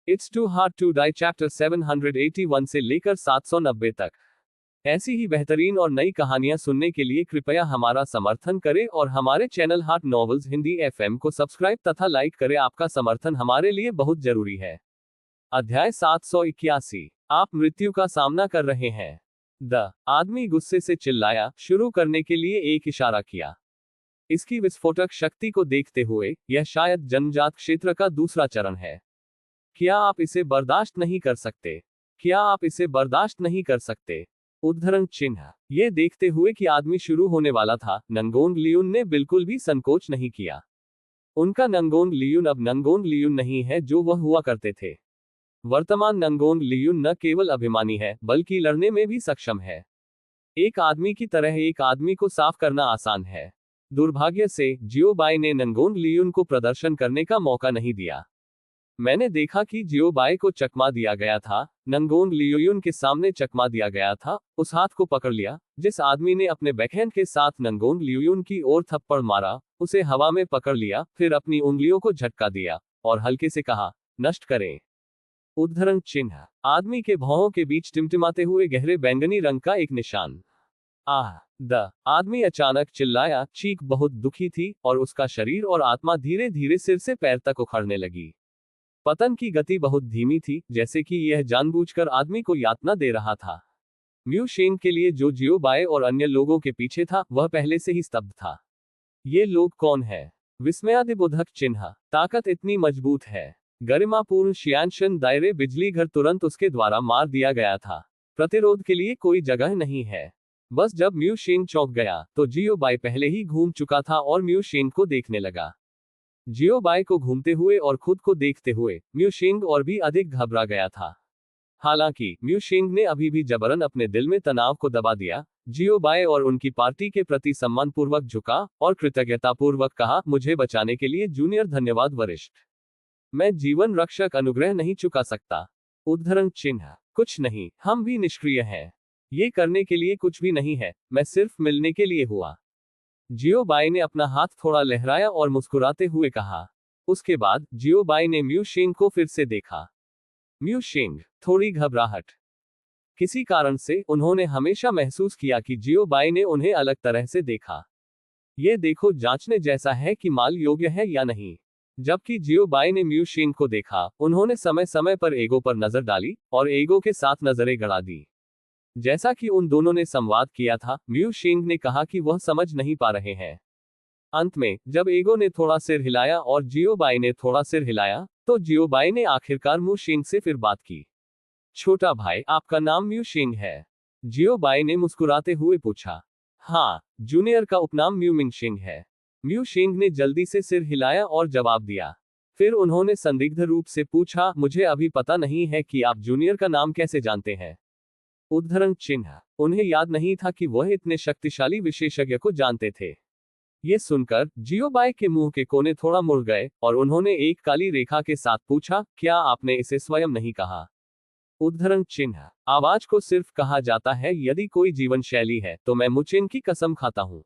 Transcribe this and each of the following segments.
It's too hard to die chapter 781 से लेकर 790 तक। ऐसी ही बेहतरीन और नई कहानियां सुनने के लिए कृपया हमारा समर्थन करें और हमारे channel heart novels Hindi FM को सब्सक्राइब तथा लाइक करें। आपका समर्थन हमारे लिए बहुत जरूरी है। अध्याय 781। आप मृत्यु का सामना कर रहे हैं। द आदमी गुस्से से चिल्लाया, शुरू करने के लिए एक इशारा किया। इसकी विस्फोटक शक्ति को देखते हुए यह शायद जन्मजात क्षेत्र का दूसरा चरण है। क्या आप इसे बर्दाश्त नहीं कर सकते? क्या आप इसे बर्दाश्त नहीं कर सकते? उद्धरण चिन्ह। ये देखते हुए कि आदमी शुरू होने वाला था, नंगोंग लियुन ने बिल्कुल भी संकोच नहीं किया। उनका नंगोंग लियुन अब नंगोंग लियुन नहीं है जो वह हुआ करते थे। वर्तमान नंगोंग लियुन न केवल अभिमानी है बल्कि लड़ने में भी सक्षम है। एक आदमी की तरह एक आदमी को साफ करना आसान है। दुर्भाग्य से जियोबाई ने नंगोंग लियुन को प्रदर्शन करने का मौका नहीं दिया। मैंने देखा कि जियोबाई को चकमा दिया गया था, नंगोंग लियुन के सामने चकमा दिया गया था। उस हाथ को पकड़ लिया जिस आदमी ने अपने बैकहैंड के साथ नंगोंग लियुन की ओर थप्पड़ मारा, उसे हवा में पकड़ लिया, फिर अपनी उंगलियों को झटका दिया और हल्के से कहा, नष्ट करें। उद्धरण चिन्ह। आदमी के भौहों के बीच टिमटिमाते हुए गहरे बैंगनी रंग का एक निशान। आह! द आदमी अचानक चिल्लाया, चीख बहुत दुखी थी और उसका शरीर और आत्मा धीरे धीरे सिर से पैर तक उखड़ने लगी। पतन की गति बहुत धीमी थी, जैसे कि यह जानबूझकर आदमी को यातना दे रहा था। म्यू शेंग के लिए जो जियोबाई और अन्य लोगों के पीछे था, वह पहले से ही स्तब्ध था। ये लोग कौन है? विस्मयादिबोधक चिन्ह। ताकत इतनी मजबूत है। गरिमापूर्ण शियानशन दायरे बिजली घर तुरंत उसके द्वारा मार दिया गया था। प्रतिरोध के लिए कोई जगह नहीं है। बस जब म्यू शेंग चौंक गया तो जियोबाई पहले ही घूम चुका था और म्यू शेंग को देखने लगा। जियोबाई को घूमते हुए और खुद को देखते हुए म्यू शेंग और भी अधिक घबरा गया था। हालांकि म्यू शेंग ने अभी भी जबरन अपने दिल में तनाव को दबा दिया। जियोबाई और उनकी पार्टी के प्रति सम्मानपूर्वक झुका और कृतज्ञतापूर्वक कहा, मुझे बचाने के लिए जूनियर धन्यवाद वरिष्ठ। मैं जीवन रक्षक अनुग्रह नहीं चुका सकता। उद्धरण चिन्ह। कुछ नहीं, हम भी निष्क्रिय हैं। ये करने के लिए कुछ भी नहीं है, मैं सिर्फ मिलने के लिए हुआ। जियोबाई ने अपना हाथ थोड़ा लहराया और मुस्कुराते हुए कहा। उसके बाद जियोबाई ने म्यू शेंग को फिर से देखा। म्यू शेंग थोड़ी घबराहट। किसी कारण से उन्होंने हमेशा महसूस किया कि जियोबाई ने उन्हें अलग तरह से देखा। ये देखो जांचने जैसा है कि माल योग्य है या नहीं। जबकि जियोबाई ने म्यू शेंग को देखा, उन्होंने समय समय पर एगो पर नजर डाली और एगो के साथ नजरें गड़ा दी। जैसा कि उन दोनों ने संवाद किया था, म्यू शेंग ने कहा कि वह समझ नहीं पा रहे हैं। अंत में जब एगो ने थोड़ा सिर हिलाया और जियोबाई ने थोड़ा सिर हिलाया, तो जियोबाई ने आखिरकार म्यू शेंग से फिर बात की। छोटा भाई, आपका नाम म्यू शेंग है? जियोबाई ने मुस्कुराते हुए पूछा। हाँ, जूनियर का उपनाम म्यू मिंग शेंग है। म्यू शेंग ने जल्दी से सिर हिलाया और जवाब दिया। फिर उन्होंने संदिग्ध रूप से पूछा, मुझे अभी पता नहीं है कि आप जूनियर का नाम कैसे जानते हैं। उद्धरण चिन्ह। उन्हें याद नहीं था कि वह इतने शक्तिशाली विशेषज्ञ को जानते थे। ये सुनकर जियोबाई के मुंह के कोने थोड़ा मुड़ गए और उन्होंने एक काली रेखा के साथ पूछा, क्या आपने इसे स्वयं नहीं कहा? उद्धरण चिन्ह। आवाज को सिर्फ कहा जाता है, यदि कोई जीवन शैली है तो मैं मुचेन की कसम खाता हूं।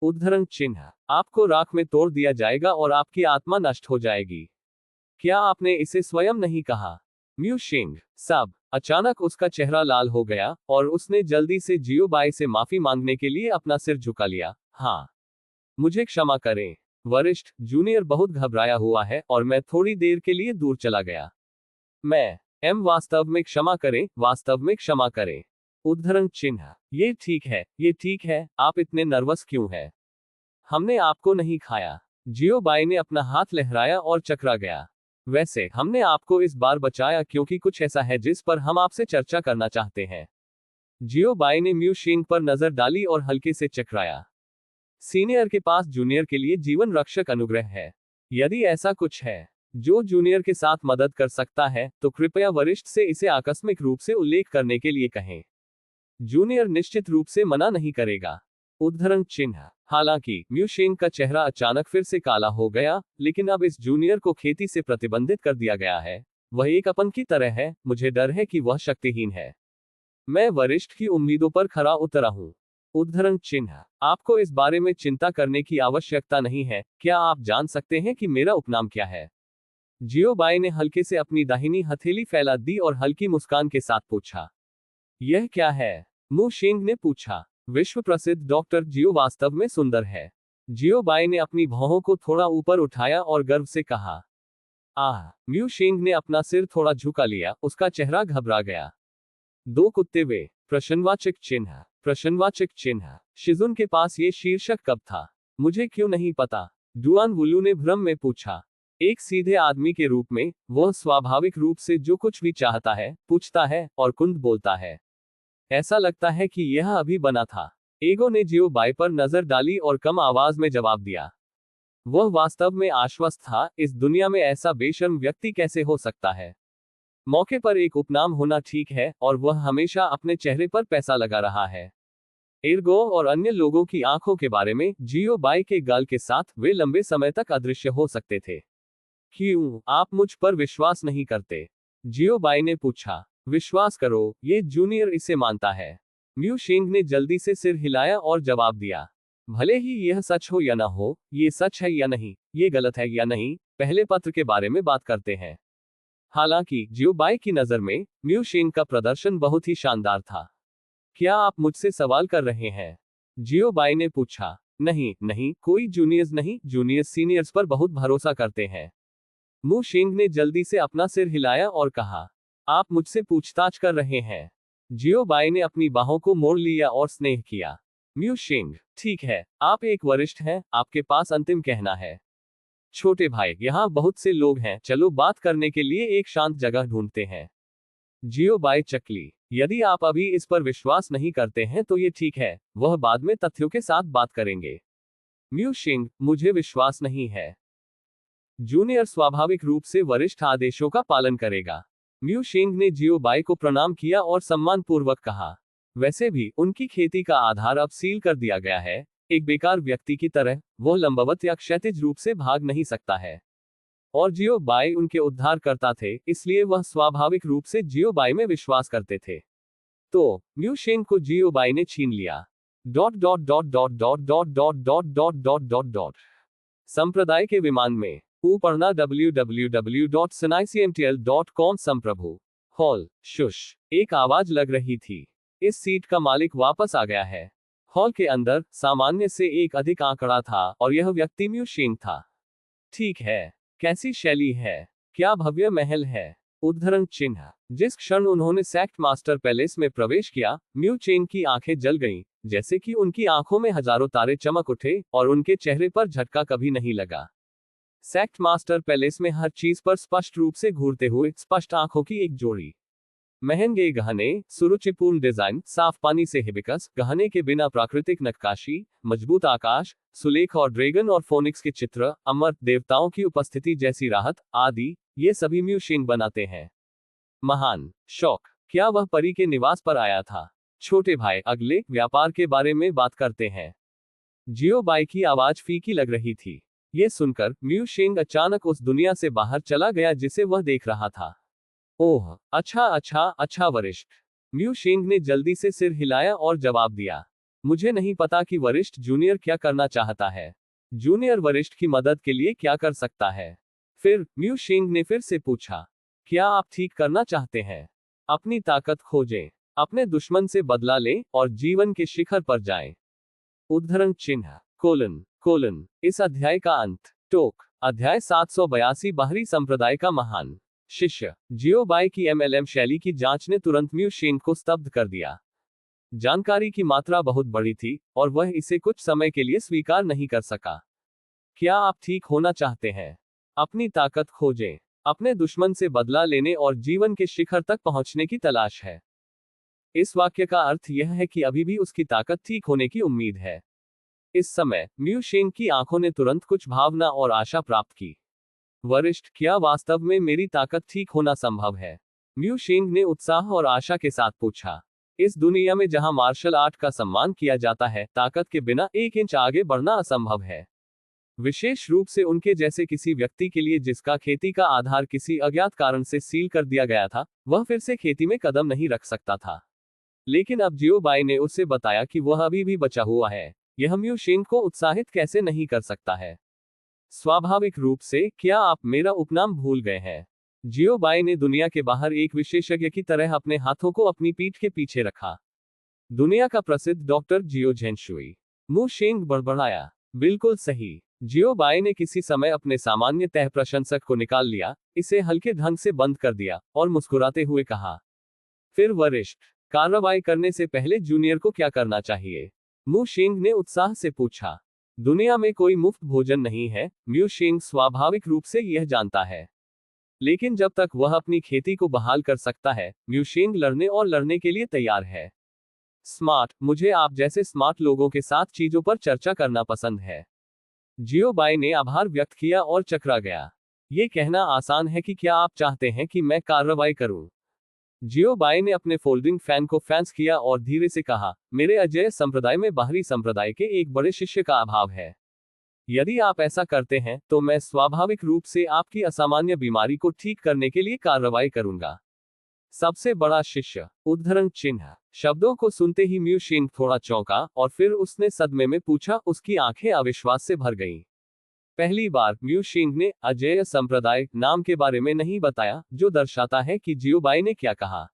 उद्धरण चिन्ह। आपको राख में तोड़ दिया जाएगा और आपकी आत्मा नष्ट हो जाएगी। क्या आपने इसे स्वयं नहीं कहा? म्यू शेंग साहब। अचानक उसका चेहरा लाल हो गया और उसने जल्दी से जियोबाई से माफी मांगने के लिए अपना सिर झुका लिया। हाँ, मुझे क्षमा करें वरिष्ठ, जूनियर बहुत घबराया हुआ है और मैं थोड़ी देर के लिए दूर चला गया। वास्तव में क्षमा करें, वास्तव में क्षमा करें। उद्धरण चिन्ह। ये ठीक है, आप इतने नर्वस क्यों हैं? हमने आपको नहीं खाया। जियोबाई ने अपना हाथ लहराया और चकरा गया। वैसे हमने आपको इस बार बचाया क्योंकि कुछ ऐसा है जिस पर हम आपसे चर्चा करना चाहते हैं। जियोबाई ने म्यू शेंग पर नजर डाली और हल्के से चकराया। सीनियर के पास जूनियर के लिए जीवन रक्षक अनुग्रह है। यदि ऐसा कुछ है जो जूनियर के साथ मदद कर सकता है, तो कृपया वरिष्ठ से इसे आकस्मिक रूप से उल्लेख करने के लिए कहें। जूनियर निश्चित रूप से मना नहीं करेगा। उद्धरण चिन्ह। हालांकि म्यू शेंग का चेहरा अचानक फिर से काला हो गया, लेकिन अब इस जूनियर को खेती से प्रतिबंधित कर दिया गया है। वह एक अपन की तरह है, मुझे डर है कि वह शक्तिहीन है। मैं वरिष्ठ की उम्मीदों पर खरा उतरा हूं। उद्धरण चिन्ह। आपको इस बारे में चिंता करने की आवश्यकता नहीं है। क्या आप जान सकते हैं कि मेरा उपनाम क्या है? जियो बाई ने हल्के से अपनी दाहिनी हथेली फैला दी और हल्की मुस्कान के साथ पूछा, यह क्या है? मु शेंग ने पूछा। विश्व प्रसिद्ध डॉक्टर जियो वास्तव में सुंदर है। जियो बाई ने अपनी भौहों को थोड़ा ऊपर उठाया और गर्व से कहा। आह! म्यू शेंग ने अपना सिर थोड़ा झुका लिया, उसका चेहरा घबरा गया। दो कुत्ते वे। प्रश्नवाचक चिन्ह। प्रश्नवाचक चिन्ह। शिजुन के पास ये शीर्षक कब था? मुझे क्यों नहीं पता? डुआन वुलू ने भ्रम में पूछा। एक सीधे आदमी के रूप में, वह स्वाभाविक रूप से जो कुछ भी चाहता है, पूछता है, और कुंद बोलता है। ऐसा लगता है कि यह अभी बना था। एगो ने जियो बाई पर नजर डाली और कम आवाज में जवाब दिया। वह वास्तव में आश्वस्त था, इस दुनिया में ऐसा बेशर्म व्यक्ति कैसे हो सकता है? मौके पर एक उपनाम होना ठीक है, और वह हमेशा अपने चेहरे पर पैसा लगा रहा है। एर्गो और अन्य लोगों की आंखों के बारे में, जियो बाई के गाल के साथ, वे लंबे समय तक अदृश्य हो सकते थे। क्यों, आप मुझ पर विश्वास नहीं करते? जियो बाई ने पूछा। विश्वास करो, ये जूनियर इसे मानता है। म्यू शेंग ने जल्दी से सिर हिलाया और जवाब दिया। भले ही यह सच हो या ना हो, ये सच है या नहीं, ये गलत है या नहीं, पहले पत्र के बारे में बात करते हैं। हालांकि जियो बाई की नजर में, म्यू शेंग का प्रदर्शन बहुत ही शानदार था। क्या आप मुझसे सवाल कर रहे हैं? जियो बाई ने पूछा। नहीं नहीं, कोई जूनियर्स नहीं, जूनियर्स सीनियर्स पर बहुत भरोसा करते हैं। मु शेंग ने जल्दी से अपना सिर हिलाया और कहा। आप मुझसे पूछताछ कर रहे हैं? जियो बाई ने अपनी बाहों को मोड़ लिया और स्नेह किया। म्यू शेंग, ठीक है, आप एक वरिष्ठ हैं, आपके पास अंतिम कहना है। छोटे भाई, यहाँ बहुत से लोग हैं, चलो बात करने के लिए एक शांत जगह ढूंढते हैं। जियो बाई चकली। यदि आप अभी इस पर विश्वास नहीं करते हैं तो ये ठीक है, वह बाद में तथ्यों के साथ बात करेंगे। म्यू शेंग, मुझे विश्वास नहीं है। जूनियर स्वाभाविक रूप से वरिष्ठ आदेशों का पालन करेगा। म्यू शेंग ने जियो बाई को प्रणाम किया और सम्मानपूर्वक कहा। वैसे भी, उनकी खेती का आधार अब सील कर दिया गया है। एक बेकार व्यक्ति की तरह, वह लंबवत या क्षैतिज रूप से भाग नहीं सकता है। और जियो बाई उनके उद्धारकर्ता थे, इसलिए वह स्वाभाविक रूप से जियो बाई में विश्वास करते थे। तो म्यू शेंग को जियो बाई ने छीन लिया। Dot dot dot dot dot dot dot dot dot dot dot dot. संप्रदाय के विमान में पढ़ना www.sinaicmtl.com। संप्रभु हॉल। शुश। एक आवाज लग रही थी। इस सीट का मालिक वापस आ गया है। हॉल के अंदर सामान्य से एक अधिक आंकड़ा था, और यह व्यक्ति म्यू शेंग था। ठीक है, कैसी शैली है, क्या भव्य महल है। उद्धरण चिन्ह। जिस क्षण उन्होंने सेक्ट मास्टर पैलेस में प्रवेश किया, म्यू शेंग की आंखें जल गईं, जैसे कि उनकी आंखों में हजारों तारे चमक उठे, और उनके चेहरे पर झटका कभी नहीं लगा। सेक्ट मास्टर पैलेस में हर चीज पर स्पष्ट रूप से घूरते हुए स्पष्ट आंखों की एक जोड़ी। महंगे गहने, सुरुचिपूर्ण डिजाइन, साफ पानी से हिबिकस गहने के बिना प्राकृतिक नक्काशी, मजबूत आकाश, सुलेख और ड्रैगन और फोनिक्स के चित्र, अमर देवताओं की उपस्थिति जैसी राहत आदि, ये सभी म्यू शेंग बनाते हैं। महान शौक। क्या वह परी के निवास पर आया था? छोटे भाई, अगले व्यापार के बारे में बात करते हैं। जियो बाई की आवाज फीकी लग रही थी। ये सुनकर म्यू शेंग अचानक उस दुनिया से बाहर चला गया जिसे वह देख रहा था। ओह, अच्छा अच्छा अच्छा वरिष्ठ। म्यू शेंग ने जल्दी से सिर हिलाया और जवाब दिया। मुझे नहीं पता कि वरिष्ठ जूनियर क्या करना चाहता है। जूनियर वरिष्ठ की मदद के लिए क्या कर सकता है? फिर म्यू शेंग ने फिर से पूछा। क्या आप ठीक करना चाहते हैं? अपनी ताकत खोजें, अपने दुश्मन से बदला लें, और जीवन के शिखर पर जाएं। उद्धरण चिन्ह कोलन कोलन। इस अध्याय का अंत। टोक। अध्याय 782 बाहरी संप्रदाय का महान शिष्य। जियो बाई की MLM शैली की जांच ने तुरंत म्यू शेंग को स्तब्ध कर दिया। जानकारी की मात्रा बहुत बड़ी थी, और वह इसे कुछ समय के लिए स्वीकार नहीं कर सका। क्या आप ठीक होना चाहते हैं? अपनी ताकत खोजें, अपने दुश्मन से बदला लेने और जीवन के शिखर तक पहुंचने की तलाश है। इस वाक्य का अर्थ यह है कि अभी भी उसकी ताकत ठीक होने की उम्मीद है। इस समय म्यू शेंग की आंखों ने तुरंत कुछ भावना और आशा प्राप्त की। वरिष्ठ, क्या वास्तव में मेरी ताकत ठीक होना संभव है? म्यू शेंग ने उत्साह और आशा के साथ पूछा। इस दुनिया में जहां मार्शल आर्ट का सम्मान किया जाता है, ताकत के बिना 1 इंच आगे बढ़ना असंभव है। विशेष रूप से उनके जैसे किसी व्यक्ति के लिए जिसका खेती का आधार किसी अज्ञात कारण से सील कर दिया गया था, वह फिर से खेती में कदम नहीं रख सकता था। लेकिन अब जियो बाई ने उसे बताया कि वह अभी भी बचा हुआ है। यह म्यू शेंग को उत्साहित कैसे नहीं कर सकता है। स्वाभाविक रूप से, क्या आप मेरा उपनाम भूल गए हैं? जियो बाई ने दुनिया के बाहर एक विशेषज्ञ की तरह अपने हाथों को अपनी पीठ के पीछे रखा। दुनिया का प्रसिद्ध डॉक्टर जियो झेंशुई। मु शेंग बड़बड़ाया। बिल्कुल सही। जियो बाई ने किसी समय अपने सामान्य तह प्रशंसक को निकाल लिया, इसे हल्के ढंग से बंद कर दिया और मुस्कुराते हुए कहा, फिर वरिष्ठ कार्रवाई करने से पहले जूनियर को क्या करना चाहिए? मु शेंग ने उत्साह से पूछा। दुनिया में कोई मुफ्त भोजन नहीं है, म्यू शेंग स्वाभाविक रूप से यह जानता है। लेकिन जब तक वह अपनी खेती को बहाल कर सकता है, म्यू शेंग लड़ने और लड़ने के लिए तैयार है। स्मार्ट, मुझे आप जैसे स्मार्ट लोगों के साथ चीजों पर चर्चा करना पसंद है। जियो बाई ने आभार व्यक्त किया और चकरा गया। ये कहना आसान है कि क्या आप चाहते हैं कि मैं कार्रवाई करूं? जियो बाई ने अपने फोल्डिंग फैन को फैंस किया और धीरे से कहा, मेरे अजेय संप्रदाय में बाहरी संप्रदाय के एक बड़े शिष्य का अभाव है। यदि आप ऐसा करते हैं तो मैं स्वाभाविक रूप से आपकी असामान्य बीमारी को ठीक करने के लिए कार्रवाई करूंगा। सबसे बड़ा शिष्य, उद्धरण चिन्ह। शब्दों को सुनते ही म्यू शेंग थोड़ा चौंका और फिर उसने सदमे में पूछा, उसकी आंखें अविश्वास से भर गईं। पहली बार म्यू शेंग ने अजेय संप्रदाय नाम के बारे में नहीं बताया, जो दर्शाता है कि जियो बाई ने क्या कहा।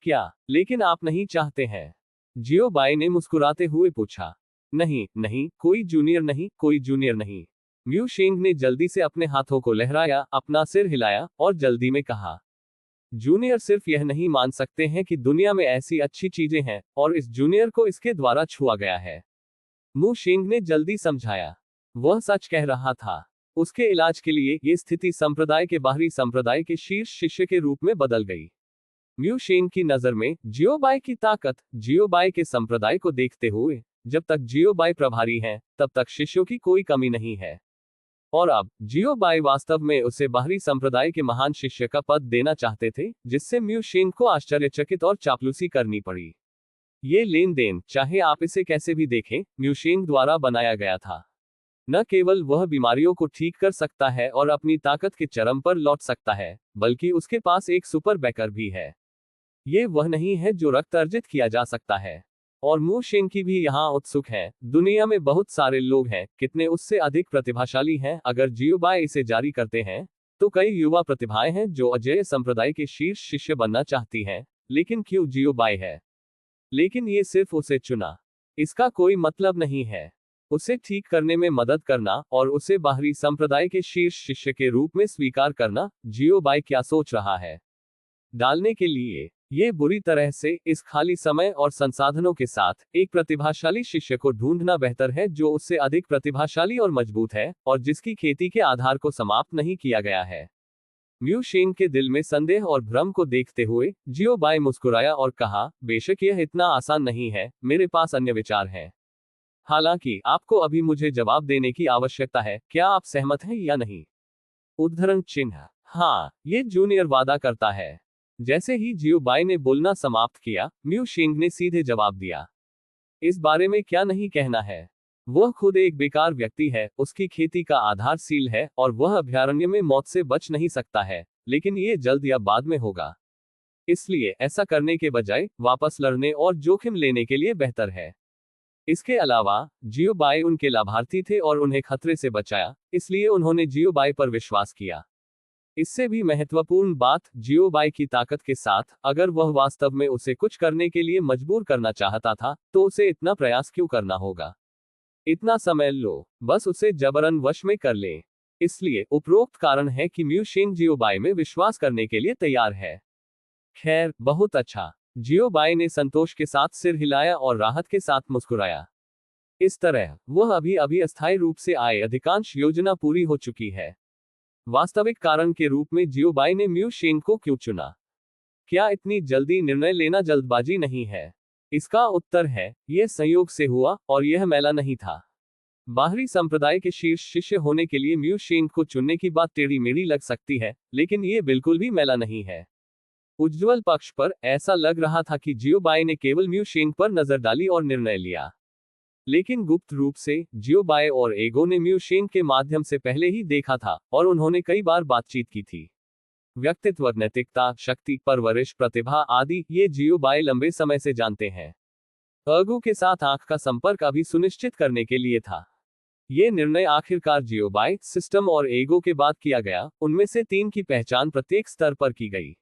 क्या, लेकिन आप नहीं चाहते हैं? जियो बाई ने मुस्कुराते हुए पूछा। नहीं, नहीं, कोई जूनियर नहीं, कोई जूनियर नहीं। म्यू शेंग ने जल्दी से अपने हाथों को लहराया, अपना सिर हिलाया और जल्दी में कहा, जूनियर सिर्फ यह नहीं मान सकते हैं कि दुनिया में ऐसी अच्छी चीजें हैं, और इस जूनियर को इसके द्वारा छुआ गया है। मु शेंग ने जल्दी समझाया। वह सच कह रहा था। उसके इलाज के लिए ये स्थिति संप्रदाय के बाहरी संप्रदाय के शीर्ष शिष्य के रूप में बदल गई। म्यू शेंग की नजर में जियो बाई की ताकत, जियो बाई के संप्रदाय को देखते हुए, जब तक जियो बाई प्रभारी हैं, तब तक शिष्यों की कोई कमी नहीं है। और अब जियो बाई वास्तव में उसे बाहरी संप्रदाय के महान शिष्य का पद देना चाहते थे, जिससे म्यू शेंग को आश्चर्यचकित और चापलूसी करनी पड़ी। ये लेन देन, चाहे आप इसे कैसे भी देखें, म्यू शेंग द्वारा बनाया गया था। न केवल वह बीमारियों को ठीक कर सकता है और अपनी ताकत के चरम पर लौट सकता है, बल्कि उसके पास एक सुपर बैकर भी है। ये वह नहीं है जो रक्त अर्जित किया जा सकता है। और मु शेंग की भी यहाँ उत्सुक है। दुनिया में बहुत सारे लोग हैं, कितने उससे अधिक प्रतिभाशाली हैं। अगर जियो बाई इसे जारी करते हैं, तो कई युवा प्रतिभाएं हैं जो अजेय संप्रदाय के शीर्ष शिष्य बनना चाहती हैं। लेकिन क्यों जियो बाई है? लेकिन ये सिर्फ उसे चुना, इसका कोई मतलब नहीं है। उसे ठीक करने में मदद करना और उसे बाहरी संप्रदाय के शीर्ष शिष्य के रूप में स्वीकार करना, जियो बाई क्या सोच रहा है? डालने के लिए ये बुरी तरह से इस खाली समय और संसाधनों के साथ एक प्रतिभाशाली शिष्य को ढूंढना बेहतर है, जो उससे अधिक प्रतिभाशाली और मजबूत है, और जिसकी खेती के आधार को समाप्त नहीं किया गया है। म्यू शेंग के दिल में संदेह और भ्रम को देखते हुए जियो बाई मुस्कुराया और कहा, बेशक यह इतना आसान नहीं है, मेरे पास अन्य विचार हैं। हालांकि आपको अभी मुझे जवाब देने की आवश्यकता है, क्या आप सहमत हैं या नहीं? उद्धरण चिन्ह। हाँ, ये जूनियर वादा करता है। जैसे ही जियो बाई ने बोलना समाप्त किया, म्यू शेंग ने सीधे जवाब दिया, इस बारे में क्या नहीं कहना है। वह खुद एक बेकार व्यक्ति है, उसकी खेती का आधार सील है, और वह अभयारण्य में मौत से बच नहीं सकता है, लेकिन ये जल्द या बाद में होगा। इसलिए ऐसा करने के बजाय वापस लड़ने और जोखिम लेने के लिए बेहतर है। इसके अलावा जियो बाई उनके लाभार्थी थे और उन्हें खतरे से बचाया, इसलिए उन्होंने जियो बाई पर विश्वास किया। इससे भी महत्वपूर्ण बात, जियो बाई की ताकत के साथ, अगर वह वास्तव में उसे कुछ करने के लिए मजबूर करना चाहता था, तो उसे इतना प्रयास क्यों करना होगा? इतना समय लो, बस उसे जबरन वश में कर ले। इसलिए उपरोक्त कारण है कि म्यू शेंग जियो बाई में विश्वास करने के लिए तैयार है। खैर, बहुत अच्छा। जियो बाई ने संतोष के साथ सिर हिलाया और राहत के साथ मुस्कुराया। इस तरह वह अभी अभी अस्थायी रूप से आए अधिकांश योजना पूरी हो चुकी है। वास्तविक कारण के रूप में जियो बाई ने म्यू शेंग को क्यों चुना? क्या इतनी जल्दी निर्णय लेना जल्दबाजी नहीं है? इसका उत्तर है, यह संयोग से हुआ, और यह मैला नहीं था। बाहरी संप्रदाय के शीर्ष शिष्य होने के लिए म्यू शेंग को चुनने की बात टेढ़ी मेढ़ी लग सकती है, लेकिन यह बिल्कुल भी मैला नहीं है। उज्ज्वल पक्ष पर ऐसा लग रहा था कि जियो बाई ने केवल म्यू शेंग पर नजर डाली और निर्णय लिया। लेकिन गुप्त रूप से जियो बाई और एगो ने म्यू शेंग के माध्यम से पहले ही देखा था, और उन्होंने कई बार बातचीत की थी। व्यक्तित्व, नैतिकता, शक्ति, परवरिश, प्रतिभा आदि, ये जियो बाई लंबे समय से जानते हैं। एगो के साथ आंख का संपर्क अभी सुनिश्चित करने के लिए था। ये निर्णय आखिरकार जियोबाई, सिस्टम और एगो के बाद किया गया, उनमें से 3 की पहचान प्रत्येक स्तर पर की गई।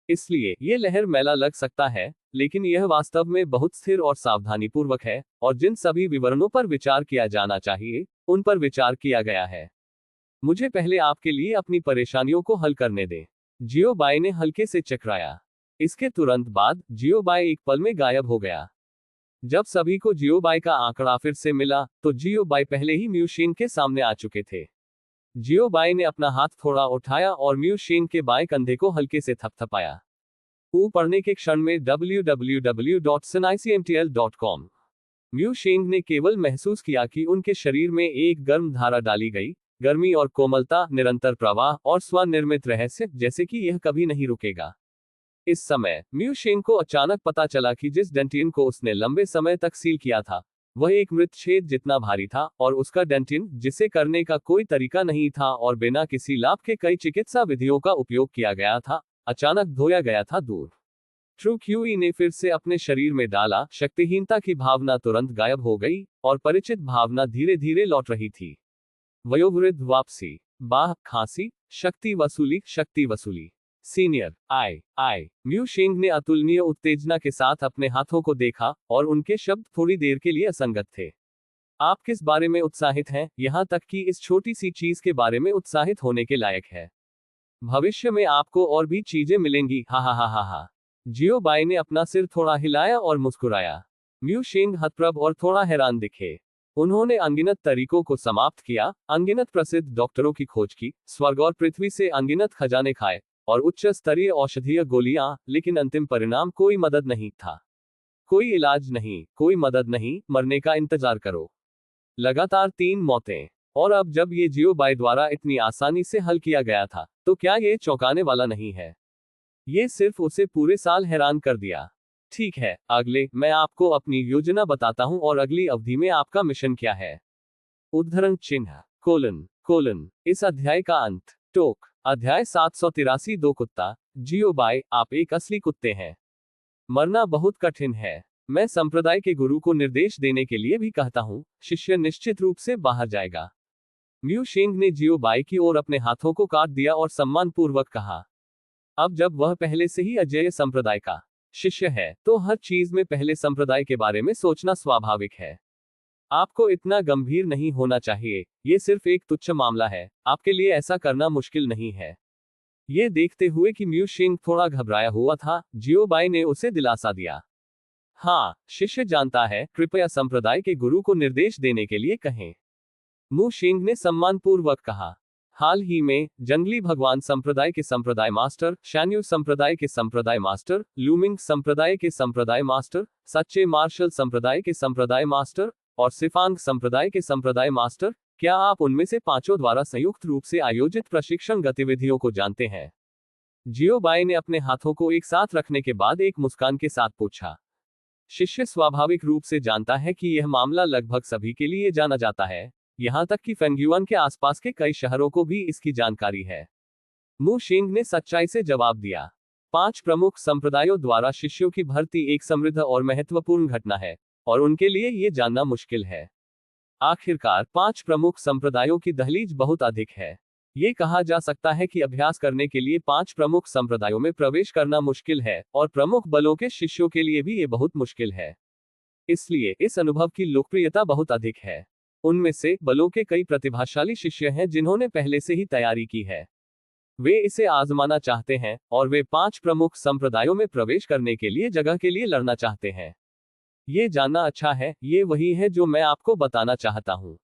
इसलिए ये लहर मेला लग सकता है, लेकिन यह वास्तव में बहुत स्थिर और सावधानीपूर्वक है, और जिन सभी विवरणों पर विचार किया जाना चाहिए, उन पर विचार किया गया है। मुझे पहले आपके लिए अपनी परेशानियों को हल करने दें। जियोबाई ने हल्के से चकराया। इसके तुरंत बाद जियोबाई एक पल में गायब हो गया। जब सभी को जियोबाई का आंकड़ा फिर से मिला, तो जियोबाई पहले ही म्यूशिन के सामने आ चुके थे। जियोबाई ने अपना हाथ थोड़ा उठाया और म्यूशिन के बाएं कंधे को हल्के से थपथपाया। पढ़ने के क्षण में www.sunicmtl.com। म्यूशिन ने केवल महसूस किया कि उनके शरीर में एक गर्म धारा डाली गई, गर्मी और कोमलता, निरंतर प्रवाह और स्वनिर्मित रहस्य, जैसे कि यह कभी नहीं रुकेगा। इस समय म्यूशिन को अचानक पता चला कि जिस डेंटिन को उसने लंबे समय तक सील किया था, वह एक मृत छेद जितना भारी था, और उसका डेंटिन, जिसे करने का कोई तरीका नहीं था और बिना किसी लाभ के कई चिकित्सा विधियों का उपयोग किया गया था, अचानक धोया गया था दूर। ट्रू क्यूई ने फिर से अपने शरीर में डाला। शक्तिहीनता की भावना तुरंत गायब हो गई, और परिचित भावना धीरे धीरे लौट रही थी। वयोवृद्ध वापसी, बाह, खांसी, शक्ति वसूली। सीनियर, आई। म्यूशिंग ने अतुलनीय उत्तेजना के साथ अपने हाथों को देखा, और उनके शब्द थोड़ी देर के लिए असंगत थे। आप किस बारे में उत्साहित हैं, यहां तक कि इस छोटी सी चीज के बारे में उत्साहित होने के लायक है? भविष्य में आपको और भी चीजें मिलेंगी, हा हा हा हा हा। जियोबाई ने अपना सिर थोड़ा हिलाया और मुस्कुराया। म्यूशिंग हतप्रभ और थोड़ा हैरान दिखे। उन्होंने अनगिनत तरीकों को समाप्त किया, अनगिनत प्रसिद्ध डॉक्टरों की खोज की, स्वर्ग और पृथ्वी से अनगिनत खजाने खाए, और उच्च स्तरीय औषधीय गोलियां, लेकिन अंतिम परिणाम कोई मदद नहीं था। कोई इलाज नहीं, कोई मदद नहीं, मरने का इंतजार करो। लगातार 3 मौतें। और अब जब ये जियोबाई द्वारा इतनी आसानी से हल किया गया था, तो क्या ये चौंकाने वाला नहीं है? ये सिर्फ उसे पूरे साल हैरान कर दिया। ठीक है, अगले, मैं आपको अपनी योजना बताता हूं और अगली अवधि में आपका मिशन क्या है। उद्धरण चिन्ह, कोलन। इस अध्याय का अंत। टोक, अध्याय 783। 2 कुत्ता। जियोबाई, आप एक असली कुत्ते हैं। मरना बहुत कठिन है। मैं संप्रदाय के गुरु को निर्देश देने के लिए भी कहता हूं, शिष्य निश्चित रूप से बाहर जाएगा। म्यूशिंग ने जियोबाई की ओर अपने हाथों को काट दिया और सम्मानपूर्वक कहा, अब जब वह पहले से ही अजेय संप्रदाय का शिष्य है, तो हर चीज में पहले संप्रदाय के बारे में सोचना स्वाभाविक है। आपको इतना गंभीर नहीं होना चाहिए, ये सिर्फ एक तुच्छ मामला है, आपके लिए ऐसा करना मुश्किल नहीं है। ये देखते हुए कि म्यूशिंग थोड़ा घबराया हुआ था, जियोबाई ने उसे दिलासा दिया। हाँ, शिष्य जानता है, कृपया संप्रदाय के गुरु को निर्देश देने के लिए कहें। म्यूशिंग ने सम्मानपूर्वक कहा। हाल ही में, जंगली भगवान संप्रदाय के संप्रदाय मास्टर, शान्यू संप्रदाय के संप्रदाय मास्टर, लूमिंग संप्रदाय के संप्रदाय मास्टर, सच्चे मार्शल संप्रदाय के संप्रदाय मास्टर, और सिफांग संप्रदाय के संप्रदाय मास्टर, क्या आप उनमें से 5 द्वारा संयुक्त रूप से आयोजित प्रशिक्षण गतिविधियों को जानते हैं? जियोबाई ने अपने हाथों को एक साथ रखने के बाद एक मुस्कान के साथ पूछा। शिष्य स्वाभाविक रूप से जानता है कि यह मामला लगभग सभी के लिए जाना जाता है, यहां तक कि फेंगयुआन के आसपास के कई शहरों को भी इसकी जानकारी है। म्यूशिंग ने सच्चाई से जवाब दिया। 5 प्रमुख संप्रदायों द्वारा शिष्यों की भर्ती एक समृद्ध और महत्वपूर्ण घटना है, और उनके लिए ये जानना मुश्किल है। आखिरकार 5 प्रमुख संप्रदायों की दहलीज बहुत अधिक है। ये कहा जा सकता है कि अभ्यास करने के लिए 5 प्रमुख संप्रदायों में प्रवेश करना मुश्किल है, और प्रमुख बलों के शिष्यों के लिए भी ये बहुत मुश्किल है। इसलिए इस अनुभव की लोकप्रियता बहुत अधिक है। उनमें से बलों के कई प्रतिभाशाली शिष्य हैं जिन्होंने पहले से ही तैयारी की है। वे इसे आजमाना चाहते हैं, और वे 5 प्रमुख संप्रदायों में प्रवेश करने के लिए जगह के लिए लड़ना चाहते हैं। ये जानना अच्छा है, ये वही है जो मैं आपको बताना चाहता हूं।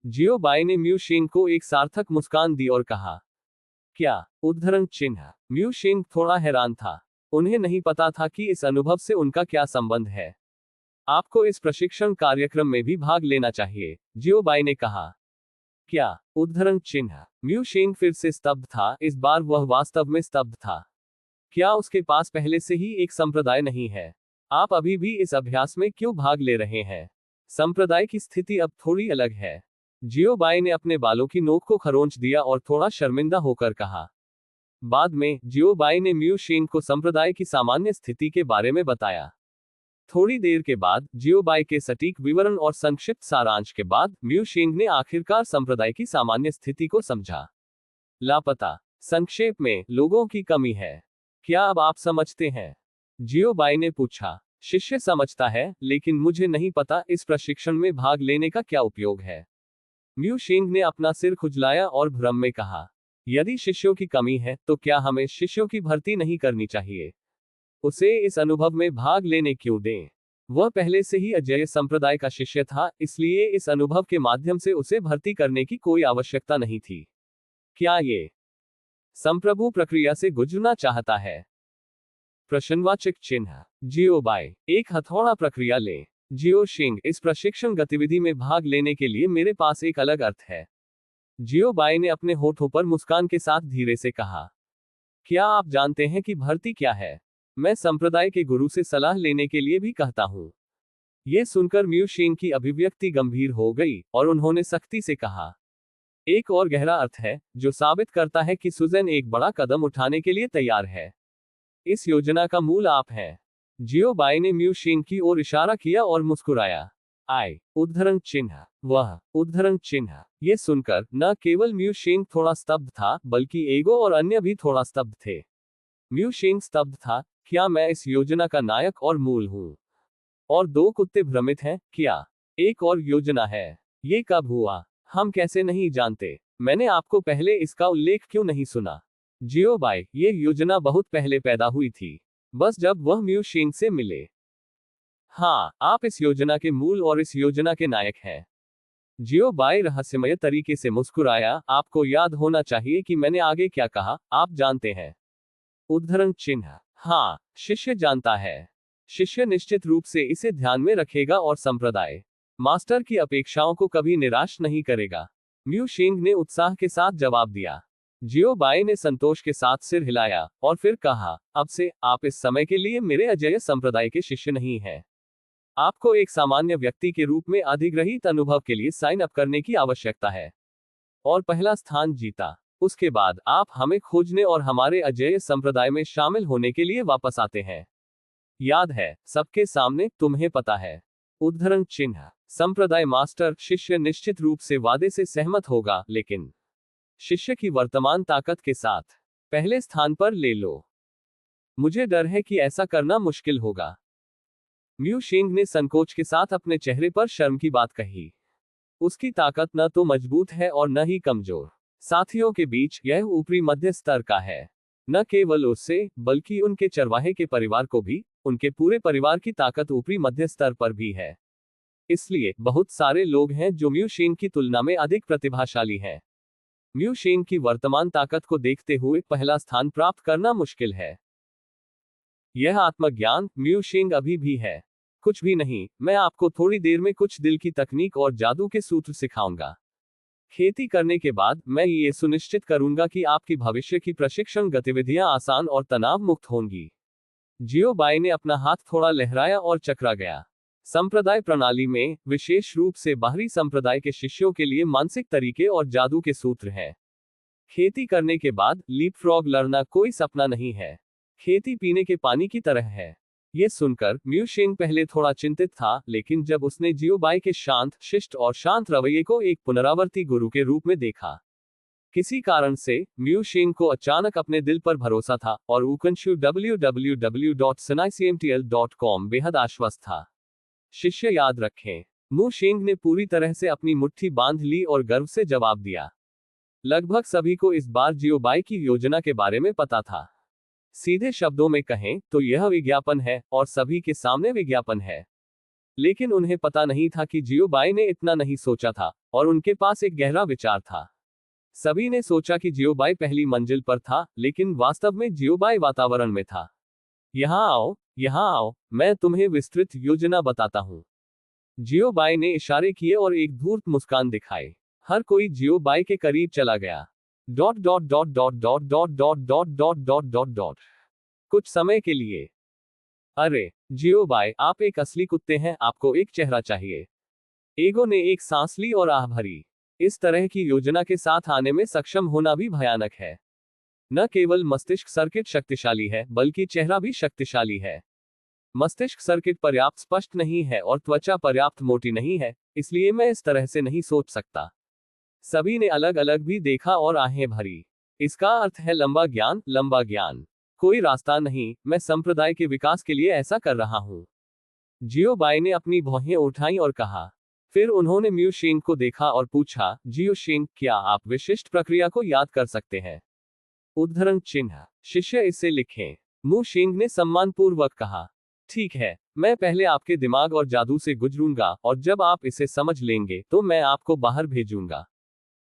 जियोबाई ने म्यूशिंग को एक सार्थक मुस्कान दी और कहा, क्या? उद्धरण चिन्ह। म्यूशिंग थोड़ा हैरान था। उन्हें नहीं पता था कि इस अनुभव से उनका क्या संबंध है। आपको इस प्रशिक्षण कार्यक्रम में भी भाग लेना चाहिए, जियोबाई ने कहा। क्या? उद्धरण चिन्ह। म्यूशिंग फिर से स्तब्ध था, इस बार वह वास्तव में स्तब्ध था। क्या उसके पास पहले से ही एक संप्रदाय नहीं है? आप अभी भी इस अभ्यास में क्यों भाग ले रहे हैं? संप्रदाय की स्थिति अब थोड़ी अलग है। जियोबाई ने अपने बालों की नोक को खरोंच दिया और थोड़ा शर्मिंदा होकर कहा। बाद में, जियोबाई ने म्यूशिंग को संप्रदाय की सामान्य स्थिति के बारे में बताया। थोड़ी देर के बाद जियोबाई के सटीक विवरण और संक्षिप्त सारांश के बाद म्यू शेंग ने आखिरकार संप्रदाय की सामान्य स्थिति को समझा। लापता। संक्षेप में, लोगों की कमी है। क्या अब आप समझते हैं? जियोबाई ने पूछा। शिष्य समझता है, लेकिन मुझे नहीं पता इस प्रशिक्षण में भाग लेने का क्या उपयोग है। म्यू शेंग ने अपना सिर खुजलाया और भ्रम में कहा, यदि शिष्यों की कमी है तो क्या हमें शिष्यों की भर्ती नहीं करनी चाहिए? उसे इस अनुभव में भाग लेने क्यों दें? वह पहले से ही अजेय संप्रदाय का शिष्य था, इसलिए इस अनुभव के माध्यम से उसे भर्ती करने की कोई आवश्यकता नहीं थी। क्या ये संप्रभु प्रक्रिया से गुजरना चाहता है? प्रश्नवाचक चिन्ह। जियोबाई, एक हथौड़ा प्रक्रिया लें। जियो शेंग, इस प्रशिक्षण गतिविधि में भाग लेने के लिए मेरे पास एक अलग अर्थ है। जियोबाई ने अपने होठों पर मुस्कान के साथ धीरे से कहा, क्या आप जानते हैं कि भर्ती क्या है? मैं संप्रदाय के गुरु से सलाह लेने के लिए भी कहता हूं। यह सुनकर म्यू शेंग की अभिव्यक्ति गंभीर हो गई और उन्होंने सख्ती से कहा, एक और गहरा अर्थ है, जो साबित करता है कि सुजैन एक बड़ा कदम उठाने के लिए तैयार है। इस योजना का मूल आप हैं। जियोबाई ने म्यू शेंग की ओर इशारा किया और मुस्कुराया। उद्धरण चिन्ह। वह उद्धरण चिन्ह। ये सुनकर न केवल म्यू शेंग थोड़ा स्तब्ध था, बल्कि एगो और अन्य भी थोड़ा स्तब्ध थे। म्यू शेंग स्तब्ध था, क्या मैं इस योजना का नायक और मूल हूं? और दो कुत्ते भ्रमित हैं, क्या एक और योजना है? ये कब हुआ? हम कैसे नहीं जानते? मैंने आपको पहले इसका उल्लेख क्यों नहीं सुना? जियोबाई, ये योजना बहुत पहले पैदा हुई थी, बस जब वह म्यू शेंग से मिले। हाँ, आप इस योजना के मूल और इस योजना के नायक हैं। जियोबाई रहस्यमय तरीके से मुस्कुराया। आपको याद होना चाहिए कि मैंने आगे क्या कहा, आप जानते हैं। उद्धरण चिन्ह। हाँ, शिष्य जानता है। शिष्य निश्चित रूप से इसे ध्यान में रखेगा और संप्रदाय मास्टर की अपेक्षाओं को कभी निराश नहीं करेगा। म्यू शेंग ने उत्साह के साथ जवाब दिया। जियोबाई ने संतोष के साथ सिर हिलाया और फिर कहा, अब से आप इस समय के लिए मेरे अजेय संप्रदाय के शिष्य नहीं हैं। आपको एक सामान्य व्यक्ति के रूप में अधिग्रहित अनुभव के लिए साइन अप करने की आवश्यकता है और पहला स्थान जीता। उसके बाद आप हमें खोजने और हमारे अजेय संप्रदाय में शामिल होने के लिए वापस आते हैं। याद है, सबके सामने, तुम्हें पता है। उद्धरण चिन्ह। संप्रदाय मास्टर, शिष्य निश्चित रूप से वादे से सहमत होगा, लेकिन शिष्य की वर्तमान ताकत के साथ पहले स्थान पर ले लो। मुझे डर है कि ऐसा करना मुश्किल होगा। म्यू शेंग ने संकोच के साथ अपने चेहरे पर शर्म की बात कही। उसकी ताकत न तो मजबूत है और न ही कमजोर। साथियों के बीच यह ऊपरी मध्य स्तर का है। न केवल उससे, बल्कि उनके चरवाहे के परिवार को भी, उनके पूरे परिवार की ताकत ऊपरी मध्य स्तर पर भी है। इसलिए बहुत सारे लोग हैं जो म्यू शेंग की तुलना में अधिक प्रतिभाशाली हैं। म्यू शेंग की वर्तमान ताकत को देखते हुए पहला स्थान प्राप्त करना मुश्किल है। यह आत्मज्ञान म्यू शेंग अभी भी है। कुछ भी नहीं, मैं आपको थोड़ी देर में कुछ दिल की तकनीक और जादू के सूत्र सिखाऊंगा। खेती करने के बाद मैं ये सुनिश्चित करूंगा कि आपकी भविष्य की प्रशिक्षण गतिविधियां आसान और तनाव मुक्त होंगी। जियोबाई ने अपना हाथ थोड़ा लहराया और चकरा गया। संप्रदाय प्रणाली में, विशेष रूप से बाहरी संप्रदाय के शिष्यों के लिए मानसिक तरीके और जादू के सूत्र हैं। खेती करने के बाद लीपफ्रॉग लड़ना कोई सपना नहीं है। खेती पीने के पानी की तरह है। ये सुनकर म्यू शेंग पहले थोड़ा चिंतित था, लेकिन जब उसने जियोबाई के शांत, शिष्ट और शांत रवैये को एक पुनरावर्ती गुरु के रूप में देखा, किसी कारण से म्यू शेंग को अचानक अपने दिल पर भरोसा था और उकंशु www.sinaicmtl.com बेहद आश्वस्त था। शिष्य याद रखें, म्यू शेंग ने पूरी तरह से अपनी मुट्ठी बांध ली और गर्व से जवाब दिया। लगभग सभी को इस बार जियोबाई की योजना के बारे में पता था। सीधे शब्दों में कहें तो यह विज्ञापन है और सभी के सामने विज्ञापन है। लेकिन उन्हें पता नहीं था कि जियोबाई ने इतना नहीं सोचा था और उनके पास एक गहरा विचार था। सभी ने सोचा कि जियोबाई पहली मंजिल पर था, लेकिन वास्तव में जियोबाई वातावरण में था। यहाँ आओ, मैं तुम्हें विस्तृत योजना बताता हूँ। जियोबाई ने इशारे किए और एक धूर्त मुस्कान दिखाई। हर कोई जियोबाई के करीब चला गया। कुछ समय के लिए। अरे जियोबाई, आप एक असली कुत्ते हैं, आपको एक चेहरा चाहिए। एगो ने एक सांस ली और आह भरी। इस तरह की योजना के साथ आने में सक्षम होना भी भयानक है। न केवल मस्तिष्क सर्किट शक्तिशाली है, बल्कि चेहरा भी शक्तिशाली है। मस्तिष्क सर्किट पर्याप्त स्पष्ट नहीं है और त्वचा पर्याप्त मोटी नहीं है, इसलिए मैं इस तरह से नहीं सोच सकता। सभी ने अलग अलग भी देखा और आहें भरी। इसका अर्थ है लंबा ज्ञान, लंबा ज्ञान। कोई रास्ता नहीं, मैं संप्रदाय के विकास के लिए ऐसा कर रहा हूं। जियो बाई ने अपनी भौहें उठाई और कहा। फिर उन्होंने म्यू शेंग को देखा और पूछा, जियो शेंग, क्या आप विशिष्ट प्रक्रिया को याद कर सकते हैं? उद्धरण चिन्ह, शिष्य इसे लिखें। मु शेंग ने सम्मानपूर्वक कहा, ठीक है, मैं पहले आपके दिमाग और जादू से गुजरूंगा और जब आप इसे समझ लेंगे तो मैं आपको बाहर भेजूंगा।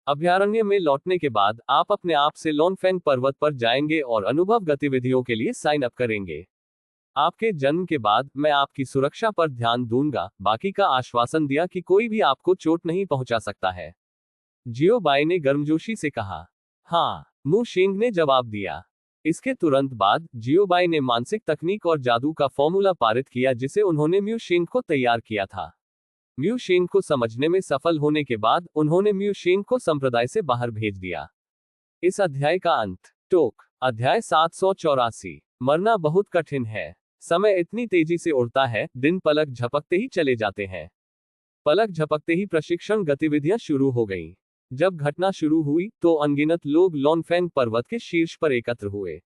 अभयारण्य में लौटने के बाद आप अपने आप से लोनफेंग पर्वत पर जाएंगे और अनुभव गतिविधियों के लिए साइन अप करेंगे। आपके जन्म के बाद मैं आपकी सुरक्षा पर ध्यान दूंगा, बाकी का आश्वासन दिया कि कोई भी आपको चोट नहीं पहुंचा सकता है। जियो बाई ने गर्मजोशी से कहा। हाँ, मु शेंग ने जवाब दिया। इसके तुरंत बाद जियो बाई ने मानसिक तकनीक और जादू का फॉर्मूला पारित किया जिसे उन्होंने म्यू शेंग को तैयार किया था। म्यू शेंग को समझने में सफल होने के बाद उन्होंने म्यू शेंग को संप्रदाय से बाहर भेज दिया। इस अध्याय का अंत। टोक, अध्याय 784। मरना बहुत कठिन है। समय इतनी तेजी से उड़ता है, दिन पलक झपकते ही चले जाते हैं। पलक झपकते ही प्रशिक्षण गतिविधियां शुरू हो गईं। जब घटना शुरू हुई तो अनगिनत लोग लोनफेंग पर्वत के शीर्ष पर एकत्र हुए।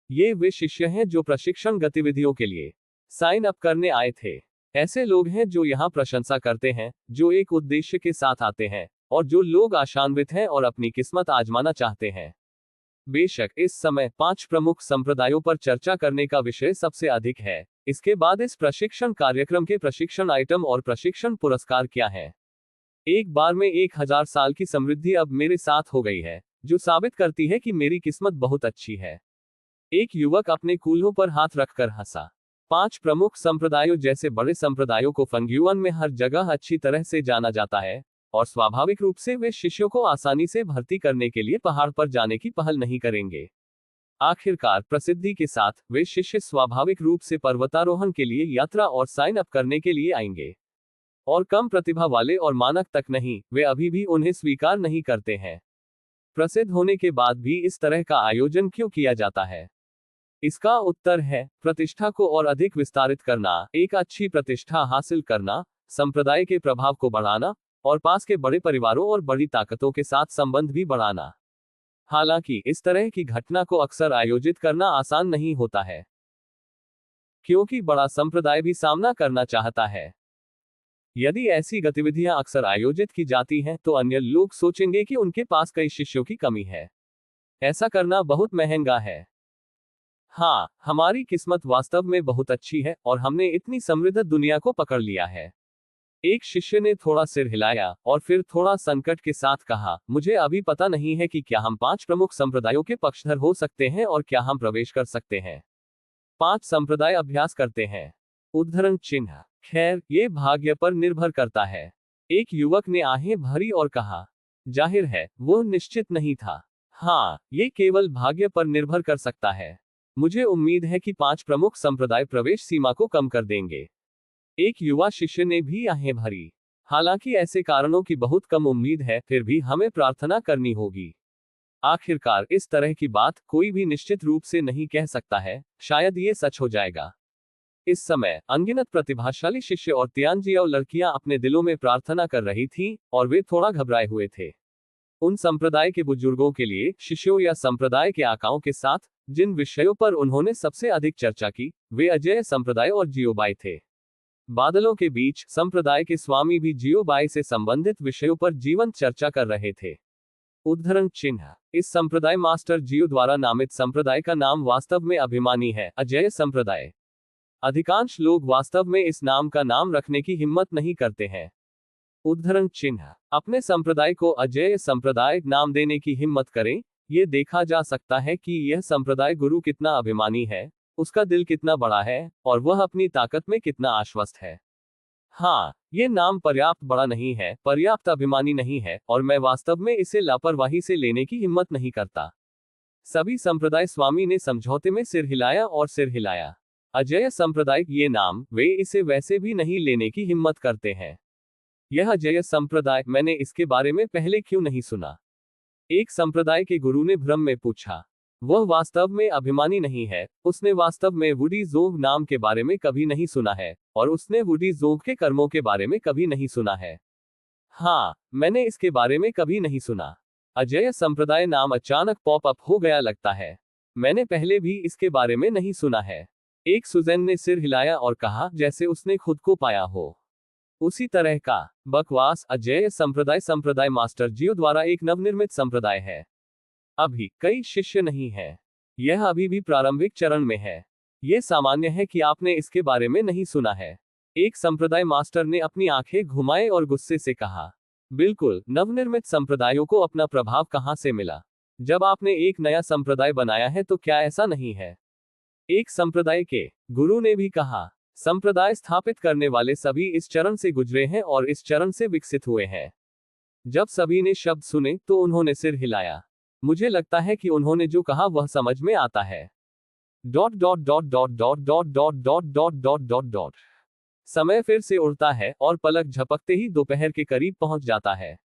ये वे शिष्य हैं जो प्रशिक्षण गतिविधियों के लिए साइन अप करने आए थे। ऐसे लोग हैं जो यहाँ प्रशंसा करते हैं, जो एक उद्देश्य के साथ आते हैं, और जो लोग आशान्वित हैं और अपनी किस्मत आजमाना चाहते हैं। बेशक इस समय 5 प्रमुख संप्रदायों पर चर्चा करने का विषय सबसे अधिक है। इसके बाद इस प्रशिक्षण कार्यक्रम के प्रशिक्षण आइटम और प्रशिक्षण पुरस्कार क्या हैं? एक बार में 1000 साल की समृद्धि अब मेरे साथ हो गई है, जो साबित करती है कि मेरी किस्मत बहुत अच्छी है। एक युवक अपने कूल्हों पर हाथ रखकर हंसा। 5 प्रमुख संप्रदायों जैसे बड़े संप्रदायों को फंग्युआन में हर जगह अच्छी तरह से जाना जाता है, और स्वाभाविक रूप से वे शिष्यों को आसानी से भर्ती करने के लिए पहाड़ पर जाने की पहल नहीं करेंगे। आखिरकार प्रसिद्धि के साथ वे शिष्य स्वाभाविक रूप से पर्वतारोहण के लिए यात्रा और साइन अप करने के लिए आएंगे। और कम प्रतिभा वाले और मानक तक नहीं, वे अभी भी उन्हें स्वीकार नहीं करते हैं। प्रसिद्ध होने के बाद भी इस तरह का आयोजन क्यों किया जाता है? इसका उत्तर है, प्रतिष्ठा को और अधिक विस्तारित करना, एक अच्छी प्रतिष्ठा हासिल करना, संप्रदाय के प्रभाव को बढ़ाना, और पास के बड़े परिवारों और बड़ी ताकतों के साथ संबंध भी बढ़ाना। हालांकि इस तरह की घटना को अक्सर आयोजित करना आसान नहीं होता है, क्योंकि बड़ा संप्रदाय भी सामना करना चाहता है। यदि ऐसी गतिविधियां अक्सर आयोजित की जाती हैं तो अन्य लोग सोचेंगे कि उनके पास कई शिष्यों की कमी है। ऐसा करना बहुत महंगा है। हाँ, हमारी किस्मत वास्तव में बहुत अच्छी है और हमने इतनी समृद्ध दुनिया को पकड़ लिया है। एक शिष्य ने थोड़ा सिर हिलाया और फिर थोड़ा संकट के साथ कहा, मुझे अभी पता नहीं है कि क्या हम 5 प्रमुख संप्रदायों के पक्षधर हो सकते हैं और क्या हम प्रवेश कर सकते हैं। 5 संप्रदाय अभ्यास करते हैं। उद्धरण चिन्ह, खैर, ये भाग्य पर निर्भर करता है। एक युवक ने आहें भरी और कहा, जाहिर है, वो निश्चित नहीं था। हाँ, ये केवल भाग्य पर निर्भर कर सकता है। मुझे उम्मीद है कि 5 प्रमुख संप्रदाय प्रवेश सीमा को कम कर देंगे। एक युवा शिष्य ने भी आहें भरी। हालांकि ऐसे कारणों की बहुत कम उम्मीद है, फिर भी हमें प्रार्थना करनी होगी। आखिरकार इस तरह की बात कोई भी निश्चित रूप से नहीं कह सकता है, शायद ये सच हो जाएगा। इस समय अनगिनत प्रतिभाशाली शिष्य और तियानजियाओ लड़कियां अपने दिलों में प्रार्थना कर रही थीं, और वे थोड़ा घबराए हुए थे। उन संप्रदाय के बुजुर्गों के लिए, शिष्यों या संप्रदाय के आकाओं के साथ जिन विषयों पर उन्होंने सबसे अधिक चर्चा की, वे अजेय संप्रदाय और जियोबाई थे। बादलों के बीच संप्रदाय के स्वामी भी जियोबाई से संबंधित विषयों पर जीवंत चर्चा कर रहे थे। उद्धरण चिन्ह, इस संप्रदाय मास्टर जियो द्वारा नामित संप्रदाय का नाम वास्तव में अभिमानी है, अजेय संप्रदाय। अधिकांश लोग वास्तव में इस नाम का नाम रखने की हिम्मत नहीं करते हैं। उद्धरण चिन्ह, अपने संप्रदाय को अजेय संप्रदाय नाम देने की हिम्मत करें। ये देखा जा सकता है कि यह संप्रदाय गुरु कितना अभिमानी है, उसका दिल कितना बड़ा है, और वह अपनी ताकत में कितना आश्वस्त है। हाँ, ये नाम पर्याप्त बड़ा नहीं है, पर्याप्त अभिमानी नहीं है, और मैं वास्तव में इसे लापरवाही से लेने की हिम्मत नहीं करता। सभी संप्रदाय स्वामी ने समझौते में सिर हिलाया और सिर हिलाया। अजेय संप्रदाय, ये नाम, वे इसे वैसे भी नहीं लेने की हिम्मत करते हैं। यह अजेय संप्रदाय, मैंने इसके बारे में पहले क्यों नहीं सुना? एक संप्रदाय के गुरु ने भ्रम में पूछा। वह वास्तव में अभिमानी नहीं है, उसने वास्तव में वुडी जोंग नाम के बारे में कभी नहीं सुना है, और उसने वुडी जोंग के कर्मों के बारे में कभी नहीं सुना है। हाँ, मैंने इसके बारे में कभी नहीं सुना। अजेय संप्रदाय नाम अचानक पॉप अप हो गया लगता है। मैंने पहले भी इसके बारे में नहीं सुना है। एक सुजैन ने सिर हिलाया और कहा जैसे उसने खुद को पाया हो। उसी तरह का बकवास। अजेय संप्रदाय मास्टर जियो द्वारा एक नवनिर्मित संप्रदाय है। अभी कई शिष्य नहीं है। यह अभी भी प्रारंभिक चरण में है। यह सामान्य है कि आपने इसके बारे में नहीं सुना है। एक संप्रदाय मास्टर ने अपनी आंखें घुमाए और गुस्से से कहा, बिल्कुल, नवनिर्मित संप्रदायों को अपना प्रभाव कहां से मिला? जब आपने एक नया संप्रदाय बनाया है तो क्या ऐसा नहीं है? एक संप्रदाय के गुरु ने भी कहा, संप्रदाय स्थापित करने वाले सभी इस चरण से गुजरे हैं और इस चरण से विकसित हुए हैं। जब सभी ने शब्द सुने तो उन्होंने सिर हिलाया। मुझे लगता है कि उन्होंने जो कहा वह समझ में आता है। Dot dot dot dot dot dot dot dot dot dot dot dot. समय फिर से उड़ता है और पलक झपकते ही दोपहर के करीब पहुंच जाता है।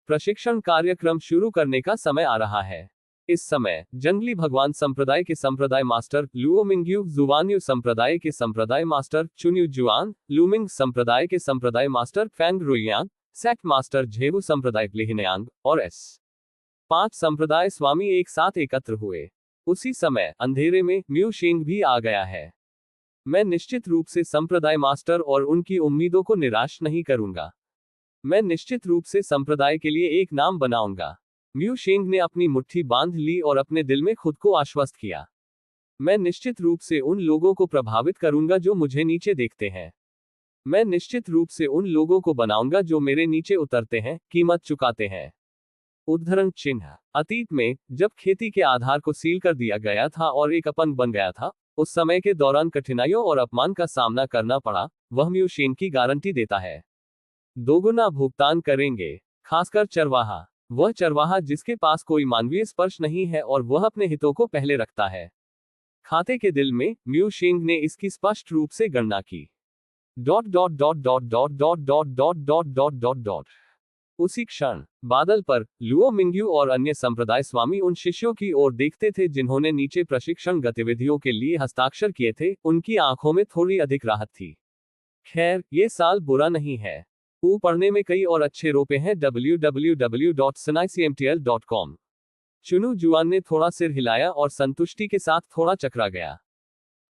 प्रशिक्षण कार्यक्रम शुरू करने का समय आ रहा है। इस समय जंगली भगवान संप्रदाय के संप्रदाय मास्टर लुओ मिंग्यू, जुवान्यू संप्रदाय के संप्रदाय मास्टर चुन्यू जुआन, लूमिंग संप्रदाय के संप्रदाय मास्टर फैंग रुयांग, सेक्ट मास्टर झेवु संप्रदाय लिहिनयांग और S5 संप्रदाय स्वामी एक साथ एकत्र हुए। उसी समय अंधेरे में म्यू शेंग भी आ गया है। मैं निश्चित रूप से संप्रदाय मास्टर और उनकी उम्मीदों को निराश नहीं करूंगा। मैं निश्चित रूप से संप्रदाय के लिए एक नाम बनाऊंगा। म्यू शेंग ने अपनी मुट्ठी बांध ली और अपने दिल में खुद को आश्वस्त किया। मैं निश्चित रूप से उन लोगों को प्रभावित करूंगा जो मुझे नीचे देखते हैं। मैं निश्चित रूप से उन लोगों को बनाऊंगा जो मेरे नीचे उतरते हैं, कीमत चुकाते हैं। उद्धरण चिन्ह। अतीत में जब खेती के आधार को सील कर दिया गया था और एक अपंग बन गया था, उस समय के दौरान कठिनाइयों और अपमान का सामना करना पड़ा, वह म्यू शेंग की गारंटी देता है। दोगुना भुगतान करेंगे। खासकर चरवाहा। वह चरवाहा जिसके पास कोई मानवीय स्पर्श नहीं है और वह अपने हितों को पहले रखता है। खाते के दिल में म्यू शेंग ने इसकी स्पष्ट रूप से गणना की। Dot dot dot dot dot dot dot dot dot dot dot dot. उसी क्षण बादल पर लुओ मिंग्यू और अन्य संप्रदाय स्वामी उन शिष्यों की ओर देखते थे जिन्होंने नीचे प्रशिक्षण गतिविधियों के लिए हस्ताक्षर किए थे। उनकी आंखों में थोड़ी अधिक राहत थी। खैर, ये साल बुरा नहीं है। पढ़ने में कई और अच्छे रोपे हैं। www.sanaicmtl.com। चुनू जुआन ने थोड़ा सिर हिलाया और संतुष्टि के साथ थोड़ा चकरा गया।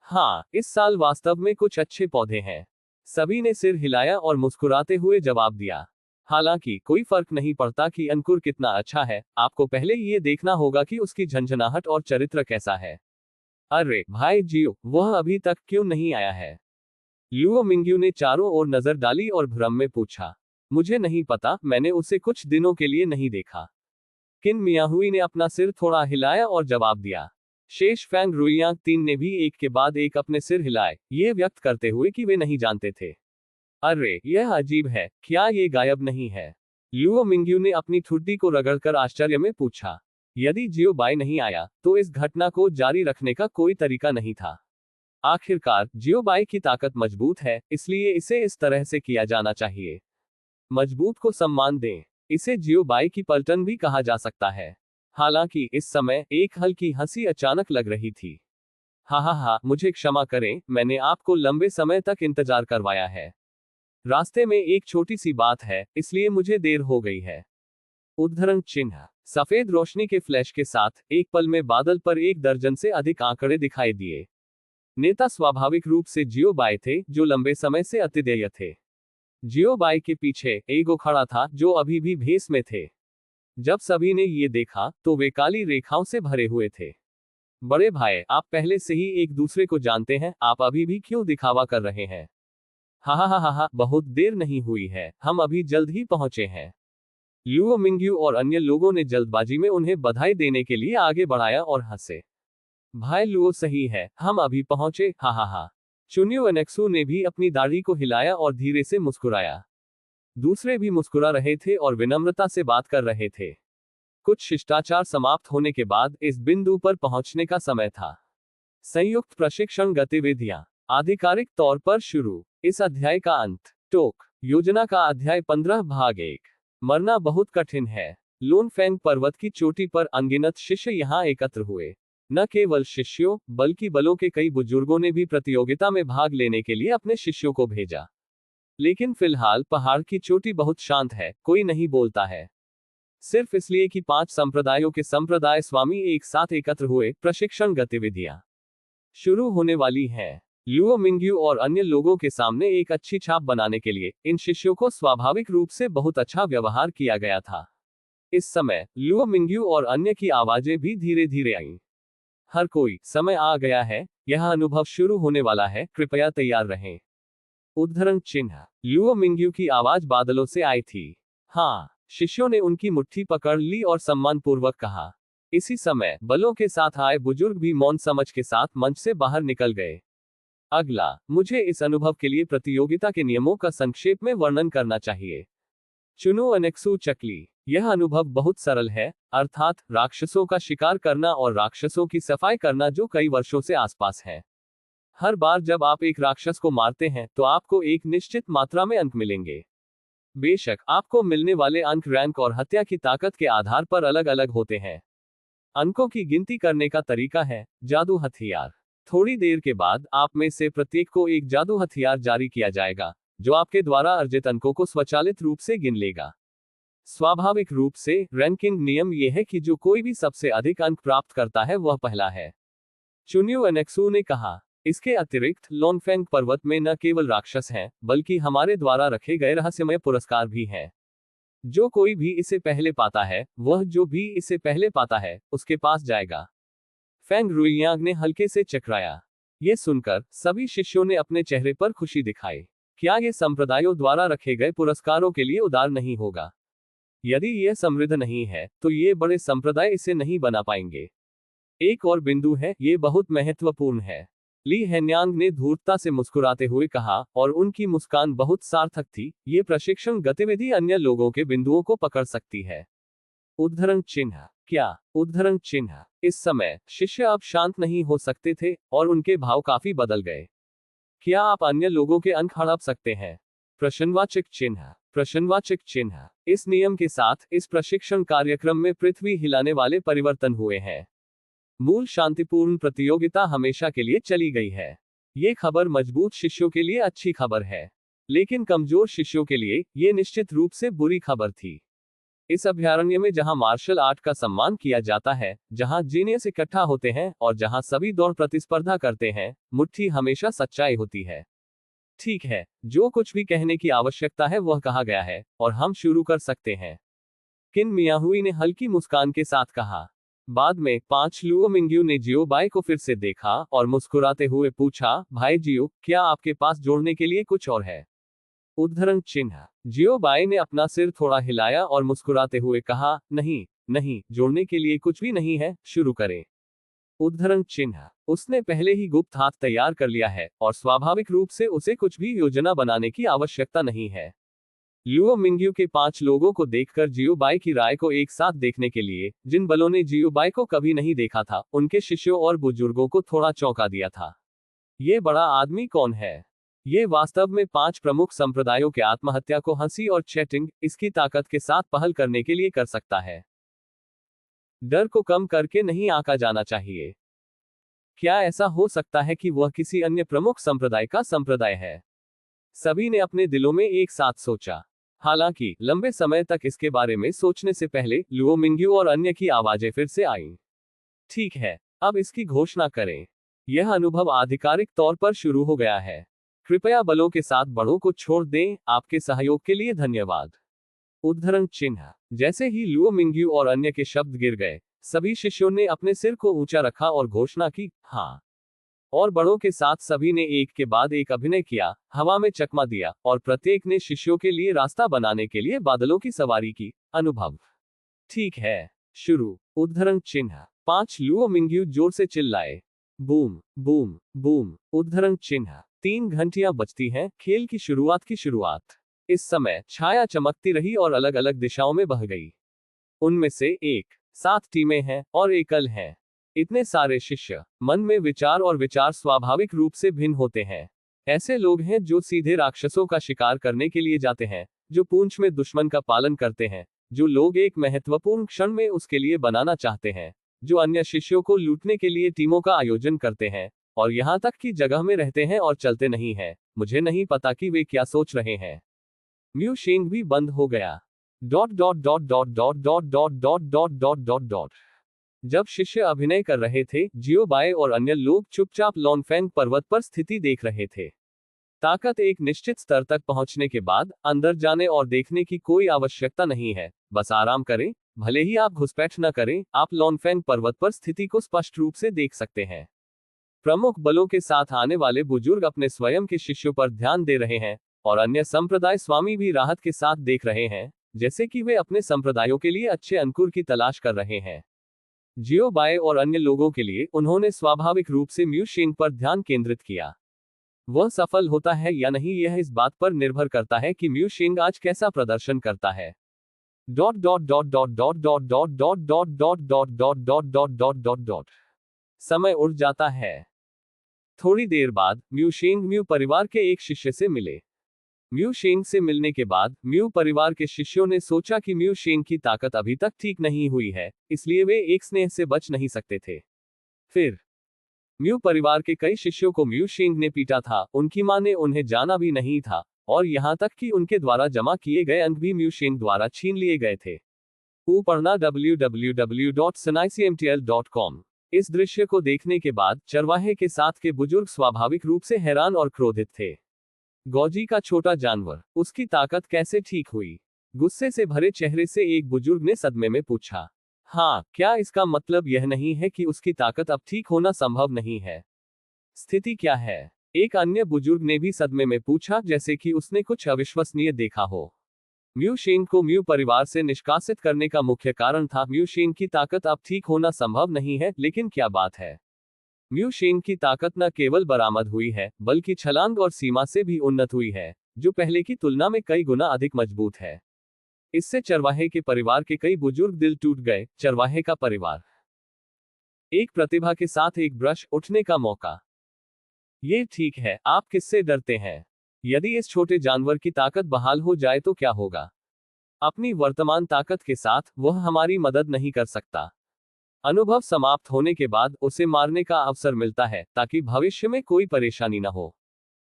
हाँ, इस साल वास्तव में कुछ अच्छे पौधे हैं। सभी ने सिर हिलाया और मुस्कुराते हुए जवाब दिया। हालांकि कोई फर्क नहीं पड़ता कि अंकुर कितना अच्छा है, आपको पहले ये देखना होगा कि उसकी झंझनाहट और चरित्र कैसा है। अरे भाई जियो, वह अभी तक क्यों नहीं आया है? लुओ मिंग्यू ने चारों ओर नजर डाली और भ्रम में पूछा। मुझे नहीं पता, मैंने उसे कुछ दिनों के लिए नहीं देखा। किन मियाहुई ने अपना सिर थोड़ा हिलाया और जवाब दिया। शेष फैंग रुइयांग तीन ने भी एक के बाद एक अपने सिर हिलाए, ये व्यक्त करते हुए कि वे नहीं जानते थे। अरे यह अजीब है, क्या ये गायब नहीं है? लुओ मिंग्यू ने अपनी ठुड्डी को रगड़कर आश्चर्य में पूछा। यदि जियो बाई नहीं आया तो इस घटना को जारी रखने का कोई तरीका नहीं था। आखिरकार जियो बाई की ताकत मजबूत है, इसलिए इसे इस तरह से किया जाना चाहिए। मजबूत को सम्मान दें। इसे जियो बाई की पलटन भी कहा जा सकता है। हालांकि इस समय एक हल्की हंसी अचानक लग रही थी। हा, मुझे क्षमा करें, मैंने आपको लंबे समय तक इंतजार करवाया है। रास्ते में एक छोटी सी बात है, इसलिए मुझे देर हो गई है। उद्धरण चिन्ह। सफेद रोशनी के फ्लैश के साथ एक पल में बादल पर 1 दर्जन से अधिक आंकड़े दिखाई दिए। नेता स्वाभाविक रूप से जियो बाई थे, जो लंबे समय से अतिदेय थे। जियो बाई के पीछे एगो खड़ा था, जो अभी भी भेस में थे। जब सभी ने ये देखा तो वे काली रेखाओं से भरे हुए थे। बड़े भाई, आप पहले से ही एक दूसरे को जानते हैं, आप अभी भी क्यों दिखावा कर रहे हैं? हा, बहुत देर नहीं हुई है, हम अभी जल्द ही पहुंचे हैं। लुओ मिंग्यू और अन्य लोगों ने जल्दबाजी में उन्हें बधाई देने के लिए आगे बढ़ाया और हंसे। भाई लुओ सही है, हम अभी पहुंचे। हा। चुन्यू एनेक्सू ने भी अपनी दाढ़ी को हिलाया और धीरे से मुस्कुराया। दूसरे भी मुस्कुरा रहे थे और विनम्रता से बात कर रहे थे। कुछ शिष्टाचार समाप्त होने के बाद इस बिंदु पर पहुंचने का समय था। संयुक्त प्रशिक्षण गतिविधियां आधिकारिक तौर पर शुरू। इस अध्याय का अंत। टोक योजना का अध्याय 15 भाग 1। मरना बहुत कठिन है। लून फेंग पर्वत की चोटी पर अनगिनत शिष्य यहाँ एकत्र हुए। न केवल शिष्यों बल्कि बलों के कई बुजुर्गों ने भी प्रतियोगिता में भाग लेने के लिए अपने शिष्यों को भेजा। लेकिन फिलहाल पहाड़ की चोटी बहुत शांत है, कोई नहीं बोलता है। सिर्फ इसलिए कि 5 संप्रदायों के संप्रदाय स्वामी एक साथ एकत्र हुए। प्रशिक्षण गतिविधियां शुरू होने वाली हैं। लुओ मिंग्यू और अन्य लोगों के सामने एक अच्छी छाप बनाने के लिए इन शिष्यों को स्वाभाविक रूप से बहुत अच्छा व्यवहार किया गया था। इस समय लुओ मिंग्यू और अन्य की आवाजें भी धीरे धीरे आईं। हर कोई, समय आ गया है, यह अनुभव शुरू होने वाला है, कृपया तैयार रहें। उद्धरण चिन्ह। लुओ मिंग्यू की आवाज बादलों से आई थी। हाँ। शिष्यों ने उनकी मुट्ठी पकड़ ली और सम्मानपूर्वक कहा। इसी समय बलों के साथ आए बुजुर्ग भी मौन समझ के साथ मंच से बाहर निकल गए। अगला, मुझे इस अनुभव के लिए प्रतियोगिता के नियमों का संक्षेप में वर्णन करना चाहिए। चुनो अनेक्सु चकली। यह अनुभव बहुत सरल है, अर्थात राक्षसों का शिकार करना और राक्षसों की सफाई करना जो कई वर्षों से आसपास है। हर बार जब आप एक राक्षस को मारते हैं तो आपको एक निश्चित मात्रा में अंक मिलेंगे। बेशक आपको मिलने वाले अंक रैंक और हत्या की ताकत के आधार पर अलग अलग होते हैं। अंकों की गिनती करने का तरीका है जादू हथियार। थोड़ी देर के बाद आप में से प्रत्येक को एक जादू हथियार जारी किया जाएगा, जो आपके द्वारा अर्जित अंकों को स्वचालित रूप से गिन लेगा। स्वाभाविक रूप से रैंकिंग नियम यह है कि जो कोई भी सबसे अधिक अंक प्राप्त करता है वह पहला है। चुनियो एनेक्सू ने कहा। इसके अतिरिक्त लोनफेंग पर्वत में न केवल राक्षस हैं, बल्कि हमारे द्वारा रखे गए रहस्यमय पुरस्कार भी हैं। जो कोई भी इसे पहले पाता है, वह जो भी इसे पहले पाता है, उसके पास जाएगा। फेंग रुइयांग ने हल्के से चकराया। ये सुनकर सभी शिष्यों ने अपने चेहरे पर खुशी दिखाई। क्या ये संप्रदायों द्वारा रखे गए पुरस्कारों के लिए उदार नहीं होगा? यदि यह समृद्ध नहीं है, तो ये बड़े संप्रदाय इसे नहीं बना पाएंगे। एक और बिंदु है, ये बहुत महत्वपूर्ण है। ली हेन्यांग ने धूर्तता से मुस्कुराते हुए कहा, और उनकी मुस्कान बहुत सार्थक थी। ये प्रशिक्षण गतिविधि अन्य लोगों के बिंदुओं को पकड़ सकती है। उद्धरण चिन्ह। क्या? उद्धरण चिन्ह। इस समय शिष्य अब शांत नहीं हो सकते थे और उनके भाव काफी बदल गए। क्या आप अन्य लोगों के अंक हड़प सकते हैं? प्रश्नवाचक चिन्ह। प्रश्नवाचक चिन्ह। इस नियम के साथ इस प्रशिक्षण कार्यक्रम में पृथ्वी हिलाने वाले परिवर्तन हुए हैं। मूल शांतिपूर्ण प्रतियोगिता हमेशा के लिए चली गई है। ये खबर मजबूत शिष्यों के लिए अच्छी खबर है, लेकिन कमजोर शिष्यों के लिए ये निश्चित रूप से बुरी खबर थी। इस अभयारण्य में जहां मार्शल आर्ट का सम्मान किया जाता है, जहां जीनियस इकट्ठा होते हैं और जहां सभी दौड़ प्रतिस्पर्धा करते हैं, मुट्ठी हमेशा सच्चाई होती है। ठीक है, जो कुछ भी कहने की आवश्यकता है वह कहा गया है, और हम शुरू कर सकते हैं। किन मियाहुई ने हल्की मुस्कान के साथ कहा। बाद में 5 लुओ मिंग्यू ने जियो बाई को फिर से देखा और मुस्कुराते हुए पूछा, भाई जियो, क्या आपके पास जोड़ने के लिए कुछ और है? उद्धरण चिन्ह। जियो बाई ने अपना सिर थोड़ा हिलाया और मुस्कुराते हुए कहा, नहीं, नहीं, जोड़ने के लिए कुछ भी नहीं है, शुरू करें। उद्धरण चिन्ह। उसने पहले ही गुप्त हाथ तैयार कर लिया है और स्वाभाविक रूप से उसे कुछ भी योजना बनाने की आवश्यकता नहीं है। लुओ मिंग्यू के 5 लोगों को देखकर जियो बाई की राय को एक साथ देखने के लिए, जिन बलों ने जियो बाई को कभी नहीं देखा था, उनके शिष्यों और बुजुर्गों को थोड़ा चौंका दिया था। ये बड़ा आदमी कौन है? ये वास्तव में 5 प्रमुख संप्रदायों के आत्महत्या को हंसी और चैटिंग, इसकी ताकत के साथ पहल करने के लिए कर सकता है। डर को कम करके नहीं आंका जाना चाहिए। क्या ऐसा हो सकता है कि वह किसी अन्य प्रमुख संप्रदाय का संप्रदाय है? सभी ने अपने दिलों में एक साथ सोचा। हालांकि लंबे समय तक इसके बारे में सोचने से पहले लुओ मिंग्यू और अन्य की आवाजें फिर से आईं। ठीक है, अब इसकी घोषणा करें। यह अनुभव आधिकारिक तौर पर शुरू हो गया है। कृपया बलों के साथ बड़ों को छोड़ दें। आपके सहयोग के लिए धन्यवाद। उद्धरण चिन्ह। जैसे ही लुओ मिंग्यू और अन्य के शब्द गिर गए, सभी शिष्यों ने अपने सिर को ऊंचा रखा और घोषणा की, हाँ। और बड़ों के साथ सभी ने एक के बाद एक अभिनय किया, हवा में चकमा दिया, और प्रत्येक ने शिष्यों के लिए रास्ता बनाने के लिए बादलों की सवारी की। अनुभव। ठीक है, शुरू। उद्धरण चिन्ह। 5 लुओ मिंग्यू जोर से चिल्लाए। Boom, boom, boom. उद्धरण चिन्ह। 3 घंटियां बजती हैं, खेल की शुरुआत। इस समय छाया चमकती रही और अलग अलग दिशाओं में बह गई। उनमें से 7 टीमें हैं और एकल हैं। इतने सारे शिष्य, मन में विचार और विचार स्वाभाविक रूप से भिन्न होते हैं। ऐसे लोग हैं जो सीधे राक्षसों का शिकार करने के लिए जाते हैं, जो पूंछ में दुश्मन का पालन करते हैं, जो लोग एक महत्वपूर्ण क्षण में उसके लिए बनाना चाहते हैं, जो अन्य शिष्यों को लूटने के लिए टीमों का आयोजन करते हैं और यहाँ तक कि जगह में रहते हैं और चलते नहीं हैं। मुझे नहीं पता कि वे क्या सोच रहे हैं। म्यू शेंग भी बंद हो गया। Dot dot dot dot dot dot dot dot dot dot dot dot. जब शिष्य अभिनय कर रहे थे, जियो बाय और अन्य लोग चुपचाप लॉन्गफेंग पर्वत पर स्थिति देख रहे थे। ताकत एक निश्चित स्तर तक पहुंचने के बाद अंदर जाने और देखने की कोई आवश्यकता नहीं है। बस आराम करें, भले ही आप घुसपैठ न करें, आप लॉन्गफेंग पर्वत पर स्थिति को स्पष्ट रूप से देख सकते हैं। प्रमुख बलों के साथ आने वाले बुजुर्ग अपने स्वयं के शिष्यों पर ध्यान दे रहे हैं और अन्य संप्रदाय स्वामी भी राहत के साथ देख रहे हैं, जैसे कि वे अपने संप्रदायों के लिए अच्छे अंकुर की तलाश कर रहे हैं। जियो बाय और अन्य लोगों के लिए उन्होंने स्वाभाविक रूप से म्यू शेंग पर ध्यान केंद्रित किया। वह सफल होता है या नहीं यह इस बात पर निर्भर करता है कि म्यू शेंग आज कैसा प्रदर्शन करता है। Dot dot dot dot dot dot dot dot dot dot dot dot dot dot dot dot dot. समय उड़ जाता है। थोड़ी देर बाद म्यू शेंग म्यू परिवार के एक शिष्य से मिले। म्यू शेंग से मिलने के बाद म्यू परिवार के शिष्यों ने सोचा कि म्यू शेंग की ताकत अभी तक ठीक नहीं हुई है, इसलिए वे एक स्नेह से बच नहीं सकते थे। फिर म्यू परिवार के कई शिष्यों को म्यू शेंग ने पीटा था। उनकी मां ने उन्हें जाना भी नहीं था और यहां तक कि उनके द्वारा जमा किए गए अंक भी म्यू शेंग द्वारा छीन लिए गए थे। पढ़ना www.sanaicmtl.com। इस दृश्य को देखने के बाद चरवाहे के साथ के बुजुर्ग स्वाभाविक रूप से हैरान और क्रोधित थे। गौजी का छोटा जानवर, उसकी ताकत कैसे ठीक हुई? गुस्से से भरे चेहरे से एक बुजुर्ग ने सदमे में पूछा। हाँ, क्या इसका मतलब यह नहीं है कि उसकी ताकत अब ठीक होना संभव नहीं है? स्थिति क्या है? एक अन्य बुजुर्ग ने भी सदमे में पूछा, जैसे कि उसने कुछ अविश्वसनीय देखा हो। म्यू शेंग को म्यू परिवार से निष्कासित करने का मुख्य कारण था म्यू शेंग की ताकत अब ठीक होना संभव नहीं है, लेकिन क्या बात है? म्यू शेंग की ताकत न केवल बरामद हुई है, बल्कि छलांग और सीमा से भी उन्नत हुई है, जो पहले की तुलना में कई गुना अधिक मजबूत है। इससे चरवाहे के परिवार के कई बुजुर्ग दिल टूट गए। चरवाहे का परिवार, एक प्रतिभा के साथ एक ब्रश उठने का मौका। ये ठीक है, आप किससे डरते हैं? यदि इस छोटे जानवर की ताकत बहाल हो जाए तो क्या होगा? अपनी वर्तमान ताकत के साथ वह हमारी मदद नहीं कर सकता। अनुभव समाप्त होने के बाद उसे मारने का अवसर मिलता है ताकि भविष्य में कोई परेशानी न हो।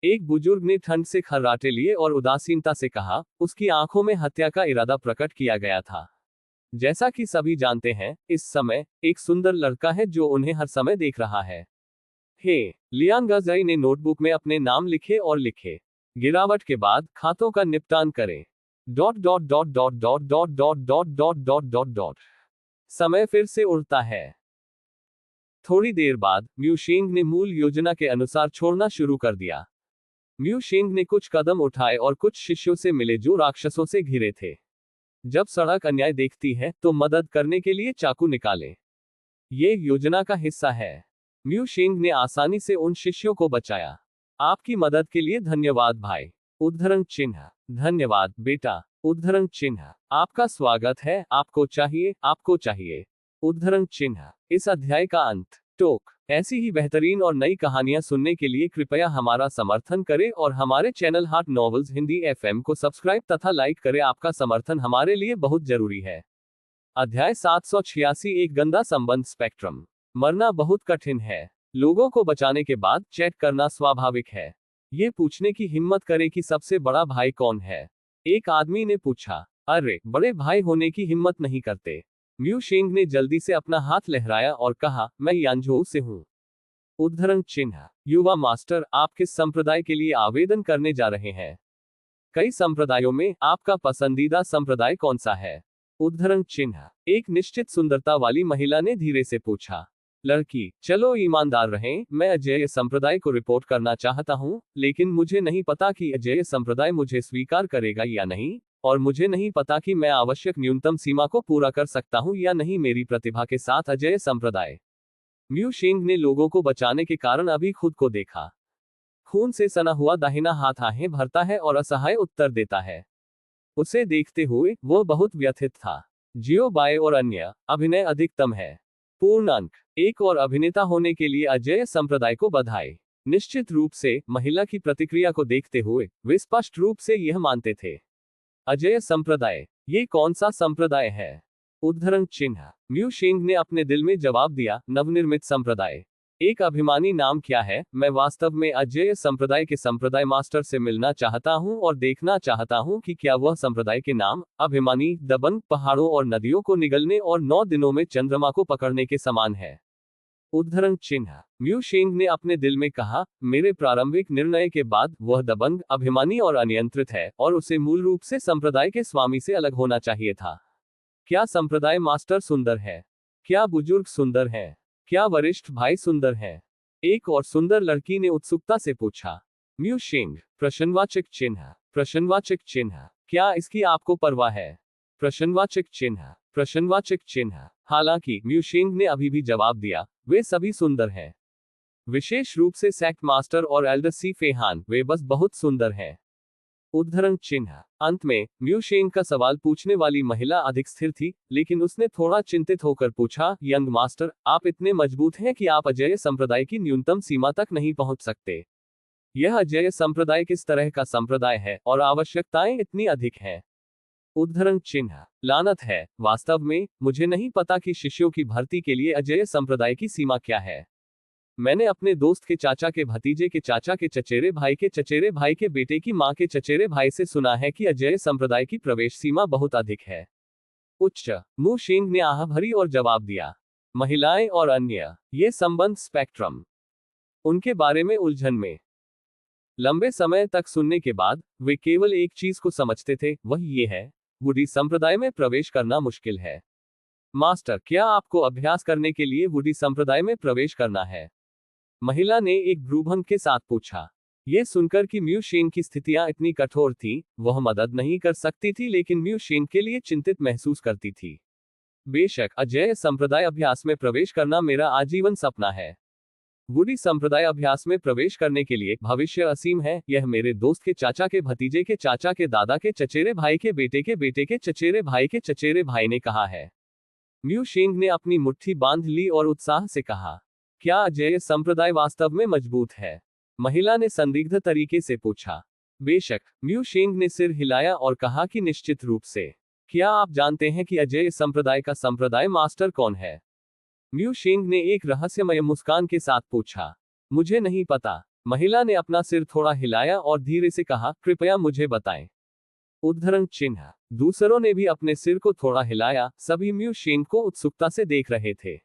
एक बुजुर्ग ने ठंड से खर्राटे लिए और उदासीनता से कहा, उसकी आंखों में हत्या का इरादा प्रकट किया गया था। जैसा कि सभी जानते हैं, इस समय एक सुंदर लड़का है जो उन्हें हर समय देख रहा है। हे, लियांग गजई ने नोटबुक में अपने नाम लिखे और लिखे। गिरावट के बाद खातों का निपटान करें। Dot dot dot dot dot dot dot dot dot dot dot dot. समय फिर से उड़ता है। थोड़ी देर बाद म्यू शेंग ने मूल योजना के अनुसार छोड़ना शुरू कर दिया। म्यू शेंग ने कुछ कदम उठाए और कुछ शिष्यों से मिले जो राक्षसों से घिरे थे। जब सड़क अन्याय देखती है तो मदद करने के लिए चाकू निकालें। ये योजना का हिस्सा है। म्यू शेंग ने आसानी से उन शिष्यों को बचाया। आपकी मदद के लिए धन्यवाद भाई। उद्धरण चिन्ह। धन्यवाद बेटा। उद्धरण चिन्ह। आपका स्वागत है। आपको चाहिए। उद्धरण चिन्ह। इस अध्याय का अंत। टोक। ऐसी ही बेहतरीन और नई कहानियां सुनने के लिए कृपया हमारा समर्थन करें और हमारे चैनल हाट नॉवेल्स हिंदी एफएम को सब्सक्राइब तथा लाइक करें। आपका समर्थन हमारे लिए बहुत जरूरी है। अध्याय 786। एक गंदा संबंध स्पेक्ट्रम। मरना बहुत कठिन है। लोगों को बचाने के बाद चैट करना स्वाभाविक है। ये पूछने की हिम्मत करें कि सबसे बड़ा भाई कौन है। एक आदमी ने पूछा। अरे, बड़े भाई होने की हिम्मत नहीं करते। म्यू शेंग ने जल्दी से अपना हाथ लहराया और कहा, मैं यांझोउ से हूं। उद्धरण चिन्ह। युवा मास्टर, आप किस संप्रदाय के लिए आवेदन करने जा रहे हैं? कई संप्रदायों में आपका पसंदीदा संप्रदाय कौन सा है? उद्धरण चिन्ह। एक निश्चित सुंदरता वाली महिला ने धीरे से पूछा। लड़की, चलो ईमानदार रहें, मैं अजेय संप्रदाय को रिपोर्ट करना चाहता हूं, लेकिन मुझे नहीं पता कि अजेय संप्रदाय मुझे स्वीकार करेगा या नहीं, और मुझे नहीं पता कि मैं आवश्यक न्यूनतम सीमा को पूरा कर सकता हूं या नहीं मेरी प्रतिभा के साथ अजेय संप्रदाय। म्यू शेंग ने लोगों को बचाने के कारण अभी खुद को देखा। खून से सना हुआ दाहिना हाथ आहें भरता है और असहाय उत्तर देता है। उसे देखते हुए वह बहुत व्यथित था। जियो बाय और अन्य। अभिनय अधिकतम है। पूर्ण अंक 1 और अभिनेता होने के लिए अजेय संप्रदाय को बधाई। निश्चित रूप से महिला की प्रतिक्रिया को देखते हुए वे स्पष्ट रूप से यह मानते थे। अजेय संप्रदाय, ये कौन सा संप्रदाय है? उद्धरण चिन्ह। म्यू शेंग ने अपने दिल में जवाब दिया, नवनिर्मित संप्रदाय। एक अभिमानी नाम क्या है? मैं वास्तव में अजेय संप्रदाय के संप्रदाय मास्टर से मिलना चाहता हूं और देखना चाहता हूं कि क्या वह संप्रदाय के नाम अभिमानी दबंग पहाड़ों और नदियों को निगलने और 9 दिनों में चंद्रमा को पकड़ने के समान है। उद्धरण चिन्ह। म्यू शेंग ने अपने दिल में कहा, मेरे प्रारंभिक निर्णय के बाद वह दबंग, अभिमानी और अनियंत्रित है और उसे मूल रूप से संप्रदाय के स्वामी से अलग होना चाहिए था। क्या संप्रदाय मास्टर सुंदर है? क्या बुजुर्ग सुंदर है? क्या वरिष्ठ भाई सुंदर है? एक और सुंदर लड़की ने उत्सुकता से पूछा। म्यू शेंग। प्रश्नवाचक चिन्ह। प्रश्नवाचक चिन्ह। क्या इसकी आपको परवाह है? प्रश्नवाचक चिन्ह। प्रश्नवाचक चिन्ह। हालांकि म्यू शेंग ने अभी भी जवाब दिया, वे सभी सुंदर हैं। विशेष रूप से सेक्ट मास्टर और एल्डर सी फेहान, वे बस बहुत सुंदर हैं। उद्धरण चिन्ह। अंत में म्यू शेंग का सवाल पूछने वाली महिला अधिक स्थिर थी, लेकिन उसने थोड़ा चिंतित होकर पूछा, यंग मास्टर, आप इतने मजबूत हैं कि आप अजेय संप्रदाय की न्यूनतम सीमा तक नहीं पहुंच सकते। यह अजेय संप्रदाय किस तरह का संप्रदाय है और आवश्यकताएं इतनी अधिक हैं? उद्धरण चिन्ह। लानत है, वास्तव में मुझे नहीं पता कि शिष्यों की भर्ती के लिए अजेय संप्रदाय की सीमा क्या है। मैंने अपने दोस्त के चाचा के भतीजे के चाचा के चचेरे भाई के चचेरे भाई के बेटे की मां के चचेरे भाई से सुना है कि अजेय संप्रदाय की प्रवेश सीमा बहुत अधिक है। उच्च। मू शेंग ने आह भरी और जवाब दिया, महिलाएं और अन्य, ये संबंध स्पेक्ट्रम। उनके बारे में उलझन में। लंबे समय तक सुनने के बाद वे केवल एक चीज को समझते थे, वह ये है, वुडी संप्रदाय में प्रवेश करना मुश्किल है। मास्टर, क्या आपको अभ्यास करने के लिए वुडी संप्रदाय में प्रवेश करना है? महिला ने एक भ्रूभंग के साथ पूछा। यह सुनकर कि म्यू शेंग की स्थितियां इतनी कठोर थीं, वह मदद नहीं कर सकती थी, लेकिन म्यू शेंग के लिए चिंतित महसूस करती थी। बेशक, अजेय संप्रदाय अभ्यास में प्रवेश करना मेरा आजीवन सपना है। वुडी संप्रदाय अभ्यास में प्रवेश करने के लिए भविष्य असीम है। यह मेरे दोस्त के चाचा के भतीजे के चाचा के दादा के चचेरे भाई के बेटे के चचेरे भाई के चचेरे भाई ने कहा है। म्यू शेंग ने अपनी मुट्ठी बांध ली और उत्साह से कहा, क्या अजेय संप्रदाय वास्तव में मजबूत है? महिला ने संदिग्ध तरीके से पूछा। बेशक। म्यू शेंग ने सिर हिलाया और कहा कि निश्चित रूप से। क्या आप जानते हैं कि अजेय संप्रदाय का संप्रदाय मास्टर कौन है? म्यू शेंग ने एक रहस्यमय मुस्कान के साथ पूछा। मुझे नहीं पता। महिला ने अपना सिर थोड़ा हिलाया और धीरे से कहा, कृपया मुझे बताएं। उद्धरण चिन्ह। दूसरों ने भी अपने सिर को थोड़ा हिलाया, सभी म्यू शेंग को उत्सुकता से देख रहे थे।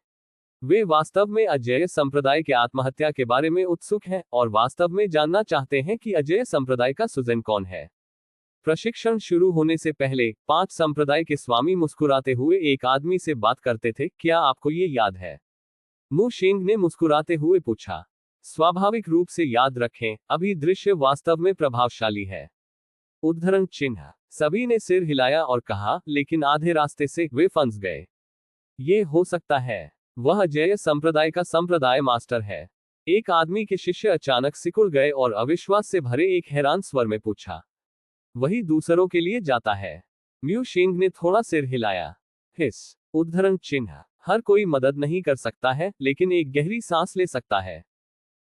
वे वास्तव में अजेय संप्रदाय के आत्महत्या के बारे में उत्सुक हैं और वास्तव में जानना चाहते हैं कि अजेय संप्रदाय का सुजन कौन है। प्रशिक्षण शुरू होने से पहले 5 संप्रदाय के स्वामी मुस्कुराते हुए एक आदमी से बात करते थे, क्या आपको ये याद है? मू शेंग ने मुस्कुराते हुए पूछा। स्वाभाविक रूप से याद रखें, अभी दृश्य वास्तव में प्रभावशाली है। उद्धरण चिन्ह। सभी ने सिर हिलाया और कहा, लेकिन आधे रास्ते से वे फंस गए। ये हो सकता है वह अजेय संप्रदाय का संप्रदाय मास्टर है। एक आदमी के शिष्य अचानक सिकुड़ गए और अविश्वास से भरे एक हैरान स्वर में पूछा। वही दूसरों के लिए जाता है? म्यू शेंग ने थोड़ा सिर हिलाया। हिस। उद्धरण चिन्ह। हर कोई मदद नहीं कर सकता है, लेकिन एक गहरी सांस ले सकता है।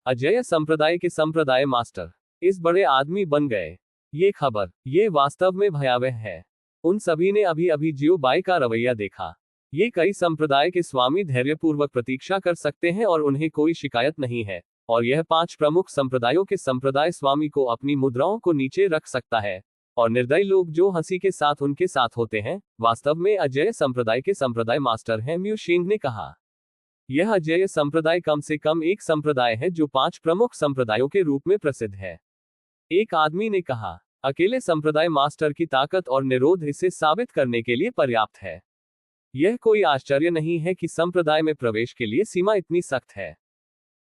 अजेय संप्रदाय के संप्रदाय मास्टर इस बड़े आदमी बन गए। ये खबर, ये वास्तव में भयावह है। उन सभी ने अभी अभी जियो बाई का रवैया देखा। ये कई संप्रदाय के स्वामी धैर्यपूर्वक प्रतीक्षा कर सकते हैं और उन्हें कोई शिकायत नहीं है, और यह 5 प्रमुख संप्रदायों के संप्रदाय स्वामी को अपनी मुद्राओं को नीचे रख सकता है, और निर्दयी लोग जो हंसी के साथ उनके साथ होते हैं, वास्तव में अजेय संप्रदाय के संप्रदाय मास्टर हैं, म्यू शेंग ने कहा। यह अजेय संप्रदाय कम से कम एक संप्रदाय है जो 5 प्रमुख संप्रदायों के रूप में प्रसिद्ध है। एक आदमी ने कहा, अकेले संप्रदाय मास्टर की ताकत और निरोध इसे साबित करने के लिए पर्याप्त है। यह कोई आश्चर्य नहीं है कि संप्रदाय में प्रवेश के लिए सीमा इतनी सख्त है।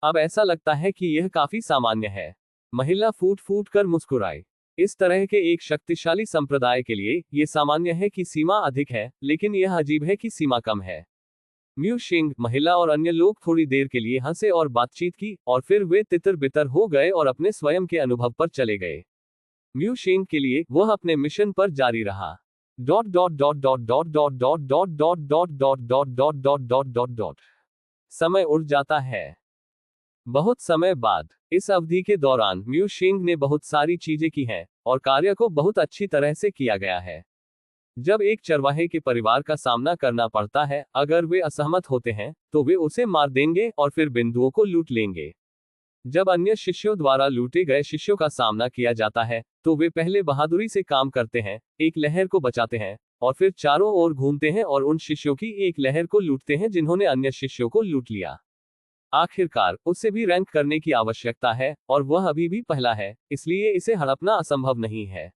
अब ऐसा लगता है कि यह काफी सामान्य है। महिला फूट फूट कर मुस्कुराई। इस तरह के एक शक्तिशाली संप्रदाय के लिए यह सामान्य है कि सीमा अधिक है, लेकिन यह अजीब है कि सीमा कम है। म्यू शेंग, महिला और अन्य लोग थोड़ी देर के लिए हंसे और बातचीत की, और फिर वे तितर बितर हो गए और अपने स्वयं के अनुभव पर चले गए। म्यू शेंग के लिए वह अपने मिशन पर जारी रहा। समय उड़ जाता है। बहुत समय बाद, इस अवधि के दौरान म्यू शेंग ने बहुत सारी चीजें की हैं, और कार्य को बहुत अच्छी तरह से किया गया है। जब एक चरवाहे के परिवार का सामना करना पड़ता है, अगर वे असहमत होते हैं तो वे उसे मार देंगे और फिर बिंदुओं को लूट लेंगे। जब अन्य शिष्यों द्वारा लूटे गए शिष्यों का सामना किया जाता है तो वे पहले बहादुरी से काम करते हैं, एक लहर को बचाते हैं और फिर चारों ओर घूमते हैं और उन शिष्यों की एक लहर को लूटते हैं जिन्होंने अन्य शिष्यों को लूट लिया। आखिरकार उसे भी रैंक करने की आवश्यकता है और वह अभी भी पहला है, इसलिए इसे हड़पना असंभव नहीं है।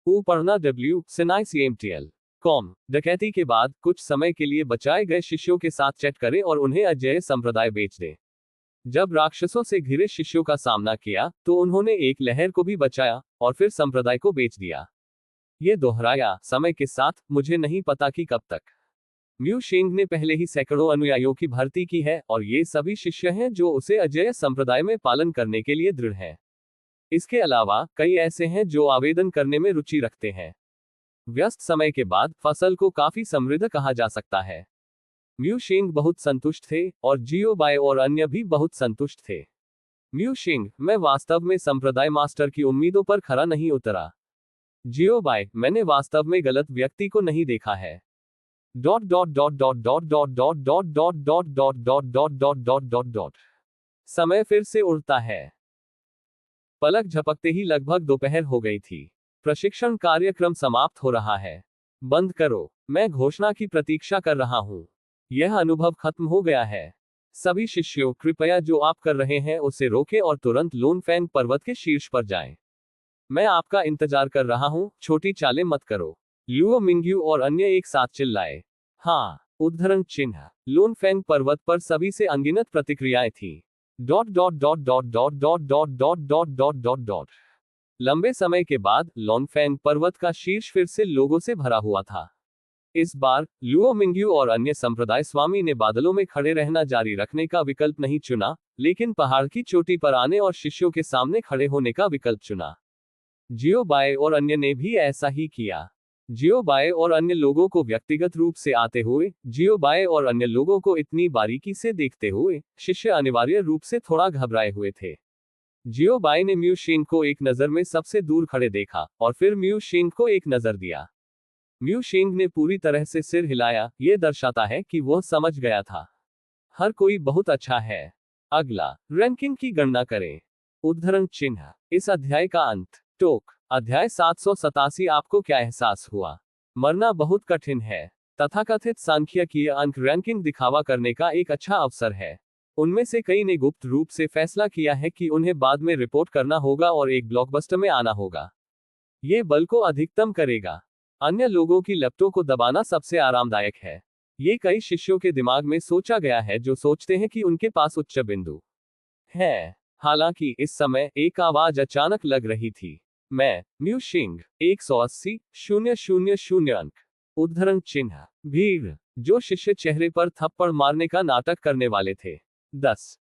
पढ़ना W कॉम। डकैती के बाद कुछ समय के लिए बचाए गए शिष्यों के साथ चैट करें और उन्हें अजेय संप्रदाय बेच दें। जब राक्षसों से घिरे शिष्यों का सामना किया तो उन्होंने एक लहर को भी बचाया और फिर संप्रदाय को बेच दिया। ये दोहराया, समय के साथ, मुझे नहीं पता कि कब तक। म्यू शिंग ने पहले ही सैकड़ों अनुयायियों की भर्ती की है और ये सभी शिष्य हैं जो उसे अजेय संप्रदाय में पालन करने के लिए दृढ़ हैं। इसके अलावा कई ऐसे हैं जो आवेदन करने में रुचि रखते हैं। व्यस्त समय के बाद फसल को काफी समृद्ध कहा जा सकता है। म्यू शिंग बहुत संतुष्ट थे और जियो बाय और अन्य भी बहुत संतुष्ट थे। म्यू शिंग, मैं वास्तव में संप्रदाय मास्टर की उम्मीदों पर खरा नहीं उतरा। जियो बाय, मैंने वास्तव में गलत व्यक्ति को नहीं देखा है। समय फिर से उड़ता है। पलक झपकते ही लगभग दोपहर हो गई थी। प्रशिक्षण कार्यक्रम समाप्त हो रहा है। बंद करो, मैं घोषणा की प्रतीक्षा कर रहा हूं। यह अनुभव खत्म हो गया है। सभी शिष्यों, कृपया जो आप कर रहे हैं उसे रोकें और तुरंत लोनफेंग पर्वत के शीर्ष पर जाएं। मैं आपका इंतजार कर रहा हूं, छोटी चालें मत करो। लुओ मिंग्यू और अन्य एक साथ चिल्लाए। हाँ, उद्धरण चिन्ह। लोनफेंग पर्वत पर सभी से अनगिनत प्रतिक्रियाएं थीं। लंबे समय के बाद लोनफेंग पर्वत का शीर्ष फिर से लोगों से भरा हुआ था। इस बार लुओ मिंग्यू और अन्य संप्रदाय स्वामी ने बादलों में खड़े रहना जारी रखने का विकल्प नहीं चुना, लेकिन पहाड़ की चोटी पर आने और शिष्यों के सामने खड़े होने का विकल्प चुना। जियो बाय और अन्य ने भी ऐसा ही किया। जियो बाय और अन्य लोगों को व्यक्तिगत रूप से आते हुए, जियो बाय और अन्य लोगों को इतनी बारीकी से देखते हुए, शिष्य अनिवार्य रूप से थोड़ा घबराए हुए थे। जियो बाय ने म्यू शिंग को एक नजर में सबसे दूर खड़े देखा और फिर म्यू शिंग को एक नजर दिया। म्यू शिंग ने पूरी तरह से सिर हिलाया, यह दर्शाता है कि वह समझ गया था। हर कोई बहुत अच्छा है। अगला, रैंकिंग की गणना करें। उद्धरण चिन्ह। इस अध्याय का अंत। टोक। अध्याय 787। आपको क्या एहसास हुआ? मरना बहुत कठिन है। तथाकथित सांख्यिकीय अंक रैंकिंग दिखावा करने का एक अच्छा अवसर है। उनमें से कई ने गुप्त रूप से फैसला किया है कि उन्हें बाद में रिपोर्ट करना होगा और एक ब्लॉकबस्टर में आना होगा। ये बल को अधिकतम करेगा। अन्य लोगों की लपटों को दबाना सबसे आरामदायक है। ये कई शिष्यों के दिमाग में सोचा गया है जो सोचते हैं कि उनके पास उच्च बिंदु है। हालांकि इस समय एक आवाज अचानक लग रही थी। मैं, म्यू शिंग, 180,000 अंक। उद्धरण चिन्ह। भीड़। जो शिष्य चेहरे पर थप्पड़ मारने का नाटक करने वाले थे। 10।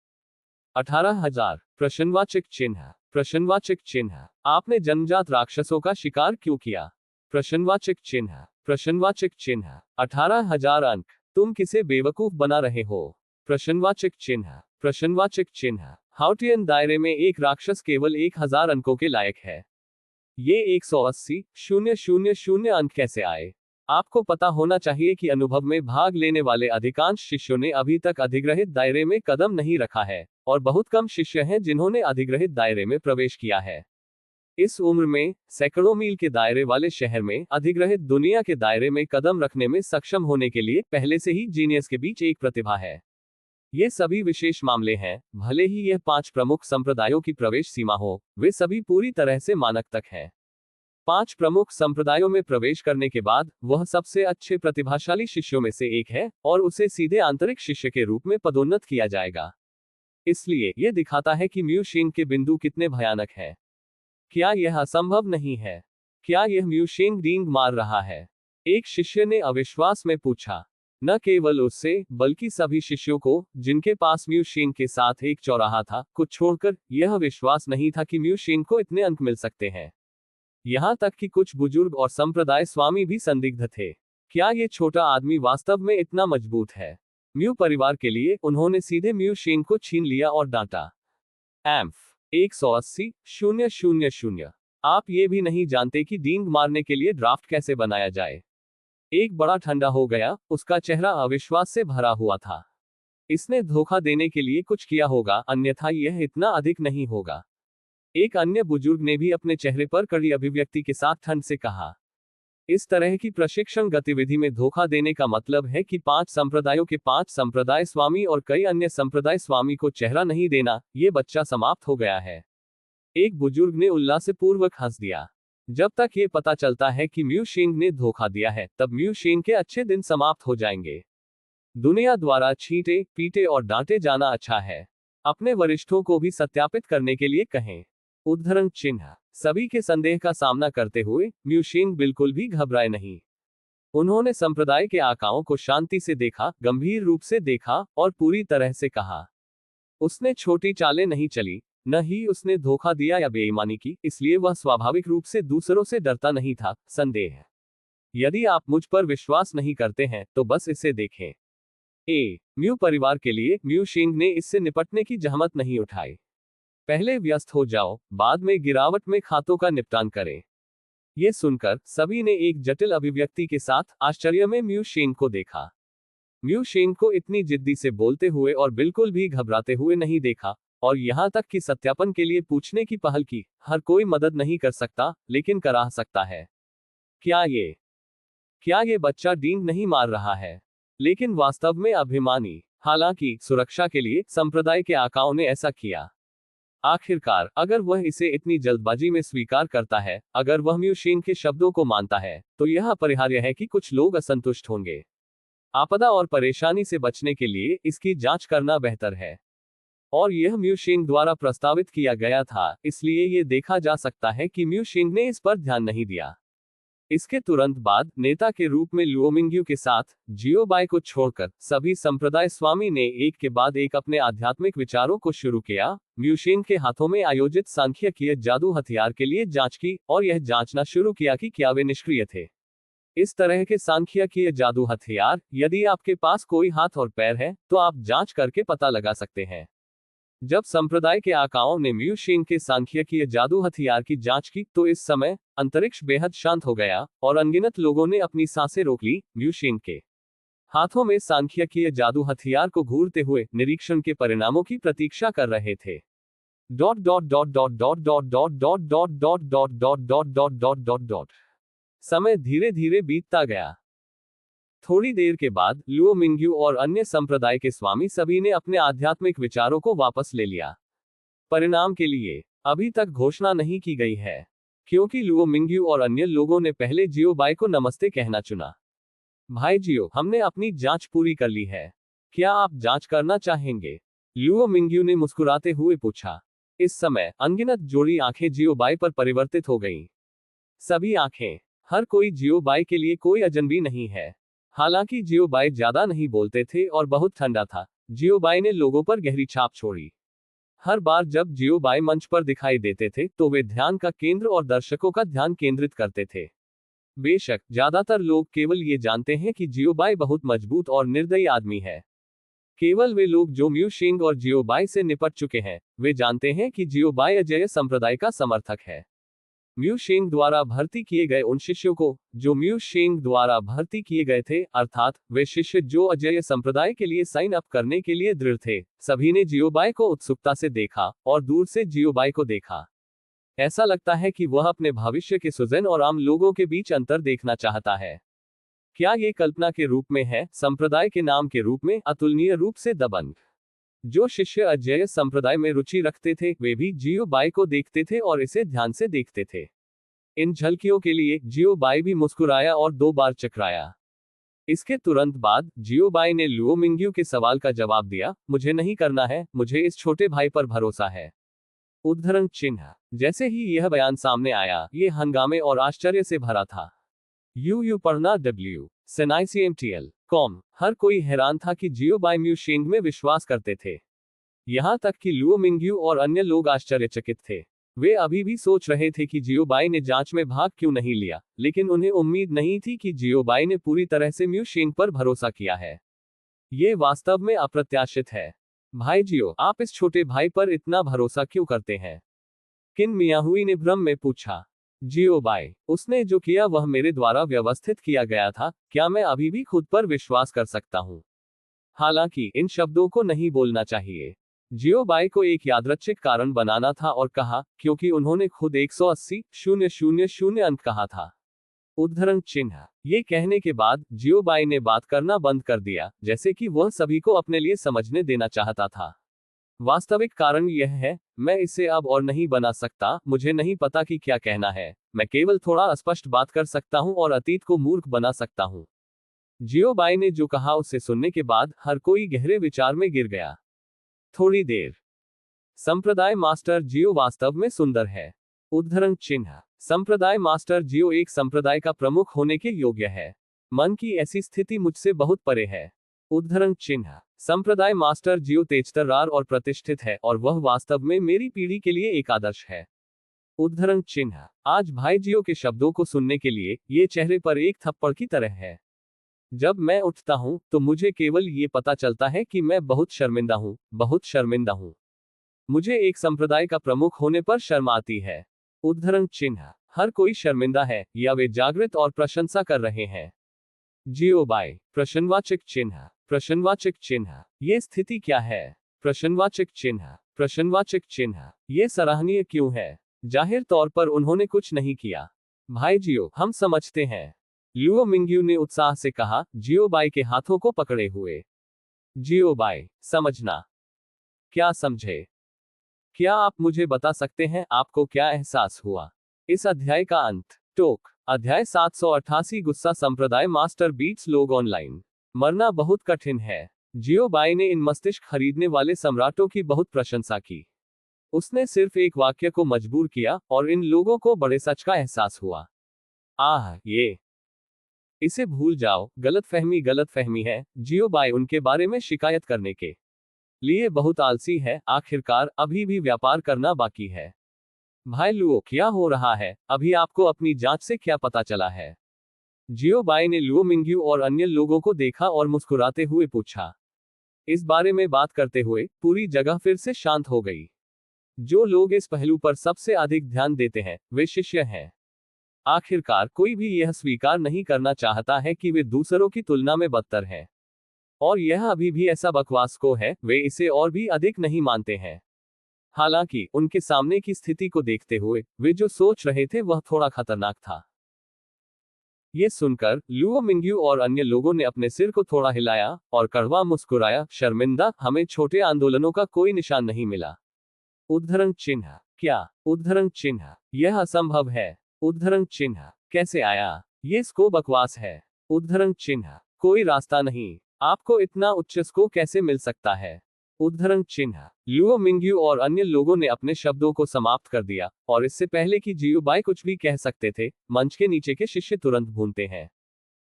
18,000। प्रश्नवाचक चिन्ह। प्रश्नवाचक चिन्ह। आपने जन्मजात राक्षसों का शिकार क्यों किया? प्रश्नवाचक चिन्ह। प्रश्नवाचक चिन्ह। 18,000 अंक। तुम किसे बेवकूफ बना रहे हो? प्रश्नवाचक चिन्ह। प्रश्नवाचक चिन्ह। हाउटियन दायरे में एक राक्षस केवल 1,000 अंकों के लायक है। ये 180,000 अंक कैसे आए? आपको पता होना चाहिए कि अनुभव में भाग लेने वाले अधिकांश शिष्यों ने अभी तक अधिग्रहित दायरे में कदम नहीं रखा है, और बहुत कम शिष्य हैं जिन्होंने अधिग्रहित दायरे में प्रवेश किया है। इस उम्र में, सैकड़ों मील के दायरे वाले शहर में अधिग्रहित दुनिया के दायरे में कदम रखने में सक्षम होने के लिए पहले से ही जीनियस के बीच एक प्रतिभा है। ये सभी विशेष मामले हैं, भले ही यह 5 प्रमुख संप्रदायों की प्रवेश सीमा हो, वे सभी पूरी तरह से मानक तक हैं। 5 प्रमुख संप्रदायों में प्रवेश करने के बाद वह सबसे अच्छे प्रतिभाशाली शिष्यों में से एक है और उसे सीधे आंतरिक शिष्य के रूप में पदोन्नत किया जाएगा। इसलिए यह दिखाता है कि म्यू शिंग के बिंदु कितने भयानक हैं। क्या यह असंभव नहीं है? क्या यह म्यू शिंग डींग मार रहा है? एक शिष्य ने अविश्वास में पूछा। न केवल उससे, बल्कि सभी शिष्यों को, जिनके पास म्यू शिंग के साथ एक चौराहा था, को छोड़कर यह विश्वास नहीं था कि म्यू शिंग को इतने अंक मिल सकते हैं। यहां तक कि कुछ बुजुर्ग और संप्रदाय स्वामी भी संदिग्ध थे। क्या यह छोटा आदमी वास्तव में इतना मजबूत है? म्यू परिवार के लिए उन्होंने सीधे म्यू शिंग को छीन लिया और डांटा। एम्फ 180,000। आप ये भी नहीं जानते कि डींग मारने के लिए ड्राफ्ट कैसे बनाया जाए। एक बड़ा ठंडा हो गया, उसका चेहरा अविश्वास से भरा हुआ था। इसने धोखा देने के लिए कुछ किया होगा, अन्यथा यह इतना अधिक नहीं होगा। एक अन्य बुजुर्ग ने भी अपने चेहरे पर कड़ी अभिव्यक्ति के साथ ठंड से कहा। इस तरह की प्रशिक्षण गतिविधि में धोखा देने का मतलब है कि 5 संप्रदायों के 5 संप्रदाय स्वामी और कई अन्य संप्रदाय स्वामी को चेहरा नहीं देना, ये बच्चा समाप्त हो गया है। एक बुजुर्ग ने उल्लासपूर्वक हंस दिया। जब तक ये पता चलता है कि म्यू शिंग ने धोखा दिया है, तब म्यू शिंग के अच्छे दिन समाप्त हो जाएंगे। दुनिया द्वारा छींटे, पीटे और डांटे जाना अच्छा है। अपने वरिष्ठों को भी सत्यापित करने के लिए कहें। उद्धरण चिन्ह। सभी के संदेह का सामना करते हुए म्यू शिंग बिल्कुल भी घबराए नहीं। उन्होंने संप्रदाय के आकाओं को शांति से देखा, गंभीर रूप से देखा और पूरी तरह से कहा। उसने छोटी चालें नहीं चली, न ही उसने धोखा दिया या बेईमानी की, इसलिए वह स्वाभाविक रूप से दूसरों से डरता नहीं था। संदेह। यदि आप मुझ पर विश्वास नहीं करते हैं तो बस इसे देखें। म्यू परिवार के लिए म्यू शिंग ने इससे निपटने की जहमत नहीं उठाई। पहले व्यस्त हो जाओ, बाद में गिरावट में खातों का निपटान करें। ये सुनकर सभी ने एक जटिल अभिव्यक्ति के साथ आश्चर्य में म्यू शिंग को देखा। म्यू शिंग को इतनी जिद्दी से बोलते हुए और बिल्कुल भी घबराते हुए नहीं देखा, और यहां तक कि सत्यापन के लिए पूछने की पहल की। हर कोई मदद नहीं कर सकता, लेकिन करा सकता है। क्या ये बच्चा डींग नहीं मार रहा है, लेकिन वास्तव में अभिमानी। हालांकि सुरक्षा के लिए संप्रदाय के आकाओं ने ऐसा किया। आखिरकार, अगर वह इसे इतनी जल्दबाजी में स्वीकार करता है, अगर वह म्यू शिंग के शब्दों को मानता है, तो यह अपरिहार्य है कि कुछ लोग असंतुष्ट होंगे। आपदा और परेशानी से बचने के लिए इसकी जांच करना बेहतर है। और यह म्यू शिंग द्वारा प्रस्तावित किया गया था, इसलिए यह देखा जा सकता है कि म्यू शिंग ने इस पर ध्यान नहीं दिया। इसके तुरंत बाद नेता के रूप में लुओ मिंग्यू के साथ जियो बाई को छोड़कर सभी संप्रदाय स्वामी ने एक के बाद एक अपने आध्यात्मिक विचारों को शुरू किया। म्यू शिंग के हाथों में आयोजित सांख्यिकीय जादू हथियार के लिए जांच की और यह जांचना शुरू किया कि क्या वे निष्क्रिय थे। इस तरह के सांख्यिकीय जादू हथियार, यदि आपके पास कोई हाथ और पैर है, तो आप जांच करके पता लगा सकते हैं। जब संप्रदाय के आकाओं ने म्यू शिंग के सांख्यिकीय जादू हथियार की जांच की, तो इस समय अंतरिक्ष बेहद शांत हो गया और अनगिनत लोगों ने अपनी सांसें रोक ली। म्यू शिंग के हाथों में सांख्यिकीय जादू हथियार को घूरते हुए निरीक्षण के परिणामों की प्रतीक्षा कर रहे थे। Dot dot dot dot dot dot dot dot dot dot dot dot dot dot dot dot dot. समय धीरे धीरे बीतता गया। थोड़ी देर के बाद लुओ मिंग्यू और अन्य संप्रदाय के स्वामी सभी ने अपने आध्यात्मिक विचारों को वापस ले लिया। परिणाम के लिए अभी तक घोषणा नहीं की गई है, क्योंकि लुओ मिंग्यू और अन्य लोगों ने पहले जियो बाई को नमस्ते कहना चुना। भाई जियो, हमने अपनी जांच पूरी कर ली है, क्या आप जांच करना चाहेंगे? लुओ मिंग्यू ने मुस्कुराते हुए पूछा। इस समय अनगिनत जोड़ी आंखें जियो बाई पर परिवर्तित हो गईं। सभी आंखें, हर कोई जियो बाई के लिए कोई अजनबी नहीं है। हालांकि जियो बाई ज्यादा नहीं बोलते थे और बहुत ठंडा था, जियो बाई ने लोगों पर गहरी छाप छोड़ी। हर बार जब जियो बाई मंच पर दिखाई देते थे, तो वे ध्यान का केंद्र और दर्शकों का ध्यान केंद्रित करते थे। बेशक ज्यादातर लोग केवल ये जानते हैं कि जियो बाई बहुत मजबूत और निर्दयी आदमी है। केवल वे लोग जो म्यू शिंग और जियो बाई से निपट चुके हैं, वे जानते हैं कि जियो बाई अजेय संप्रदाय का समर्थक है। म्यू शिंग द्वारा भर्ती किए गए उन शिष्यों को, जो म्यू शिंग द्वारा भर्ती किए गए थे, अर्थात वे शिष्य जो अजेय संप्रदाय के लिए साइन अप करने के लिए दृढ़ थे, सभी ने जियो बाई को उत्सुकता से देखा और दूर से जियो बाई को देखा। ऐसा लगता है कि वह अपने भविष्य के सुजन और आम लोगों के बीच अंतर देखना चाहता है। क्या ये कल्पना के रूप में है, संप्रदाय के नाम के रूप में, अतुलनीय रूप से दबंग? जो शिष्य अजेय संप्रदाय में रुचि रखते थे, वे भी जियो बाई को देखते थे और इसे ध्यान से देखते थे। इन झलकियों के लिए जियो बाई भी मुस्कुराया और 2 बार चकराया। इसके तुरंत बाद जियो बाई ने लुओ मिंग्यू के सवाल का जवाब दिया, मुझे नहीं करना है, मुझे इस छोटे भाई पर भरोसा है। उद्धरण चिन्ह। जैसे ही यह बयान सामने आया, ये हंगामे और आश्चर्य से भरा था। यू पढ़ना WSNICMTL.com। हर कोई हैरान था कि जियो बाई म्यू शिंग में विश्वास करते थे। यहां तक कि लुओ मिंग्यू और अन्य लोग आश्चर्यचकित थे। वे अभी भी सोच रहे थे कि जियो बाई ने जांच में भाग क्यों नहीं लिया, लेकिन उन्हें उम्मीद नहीं थी कि जियो बाई ने पूरी तरह से म्यू शिंग पर भरोसा किया है। ये वास्तव में अप्रत्याशित है। भाई जियो, आप इस छोटे भाई पर इतना भरोसा क्यों करते हैं? किन मियाहुई ने भ्रम में पूछा। जियो बाय, उसने जो किया वह मेरे द्वारा व्यवस्थित किया गया था, क्या मैं अभी भी खुद पर विश्वास कर सकता हूँ? हालांकि इन शब्दों को नहीं बोलना चाहिए। जियो बाय को एक यादृच्छिक कारण बनाना था और कहा, क्योंकि उन्होंने खुद 180,000 अंक कहा था। उद्धरण चिन्ह। ये कहने के बाद जियो बाय ने बात करना बंद कर दिया, जैसे कि वह सभी को अपने लिए समझने देना चाहता था। वास्तविक कारण यह है, मैं इसे अब और नहीं बना सकता, मुझे नहीं पता कि क्या कहना है, मैं केवल थोड़ा अस्पष्ट बात कर सकता हूं और अतीत को मूर्ख बना सकता हूं। जियो बाई ने जो कहा उसे सुनने के बाद हर कोई गहरे विचार में गिर गया। थोड़ी देर। संप्रदाय मास्टर जियो वास्तव में सुंदर है। उद्धरण चिन्ह। संप्रदाय मास्टर जियो एक संप्रदाय का प्रमुख होने के योग्य है। मन की ऐसी स्थिति मुझसे बहुत परे है। उद्धरण चिन्ह। संप्रदाय मास्टर जियो तेजतर्रार और प्रतिष्ठित है और वह वास्तव में मेरी पीढ़ी के लिए एक आदर्श है। उद्धरण चिन्ह। आज भाई जियो के शब्दों को सुनने के लिए ये चेहरे पर एक थप्पड़ की तरह है। जब मैं उठता हूं तो मुझे केवल ये पता चलता है कि मैं बहुत शर्मिंदा हूं, बहुत शर्मिंदा हूं। मुझे एक संप्रदाय का प्रमुख होने पर शर्म आती है। उद्धरण चिन्ह। हर कोई शर्मिंदा है या वे जागृत और प्रशंसा कर रहे हैं। जियो बाय। प्रश्नवाचक चिन्ह। प्रश्नवाचक चिन्ह। ये स्थिति क्या है? प्रश्नवाचक चिन्ह। प्रश्नवाचक चिन्ह। ये सराहनीय क्यों है? जाहिर तौर पर उन्होंने कुछ नहीं किया। भाई जियो, हम समझते हैं। लुओ मिंग्यू ने उत्साह से कहा, जियो बाय के हाथों को पकड़े हुए। जियो बाय। समझना। क्या समझे? क्या आप मुझे बता सकते हैं आपको क्या एहसास हुआ? इस अध्याय का अंत। टोक। अध्याय 788 गुस्सा संप्रदाय मास्टर बीट्स लोग ऑनलाइन। मरना बहुत कठिन है। जियो बाय ने इन मस्तिष्क खरीदने वाले सम्राटों की बहुत प्रशंसा की। उसने सिर्फ एक वाक्य को मजबूर किया और इन लोगों को बड़े सच का एहसास हुआ। आह, ये इसे भूल जाओ, गलतफहमी है। जियो बाय उनके बारे में शिकायत करने के लिए बहुत आलसी है, आखिरकार अभी भी व्यापार करना बाकी है। भाई लुओ, क्या हो रहा है? अभी आपको अपनी जांच से क्या पता चला है? जियो बाय ने लुओ मिंग्यू और अन्य लोगों को देखा और मुस्कुराते हुए पूछा। इस बारे में बात करते हुए पूरी जगह फिर से शांत हो गई। जो लोग इस पहलू पर सबसे अधिक ध्यान देते हैं वे शिष्य हैं। आखिरकार कोई भी यह स्वीकार नहीं करना चाहता है कि वे दूसरों की तुलना में बदतर हैं। और यह अभी भी ऐसा बकवास को है, वे इसे और भी अधिक नहीं मानते हैं। हालांकि उनके सामने की स्थिति को देखते हुए वे जो सोच रहे थे वह थोड़ा खतरनाक था। ये सुनकर लुओ मिंग्यू और अन्य लोगों ने अपने सिर को थोड़ा हिलाया और कड़वा मुस्कुराया, शर्मिंदा, हमें छोटे आंदोलनों का कोई निशान नहीं मिला। उद्धरण चिन्ह। क्या? उद्धरण चिन्ह। यह असंभव है। उद्धरण चिन्ह। कैसे आया? ये स्को बकवास है। उद्धरण चिन्ह। कोई रास्ता नहीं। आपको इतना उच्च स्को कैसे मिल सकता है? उद्धरण चिन्ह। लुओ मिंग्यू और अन्य लोगों ने अपने शब्दों को समाप्त कर दिया और इससे पहले कि जियो बाय कुछ भी कह सकते थे, मंच के नीचे के शिष्य तुरंत भूनते हैं।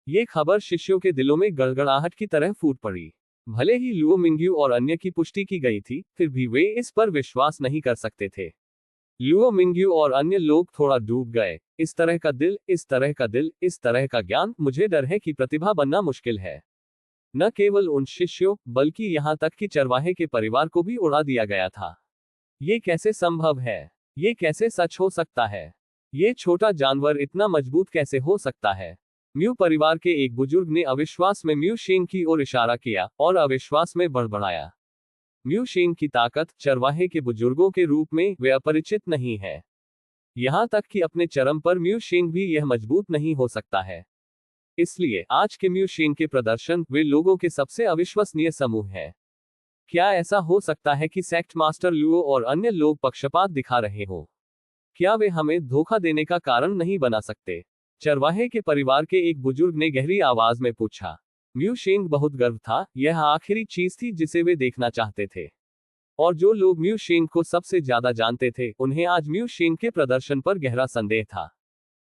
ये खबर शिष्यों के दिलों में गड़गड़ाहट की तरह फूट पड़ी। भले ही लुओ मिंग्यू और अन्य की पुष्टि की गई थी, फिर भी वे इस पर विश्वास नहीं कर सकते थे। लुओ मिंग्यू और अन्य लोग थोड़ा डूब गए। इस तरह का दिल, इस तरह का दिल, इस तरह का ज्ञान, मुझे डर है कि प्रतिभा बनना मुश्किल है। न केवल उन शिष्यों, बल्कि यहां तक कि चरवाहे के परिवार को भी उड़ा दिया गया था। ये कैसे संभव है? ये कैसे सच हो सकता है? ये छोटा जानवर इतना मजबूत कैसे हो सकता है? म्यू परिवार के एक बुजुर्ग ने अविश्वास में म्यू शेंग की ओर इशारा किया और अविश्वास में बड़बड़ाया। म्यू शेंग की ताकत, चरवाहे के बुजुर्गों के रूप में, वे अपरिचित नहीं है। यहां तक कि अपने चरम पर म्यू शेंग भी यह मजबूत नहीं हो सकता है। इसलिए आज के म्यू शेंग के प्रदर्शन वे लोगों के सबसे अविश्वसनीय समूह है। क्या ऐसा हो सकता है कि सेक्ट मास्टर लुओ और अन्य लोग पक्षपात दिखा रहे हो? क्या वे हमें धोखा देने का कारण नहीं बना सकते? चरवाहे के परिवार के एक बुजुर्ग ने गहरी आवाज में पूछा। म्यू शेंग बहुत गर्व था, यह आखिरी चीज थी जिसे वे देखना चाहते थे। और जो लोग म्यू शेंग को सबसे ज्यादा जानते थे, उन्हें आज म्यू शेंग के प्रदर्शन पर गहरा संदेह था।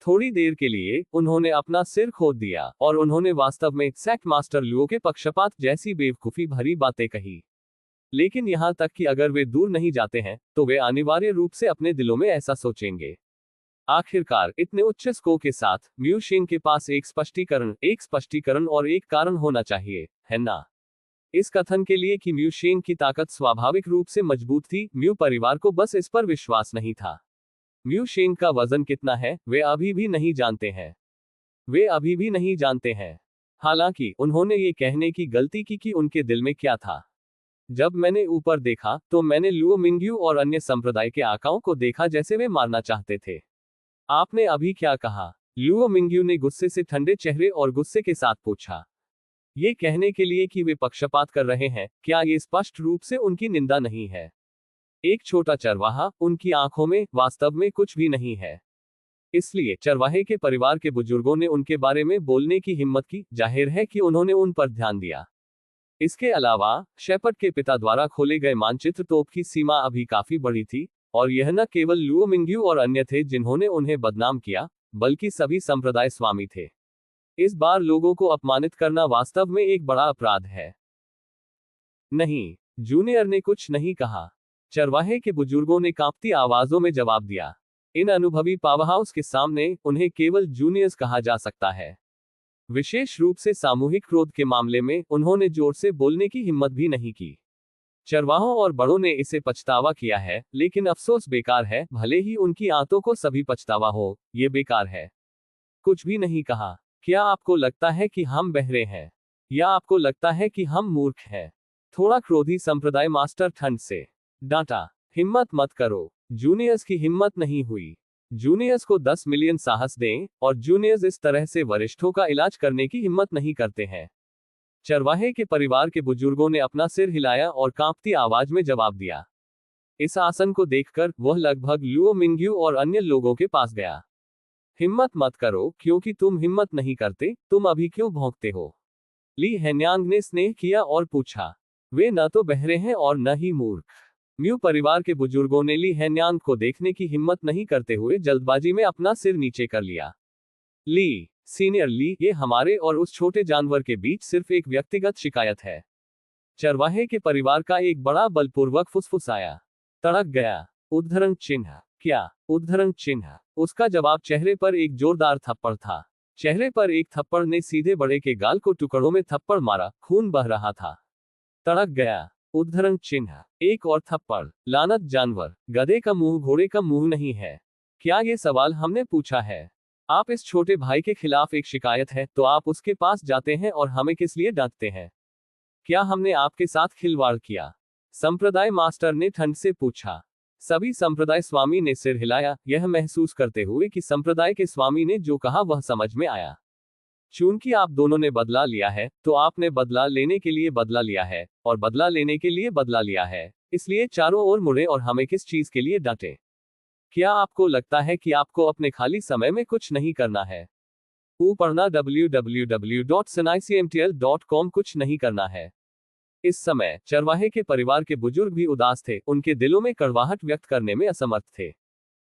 थोड़ी देर के लिए उन्होंने अपना सिर खोद दिया और उन्होंने वास्तव में सेक्ट मास्टर लुओ के पक्षपात जैसी बेवकूफी भरी बातें कही। लेकिन यहां तक कि अगर वे दूर नहीं जाते हैं, तो वे अनिवार्य रूप से अपने दिलों में ऐसा सोचेंगे। आखिरकार इतने उच्च स्को के साथ म्यू शेंग के पास एक स्पष्टीकरण और एक कारण होना चाहिए, है ना? इस कथन के लिए कि म्यू शेंग की ताकत स्वाभाविक रूप से मजबूत थी, म्यू परिवार को बस इस पर विश्वास नहीं था। म्यू शेंग का वजन कितना है वे अभी भी नहीं जानते हैं। वे अभी भी नहीं जानते हैं। हालांकि उन्होंने ये कहने की गलती की कि उनके दिल में क्या था। जब मैंने ऊपर देखा तो मैंने लुओ मिंग्यू और अन्य संप्रदाय के आकाओं को देखा जैसे वे मारना चाहते थे। आपने अभी क्या कहा? लुओ मिंग्यू ने गुस्से से ठंडे चेहरे और गुस्से के साथ पूछा। ये कहने के लिए कि वे पक्षपात कर रहे हैं, क्या ये स्पष्ट रूप से उनकी निंदा नहीं है? एक छोटा चरवाहा, उनकी आंखों में वास्तव में कुछ भी नहीं है। इसलिए चरवाहे के परिवार के बुजुर्गों ने उनके बारे में बोलने की हिम्मत की। जाहिर है कि उन्होंने उन पर ध्यान दिया। इसके अलावा शेपर्ड के पिता द्वारा खोले गए मानचित्र तोप की सीमा अभी काफी बड़ी थी, और यह न केवल लुओ मिंग्यू और अन्य थे जिन्होंने उन्हें बदनाम किया, बल्कि सभी संप्रदाय स्वामी थे। इस बार लोगों को अपमानित करना वास्तव में एक बड़ा अपराध है। नहीं, जूनियर ने कुछ नहीं कहा। चरवाहे के बुजुर्गों ने कांपती आवाजों में जवाब दिया। इन अनुभवी पावरहाउस के सामने उन्हें केवल जूनियर्स कहा जा सकता है। विशेष रूप से सामूहिक क्रोध के मामले में उन्होंने जोर से बोलने की हिम्मत भी नहीं की। चरवाहों और बड़ों ने इसे पछतावा किया है, लेकिन अफसोस बेकार है। भले ही उनकी आंतों को सभी पछतावा हो, ये बेकार है। कुछ भी नहीं कहा। क्या आपको लगता है कि हम बहरे हैं? या आपको लगता है कि हम मूर्ख हैं? थोड़ा क्रोधी संप्रदाय मास्टर ठंड से डांटा। हिम्मत मत करो। जूनियर्स की हिम्मत नहीं हुई। जूनियर्स को 10 मिलियन साहस दें, और जूनियर्स इस तरह से वरिष्ठों का इलाज करने की हिम्मत नहीं करते हैं। चरवाहे के परिवार के बुजुर्गों ने अपना सिर हिलाया और कांपती आवाज में जवाब दिया। इस आसन को देखकर वह लगभग लुओ मिंग्यू और अन्य लोगों के पास गया। हिम्मत मत करो, क्योंकि तुम हिम्मत नहीं करते, तुम अभी क्यों भौंकते हो? ली हेन्यांग ने स्नेह किया और पूछा। वे न तो बहरे हैं और न ही मूर्ख। म्यू परिवार के बुजुर्गों ने ली हेन्यांग को देखने की हिम्मत नहीं करते हुए जल्दबाजी में अपना सिर नीचे कर लिया। ली, सीनियर ली, ये हमारे और उस छोटे जानवर के बीच सिर्फ एक व्यक्तिगत शिकायत है। चरवाहे के परिवार का एक बड़ा बलपूर्वक फुसफुसाया। तड़क गया। उद्धरण चिन्ह। क्या उद्धरण चिन्ह? उसका जवाब चेहरे पर एक जोरदार थप्पड़ था। चेहरे पर एक थप्पड़ ने सीधे बड़े के गाल को टुकड़ों में थप्पड़ मारा, खून बह रहा था। तड़क गया। उद्धरण चिन्ह। एक और थप्पड़। लानत जानवर, गधे का मुंह घोड़े का मुंह नहीं है। क्या ये सवाल हमने पूछा है? आप इस छोटे भाई के खिलाफ एक शिकायत है तो आप उसके पास जाते हैं और हमें किस लिए डांटते हैं? क्या हमने आपके साथ खिलवाड़ किया? संप्रदाय मास्टर ने ठंड से पूछा। सभी संप्रदाय स्वामी ने सिर हिलाया, यह महसूस करते हुए कि संप्रदाय के स्वामी ने जो कहा वह समझ में आया। चूंकि आप दोनों ने बदला लिया है, तो आपने बदला लेने के लिए बदला लिया है, और बदला लेने के लिए बदला लिया है। इसलिए चारों ओर मुड़े और हमें किस चीज के लिए डांटे? क्या आपको लगता है कि आपको अपने खाली समय में कुछ नहीं करना है? पढ़ना www.snicmtl.com कुछ नहीं करना है। इस समय चरवाहे के परिवार के बुजुर्ग भी उदास थे, उनके दिलों में कड़वाहट व्यक्त करने में असमर्थ थे।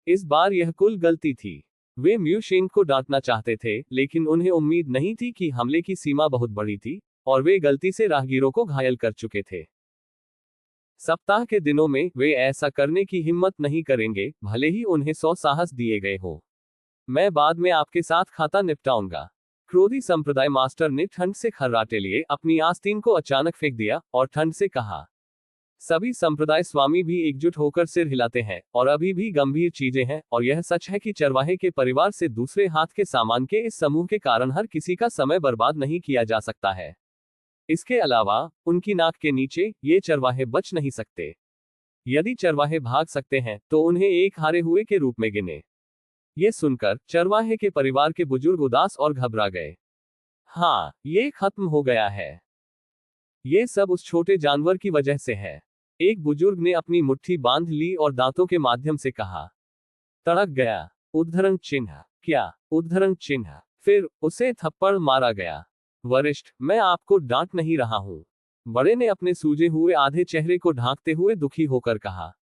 इस बार यह कुल गलती थी। वे म्यू शेंग को डांटना चाहते थे, लेकिन उन्हें उम्मीद नहीं थी कि हमले की सीमा बहुत बड़ी थी, और वे गलती से राहगीरों को घायल कर चुके थे। सप्ताह के दिनों में वे ऐसा करने की हिम्मत नहीं करेंगे, भले ही उन्हें 100 साहस दिए गए हो। मैं बाद में आपके साथ खाता निपटाऊंगा। क्रोधी संप्रदाय मास्टर ने ठंड से खर्राटे लिए अपनी आस्तीन को अचानक फेंक दिया और ठंड से कहा। सभी संप्रदाय स्वामी भी एकजुट होकर सिर हिलाते हैं, और अभी भी गंभीर चीजें हैं, और यह सच है कि चरवाहे के परिवार से दूसरे हाथ के सामान के इस समूह के कारण हर किसी का समय बर्बाद नहीं किया जा सकता है। इसके अलावा उनकी नाक के नीचे ये चरवाहे बच नहीं सकते। यदि चरवाहे भाग सकते हैं तो उन्हें एक हारे हुए के रूप में गिने। ये सुनकर चरवाहे के परिवार के बुजुर्ग उदास और घबरा गए। हाँ, ये खत्म हो गया है। ये सब उस छोटे जानवर की वजह से है। एक बुजुर्ग ने अपनी मुट्ठी बांध ली और दांतों के माध्यम से कहा। तड़क गया। उद्धरण चिन्ह। क्या उद्धरण चिन्ह? फिर उसे थप्पड़ मारा गया। वरिष्ठ, मैं आपको डांट नहीं रहा हूं। बड़े ने अपने सूजे हुए आधे चेहरे को ढांकते हुए दुखी होकर कहा।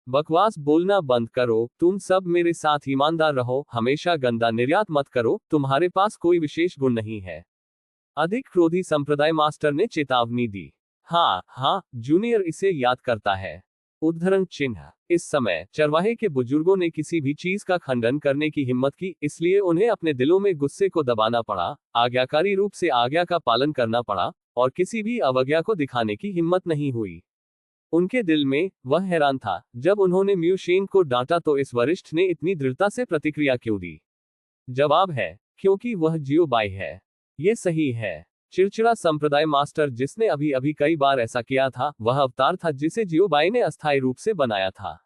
बकवास बोलना बंद करो, तुम सब मेरे साथ ईमानदार रहो, हमेशा गंदा निर्यात मत करो, तुम्हारे पास कोई विशेष गुण नहीं है। अधिक क्रोधी संप्रदाय मास्टर ने चेतावनी दी। हाँ, जूनियर इसे याद करता है। उद्धरण चिन्ह। इस समय चरवाहे के बुजुर्गों ने किसी भी चीज का खंडन करने की हिम्मत की, इसलिए उन्हें अपने दिलों में गुस्से को दबाना पड़ा, आज्ञाकारी रूप से आज्ञा का पालन करना पड़ा, और किसी भी अवज्ञा को दिखाने की हिम्मत नहीं हुई। उनके दिल में वह हैरान था, जब उन्होंने म्यू शेंग को डांटा तो इस वरिष्ठ ने इतनी दृढ़ता से प्रतिक्रिया क्यों दी। जवाब है, क्योंकि वह जियो बाई है। ये सही है। चिड़चिड़ा संप्रदाय मास्टर जिसने अभी अभी कई बार ऐसा किया था, वह अवतार था जिसे जियो बाई ने अस्थायी रूप से बनाया था।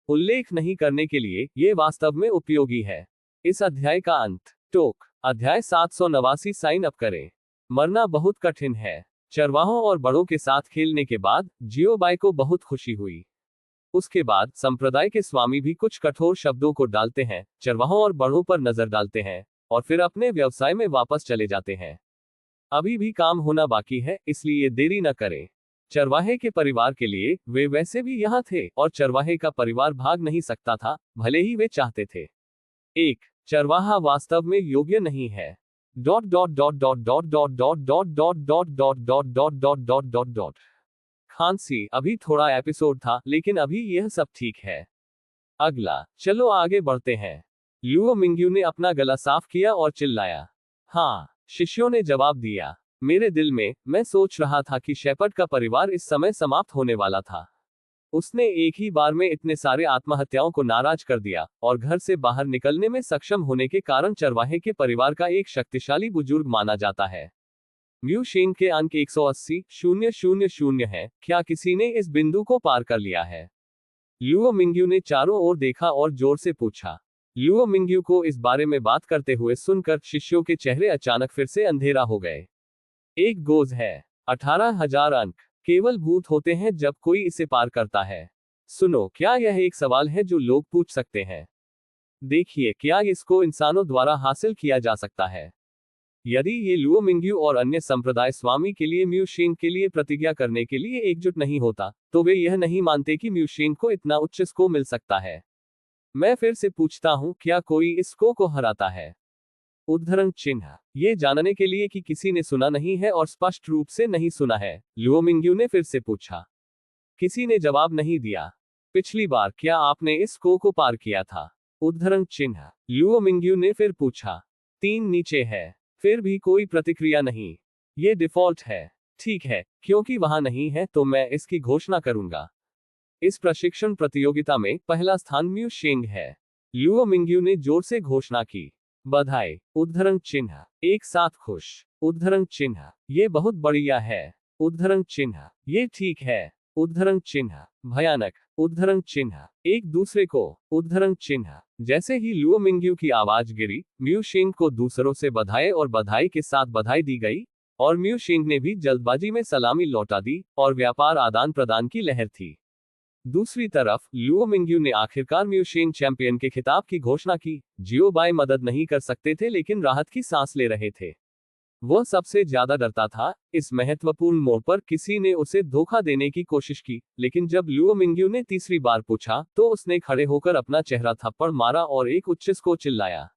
उल्लेख नहीं करने के लिए ये वास्तव में उपयोगी है। इस अध्याय का अंत। टोक। अध्याय 789 साइन अप करें। मरना बहुत कठिन है। चरवाहों और बड़ों के साथ खेलने के बाद जियो बाई को बहुत खुशी हुई। उसके बाद संप्रदाय के स्वामी भी कुछ कठोर शब्दों को डालते हैं, चरवाहों और बड़ों पर नजर डालते हैं, और फिर अपने व्यवसाय में वापस चले जाते हैं। अभी भी काम होना बाकी है, इसलिए देरी न करें। चरवाहे के परिवार के लिए वे वैसे भी यहाँ थे, और चरवाहे का परिवार भाग नहीं सकता था, भले ही वे चाहते थे। एक चरवाहा वास्तव में योग्य नहीं है। Dot dot dot dot dot dot dot dot dot dot dot dot dot dot dot dot dot. खांसी। अभी थोड़ा एपिसोड था, लेकिन अभी यह सब ठीक है। अगला। चलो आगे बढ़ते हैं। लुओ मिंग्यू ने अपना गला साफ किया और चिल्लाया। हाँ, शिष्यों ने जवाब दिया। मेरे दिल में मैं सोच रहा था कि शेपर्ड का परिवार इस समय समाप्त होने वाला था। उसने एक ही बार में इतने सारे आत्महत्याओं को नाराज कर दिया, और घर से बाहर निकलने में सक्षम होने के कारण चरवाहे के परिवार का एक शक्तिशाली बुजुर्ग माना जाता है। म्यू शेंग के अंक 180,000 है। क्या किसी ने इस बिंदु को पार कर लिया है? लुओ मिंग्यू ने चारों ओर देखा और जोर से पूछा। लुओ मिंग्यू को इस बारे में बात करते हुए सुनकर शिष्यों के चेहरे अचानक फिर से अंधेरा हो गए। एक गोज है। 18,000 अंक केवल भूत होते हैं जब कोई इसे पार करता है। सुनो, क्या यह एक सवाल है जो लोग पूछ सकते हैं? देखिए, क्या इसको इंसानों द्वारा हासिल किया जा सकता है? यदि ये लुओ मिंग्यू और अन्य संप्रदाय स्वामी के लिए म्यू शेंग के लिए प्रतिज्ञा करने के लिए एकजुट नहीं होता, तो वे यह नहीं मानते कि म्यू शेंग को इतना उच्च स्कोर मिल सकता है। मैं फिर से पूछता हूं, क्या कोई इस स्कोर को हराता है? उद्धरण चिन्ह। ये जानने के लिए कि किसी ने सुना नहीं है और स्पष्ट रूप से नहीं सुना है, लुओ मिंग्यू ने फिर से पूछा। किसी ने जवाब नहीं दिया। पिछली बार क्या आपने इस स्कोर को पार किया था? उद्धरण चिन्ह। लुओ मिंग्यू ने फिर पूछा। 3 नीचे है। फिर भी कोई प्रतिक्रिया नहीं। ये डिफॉल्ट है। ठीक है, क्योंकि वहां नहीं है तो मैं इसकी घोषणा करूंगा। इस प्रशिक्षण प्रतियोगिता में पहला स्थान म्यू शेंग है। लुओ मिंग्यू ने जोर से घोषणा की। बधाई। उद्धरण चिन्ह। एक साथ खुश। उद्धरण चिन्ह। ये बहुत बढ़िया है। उद्धरण चिन्ह। ये ठीक है। उद्धरण चिन्ह। भयानक। उद्धरण चिन्ह। एक दूसरे को। उद्धरण चिन्ह। जैसे ही लुओ मिंग्यू की आवाज गिरी, म्यू शेंग को दूसरों से बधाई और बधाई के साथ बधाई दी गई, और म्यू शेंग ने भी जल्दबाजी में सलामी लौटा दी, और व्यापार आदान प्रदान की लहर थी। दूसरी तरफ लुओ मिंग्यू ने आखिरकार म्यू शेंग चैंपियन के खिताब की घोषणा की। जियो बाई मदद नहीं कर सकते थे, लेकिन राहत की सांस ले रहे थे। वह सबसे ज्यादा डरता था। इस महत्वपूर्ण मोड़ पर किसी ने उसे धोखा देने की कोशिश की, लेकिन जब लुओ मिंग्यू ने तीसरी बार पूछा, तो उसने खड़े होकर अपना चेहरा थप्पड़ मारा और एक उच्च को चिल्लाया।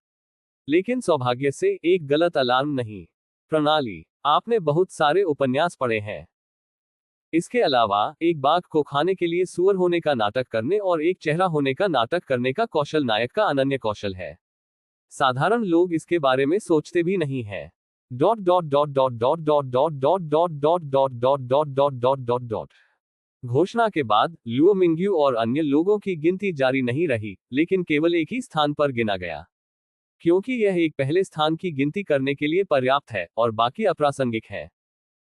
लेकिन सौभाग्य से एक गलत अलार्म नहीं। प्रणाली। आपने बहुत सारे उपन्यास पढ़े हैं। इसके अलावा एक बाघ को खाने के लिए सुअर होने का नाटक करने और एक चेहरा होने का नाटक करने का कौशल नायक का अनन्य कौशल है। साधारण लोग इसके बारे में सोचते भी नहीं है। Dot dot dot dot dot dot dot dot dot dot dot dot dot dot dot dot dot. घोषणा के बाद लुओ मिंग्यू और अन्य लोगों की गिनती जारी नहीं रही, लेकिन केवल एक ही स्थान पर गिना गया। क्योंकि यह एक पहले स्थान की गिनती करने के लिए पर्याप्त है, और बाकी अप्रासंगिक है।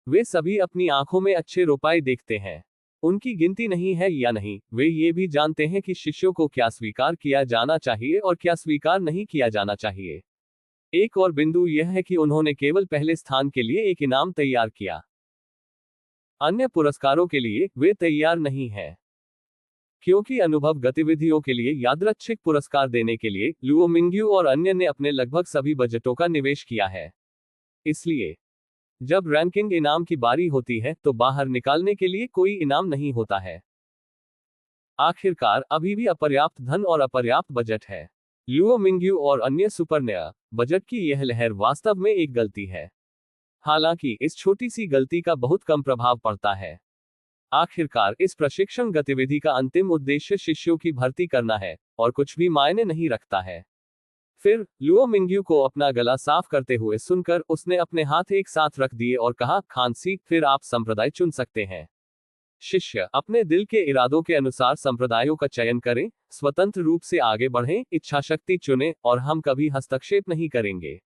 वे सभी अपनी आंखों में अच्छे रुपए देखते हैं। उनकी गिनती नहीं है या नहीं, वे ये भी जानते हैं कि शिष्यों को क्या स्वीकार किया जाना चाहिए और क्या स्वीकार नहीं किया जाना चाहिए। एक और बिंदु यह है कि उन्होंने केवल पहले स्थान के लिए एक इनाम तैयार किया। अन्य पुरस्कारों के लिए वे तैयार नहीं हैं। क्योंकि अनुभव गतिविधियों के लिए यादृच्छिक पुरस्कार देने के लिए लुओ मिंग्यू और अन्य ने अपने लगभग सभी बजटों का निवेश किया है। इसलिए जब रैंकिंग इनाम की बारी होती है, तो बाहर निकालने के लिए कोई इनाम नहीं होता है। आखिरकार अभी भी अपर्याप्त धन और अपर्याप्त बजट है। लुओ मिंग्यू और अन्य सुपरनया बजट की यह लहर वास्तव में एक गलती है। हालांकि इस छोटी सी गलती का बहुत कम प्रभाव पड़ता है। आखिरकार इस प्रशिक्षण गतिविधि का अंतिम उद्देश्य शिष्यों की भर्ती करना है, और कुछ भी मायने नहीं रखता है। फिर लुओ मिंग्यू को अपना गला साफ करते हुए सुनकर उसने अपने हाथ एक साथ रख दिए और कहा, खांसी, फिर आप संप्रदाय चुन सकते हैं। शिष्य अपने दिल के इरादों के अनुसार संप्रदायों का चयन करें, स्वतंत्र रूप से आगे बढ़ें, इच्छाशक्ति चुनें और हम कभी हस्तक्षेप नहीं करेंगे।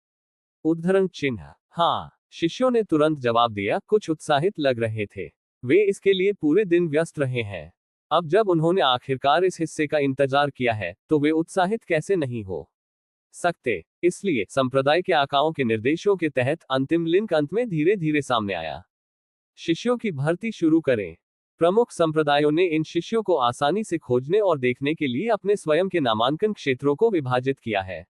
उद्धरण चिन्ह। हाँ, शिष्यों ने तुरंत जवाब दिया, कुछ उत्साहित लग रहे थे। वे इसके लिए पूरे दिन व्यस्त रहे हैं। अब जब उन्होंने आखिरकार इस हिस्से का इंतजार किया है, तो वे उत्साहित कैसे नहीं हो सकते। इसलिए संप्रदाय के आकाओं के निर्देशों के तहत अंतिम लिंक अंत में धीरे धीरे सामने आया। शिष्यों की भर्ती शुरू करें। प्रमुख संप्रदायों ने इन शिष्यों को आसानी से खोजने और देखने के लिए अपने स्वयं के नामांकन क्षेत्रों को विभाजित किया है।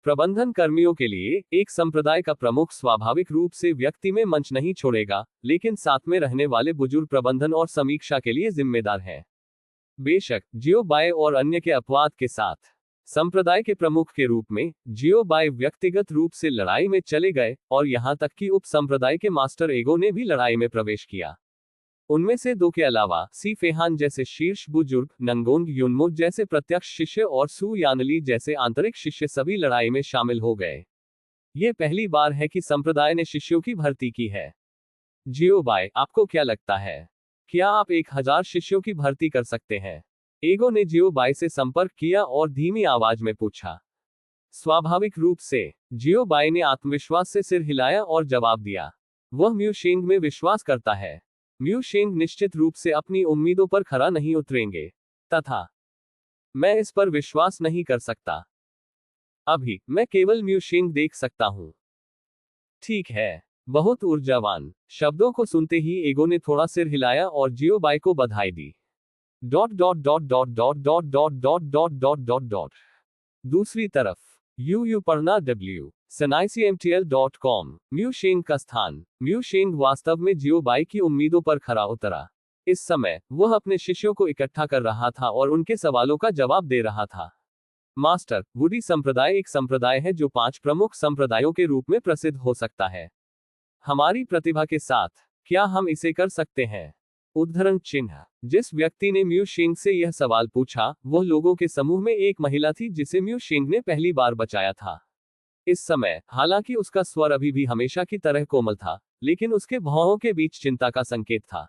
प्रबंधन कर्मियों के लिए एक संप्रदाय का प्रमुख स्वाभाविक रूप से व्यक्ति में मंच नहीं छोड़ेगा, लेकिन साथ में रहने वाले बुजुर्ग प्रबंधन और समीक्षा के लिए जिम्मेदार हैं। बेशक जियो बाय और अन्य के अपवाद के साथ, संप्रदाय के प्रमुख के रूप में जियो बाय व्यक्तिगत रूप से लड़ाई में चले गए और यहां तक कि उप संप्रदाय के मास्टर एगो ने भी लड़ाई में प्रवेश किया। उनमें से दो के अलावा सी फेहान जैसे शीर्ष बुजुर्ग, नंगोंग युनमो जैसे प्रत्यक्ष शिष्य और सु यानली जैसे आंतरिक शिष्य सभी लड़ाई में शामिल हो गए। ये पहली बार है कि संप्रदाय ने शिष्यों की भर्ती की है। जियो बाय, आपको क्या लगता है, क्या आप 1000 शिष्यों की भर्ती कर सकते हैं? एगो ने जियो बाय से संपर्क किया और धीमी आवाज में पूछा। स्वाभाविक रूप से जियो बाय ने आत्मविश्वास से सिर हिलाया और जवाब दिया। वह म्यू शेंग में विश्वास करता है। म्यू शेंग निश्चित रूप से अपनी उम्मीदों पर खरा नहीं उतरेंगे, तथा मैं इस पर विश्वास नहीं कर सकता। अभी मैं केवल म्यू शेंग देख सकता हूं। ठीक है, बहुत ऊर्जावान। शब्दों को सुनते ही एगो ने थोड़ा सिर हिलाया और जियो बाय को बधाई दी। दूसरी तरफ यू पढ़ना www.snicmtl.com म्यू शेंग का स्थान। म्यू शेंग वास्तव में जियो बाय की उम्मीदों पर खरा उतरा। इस समय वह अपने शिष्यों को इकट्ठा कर रहा था और उनके सवालों का जवाब दे रहा था। मास्टर, वुडी संप्रदाय एक संप्रदाय है जो 5 प्रमुख संप्रदायों के रूप में प्रसिद्ध हो सकता है। हमारी प्रतिभा के साथ क्या हम इसे कर सकते हैं? उद्धरण चिन्ह। जिस व्यक्ति ने म्यू शेंग से यह सवाल पूछा, वह लोगों के समूह में एक महिला थी जिसे म्यू शेंग ने पहली बार बचाया था। इस समय, हालांकि उसका स्वर अभी भी हमेशा की तरह कोमल था, लेकिन उसके भौहों के बीच चिंता का संकेत था।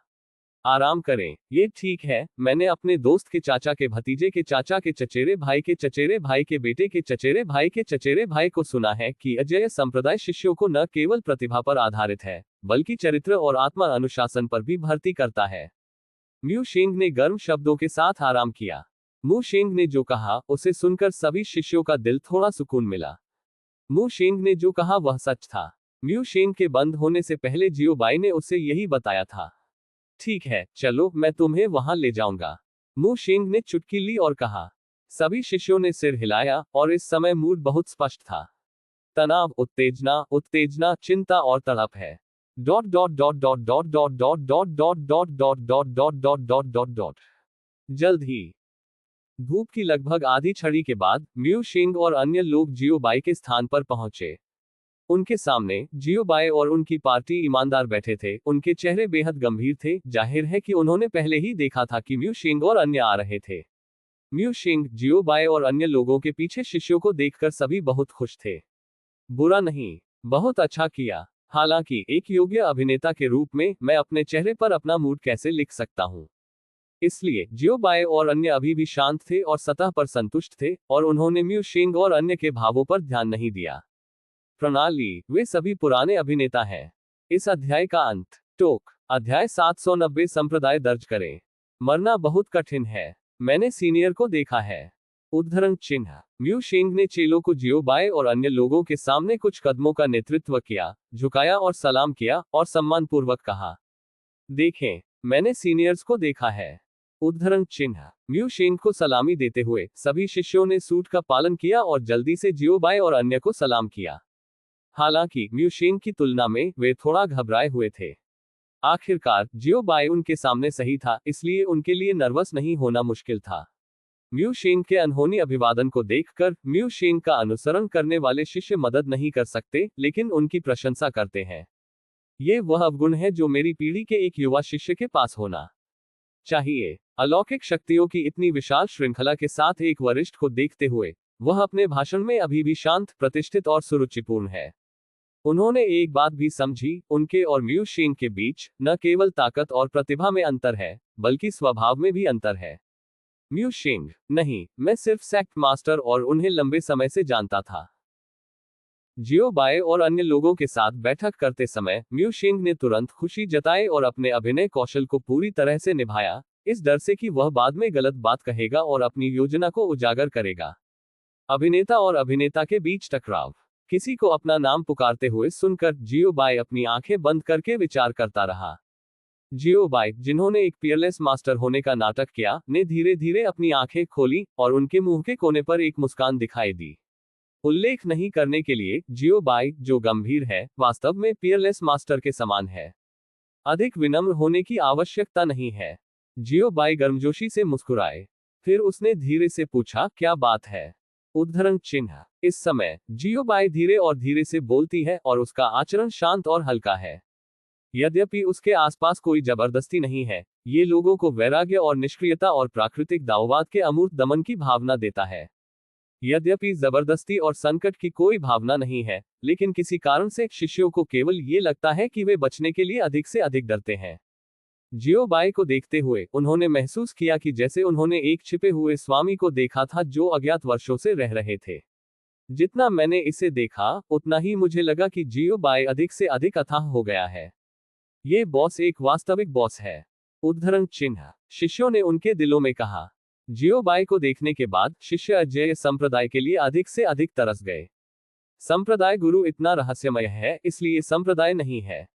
आराम करें, ये ठीक है, मैंने अपने दोस्त के चाचा के भतीजे के चाचा के चचेरे भाई के चचेरे भाई के बेटे के चचेरे भाई के चचेरे भाई को सुना है कि अजय संप्रदाय शिष्यों को न केवल प्रतिभा पर आधारित है, बल्कि चरित्र और आत्मा अनुशासन पर भी भर्ती करता है। म्यू शेंग ने गर्म शब्दों के साथ आराम किया। म्यू शेंग ने जो कहा, उसे सुनकर सभी शिष्यों का दिल थोड़ा सुकून मिला। म्यू शेंग ने जो कहा वह सच था। म्यू शेंग के बंद होने से पहले जियो बाई ने उसे यही बताया था। ठीक है, चलो, मैं तुम्हें वहां ले जाऊंगा। म्यू शेंग ने चुटकी ली और कहा। सभी शिष्यों ने सिर हिलाया और इस समय मूड बहुत स्पष्ट था। तनाव, उत्तेजना, उत्तेजना, चिंता और तड़प है। जल्द ही धूप की लगभग आधी छड़ी के बाद म्यू शेंग और अन्य लोग जियो बाई के स्थान पर पहुंचे। उनके सामने जियो बाई और उनकी पार्टी ईमानदार बैठे थे। उनके चेहरे बेहद गंभीर थे। जाहिर है कि उन्होंने पहले ही देखा था कि म्यू शेंग और अन्य आ रहे थे। म्यू शेंग, जियो बाई और अन्य लोगों के पीछे शिष्यों को देखकर सभी बहुत खुश थे। बुरा नहीं, बहुत अच्छा किया। हालांकि एक योग्य अभिनेता के रूप में मैं अपने चेहरे पर अपना मूड कैसे लिख सकता हूं। इसलिए जियो बाई और अन्य अभी भी शांत थे और सतह पर संतुष्ट थे, और उन्होंने म्यू शेंग और अन्य के भावों पर ध्यान नहीं दिया। प्रणाली, वे सभी पुराने अभिनेता हैं। इस अध्याय का अंत। टोक। अध्याय 790 संप्रदाय दर्ज करें। मरना बहुत कठिन है। मैंने सीनियर को देखा है। उद्धरण चिन्ह। म्यू शेंग ने चेलों को जियो बाई और अन्य लोगों के सामने कुछ कदमों का नेतृत्व किया, झुकाया और सलाम किया और सम्मानपूर्वक कहा, देखें, मैंने सीनियर्स को देखा है। उद्धरण चिन्ह। म्यू शेंग को सलामी देते हुए सभी शिष्यों ने सूट का पालन किया और जल्दी से जियो बाई और अन्य को सलाम किया। हालांकि म्यू शेंग की तुलना में वे थोड़ा घबराए हुए थे। आखिरकार जियो बाई उनके सामने सही था, इसलिए उनके लिए नर्वस नहीं होना मुश्किल था। म्यू शेंग के अनहोनी अभिवादन को देखकर म्यू शेंग का अनुसरण करने वाले शिष्य मदद नहीं कर सकते, लेकिन उनकी प्रशंसा करते हैं। ये वह अवगुण है जो मेरी पीढ़ी के एक युवा शिष्य के पास होना चाहिए। अलौकिक शक्तियों की इतनी विशाल श्रृंखला के साथ एक वरिष्ठ को देखते हुए वह अपने भाषण में अभी भी शांत, प्रतिष्ठित और सुरुचिपूर्ण है। उन्होंने एक बात भी समझी, उनके और म्यू शेंग के बीच न केवल ताकत और प्रतिभा में अंतर है, बल्कि स्वभाव में भी अंतर है। म्यू शेंग, नहीं, मैं सिर्फ सेक्ट मास्टर और उन्हें लंबे समय से जानता था। जियो बाय और अन्य लोगों के साथ बैठक करते समय म्यू शेंग ने तुरंत खुशी जताई और अपने अभिनय कौशल को पूरी तरह से निभाया, इस डर से कि वह बाद में गलत बात कहेगा और अपनी योजना को उजागर करेगा। अभिनेता और अभिनेता के बीच टकराव। किसी को अपना नाम पुकारते हुए सुनकर जियो बाय अपनी आंखें बंद करके विचार करता रहा। जियो बाय, जिन्होंने एक पियरलेस मास्टर होने का नाटक किया, ने धीरे धीरे अपनी आंखें खोली और उनके मुंह के कोने पर एक मुस्कान दिखाई दी। उल्लेख नहीं करने के लिए, जियो बाय, जो गंभीर है, वास्तव में पियरलेस मास्टर के समान है। अधिक विनम्र होने की आवश्यकता नहीं है। जियो बाय गर्मजोशी से मुस्कुराए। फिर उसने धीरे से पूछा, क्या बात है? उद्धरण चिन्ह। इस समय जियो बाय धीरे और धीरे से बोलती है और उसका आचरण शांत और हल्का है। यद्यपि उसके आसपास कोई जबरदस्ती नहीं है, ये लोगों को वैराग्य और निष्क्रियता और प्राकृतिक दाववाद के अमूर्त दमन की भावना देता है। यद्यपि जबरदस्ती और संकट की कोई भावना नहीं है, लेकिन किसी कारण से शिष्यों को केवल ये लगता है कि वे बचने के लिए अधिक से अधिक डरते हैं। जियो बाय को देखते हुए उन्होंने महसूस किया कि जैसे उन्होंने एक छिपे हुए स्वामी को देखा था जो अज्ञात वर्षों से रह रहे थे। जितना मैंने इसे देखा, उतना ही मुझे लगा कि जियो बाय अधिक से अधिक अथाह हो गया है। ये बॉस एक वास्तविक बॉस है। उद्धरण चिन्ह। शिष्यों ने उनके दिलों में कहा। जियो बाय को देखने के बाद शिष्य अजेय संप्रदाय के लिए अधिक से अधिक तरस गए। संप्रदाय गुरु इतना रहस्यमय है, इसलिए संप्रदाय नहीं है।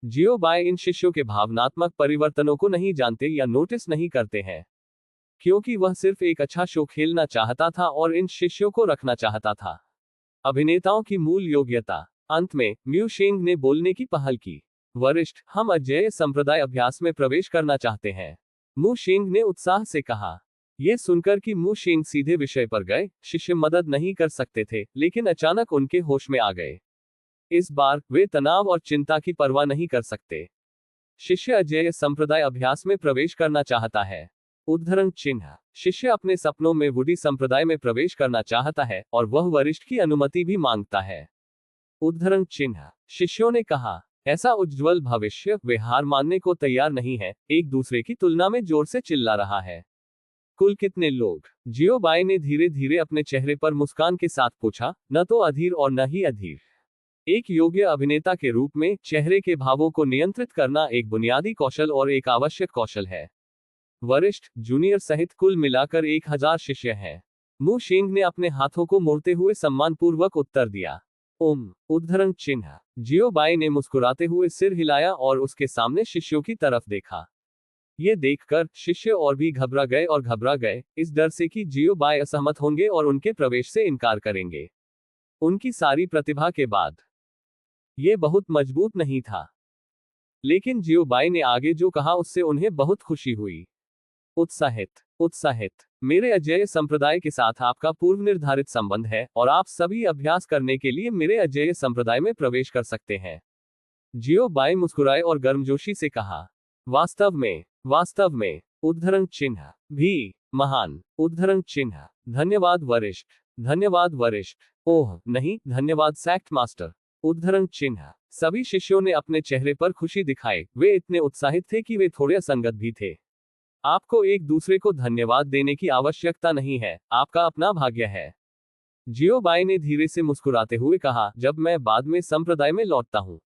जियो बाय इन शिष्यों के भावनात्मक परिवर्तनों को नहीं जानते या नोटिस नहीं करते हैं, क्योंकि वह सिर्फ एक अच्छा शो खेलना चाहता था और इन शिष्यों को रखना चाहता था। अभिनेताओं की मूल योग्यता। अंत में म्यू शेंग ने बोलने की पहल की। वरिष्ठ, हम अजेय संप्रदाय अभ्यास में प्रवेश करना चाहते हैं, मू शेंग ने उत्साह से कहा। यह सुनकर कि मू शेंग सीधे विषय पर गए, शिष्य मदद नहीं कर सकते थे, लेकिन अचानक उनके होश में आ गए। इस बार वे तनाव और चिंता की परवाह नहीं कर सकते। शिष्य अजेय संप्रदाय अभ्यास में प्रवेश करना चाहता है। उद्धरण चिन्ह। शिष्य अपने सपनों में वुडी संप्रदाय में प्रवेश करना चाहता है और वह वरिष्ठ की अनुमति भी मांगता है। उद्धरण चिन्ह। शिष्यों ने कहा, ऐसा उज्ज्वल भविष्य, वे हार मानने को तैयार नहीं है, एक दूसरे की तुलना में जोर से चिल्ला रहा है। कुल कितने लोग? जियो बाय ने धीरे धीरे अपने चेहरे पर मुस्कान के साथ पूछा, न तो अधीर और न ही अधीर। एक योग्य अभिनेता के रूप में चेहरे के भावों को नियंत्रित करना एक बुनियादी कौशल और एक आवश्यक कौशल है। वरिष्ठ, जूनियर सहित कुल मिलाकर 1000 शिष्य हैं। मू शेंग ने अपने हाथों को मोड़ते हुए सम्मानपूर्वक उत्तर दिया। उद्धरण चिन्ह। जियो बाय ने मुस्कुराते हुए सिर हिलाया और उसके सामने शिष्यों की तरफ देखा। ये देखकर शिष्य और भी घबरा गए, इस डर से कि जियो बाय असहमत होंगे और उनके प्रवेश से इनकार करेंगे। उनकी सारी प्रतिभा के बाद ये बहुत मजबूत नहीं था, लेकिन जियो बाय ने आगे जो कहा उससे उन्हें बहुत खुशी हुई। उत्साहित, मेरे अजेय संप्रदाय के साथ आपका पूर्व निर्धारित संबंध है और आप सभी अभ्यास करने के लिए मेरे अजेय संप्रदाय में प्रवेश कर सकते हैं। जियो बाय मुस्कुराए और गर्मजोशी से कहा, वास्तव में, उद्धरण चिन्ह, भी महान। उद्धरण चिन्ह। धन्यवाद वरिष्ठ। ओह नहीं, धन्यवाद सेक्ट मास्टर। उद्धरण चिन्ह। सभी शिष्यों ने अपने चेहरे पर खुशी दिखाई, वे इतने उत्साहित थे कि वे थोड़े असंगत भी थे। आपको एक दूसरे को धन्यवाद देने की आवश्यकता नहीं है, आपका अपना भाग्य है। जियो बाय ने धीरे से मुस्कुराते हुए कहा, जब मैं बाद में संप्रदाय में लौटता हूं,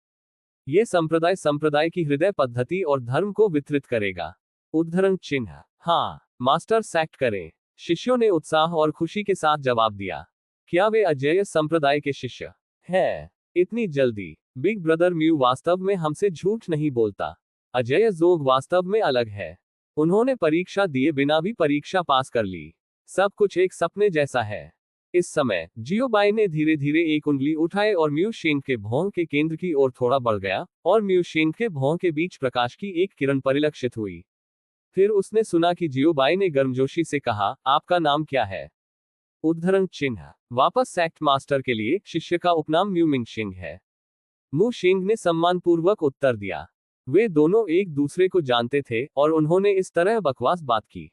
यह संप्रदाय की हृदय पद्धति और धर्म को वितरित करेगा। उद्धरण चिन्ह। हाँ, मास्टर सेक्ट करें। शिष्यों ने उत्साह और खुशी के साथ जवाब दिया। क्या वे अजेय संप्रदाय के शिष्य हैं? इतनी जल्दी? बिग ब्रदर म्यू वास्तव में हमसे झूठ नहीं बोलता। अजेय जोग वास्तव में अलग है। उन्होंने परीक्षा दिए बिना भी परीक्षा पास कर ली। सब कुछ एक सपने जैसा है। इस समय जियो बाय ने धीरे धीरे एक उंगली उठाए और म्यू शेंग के भौं के केंद्र की ओर थोड़ा बढ़ गया, और म्यू शेंग के भौं के बीच प्रकाश की एक किरण परिलक्षित हुई। फिर उसने सुना कि जियो बाय ने गर्मजोशी से कहा, आपका नाम क्या है? उद्धरण चिन्ह। वापस सेक्ट मास्टर के लिए शिष्य का उपनाम म्यू मिंग शेंग है। मू शेंग ने सम्मानपूर्वक उत्तर दिया। वे दोनों एक दूसरे को जानते थे और उन्होंने इस तरह बकवास बात की।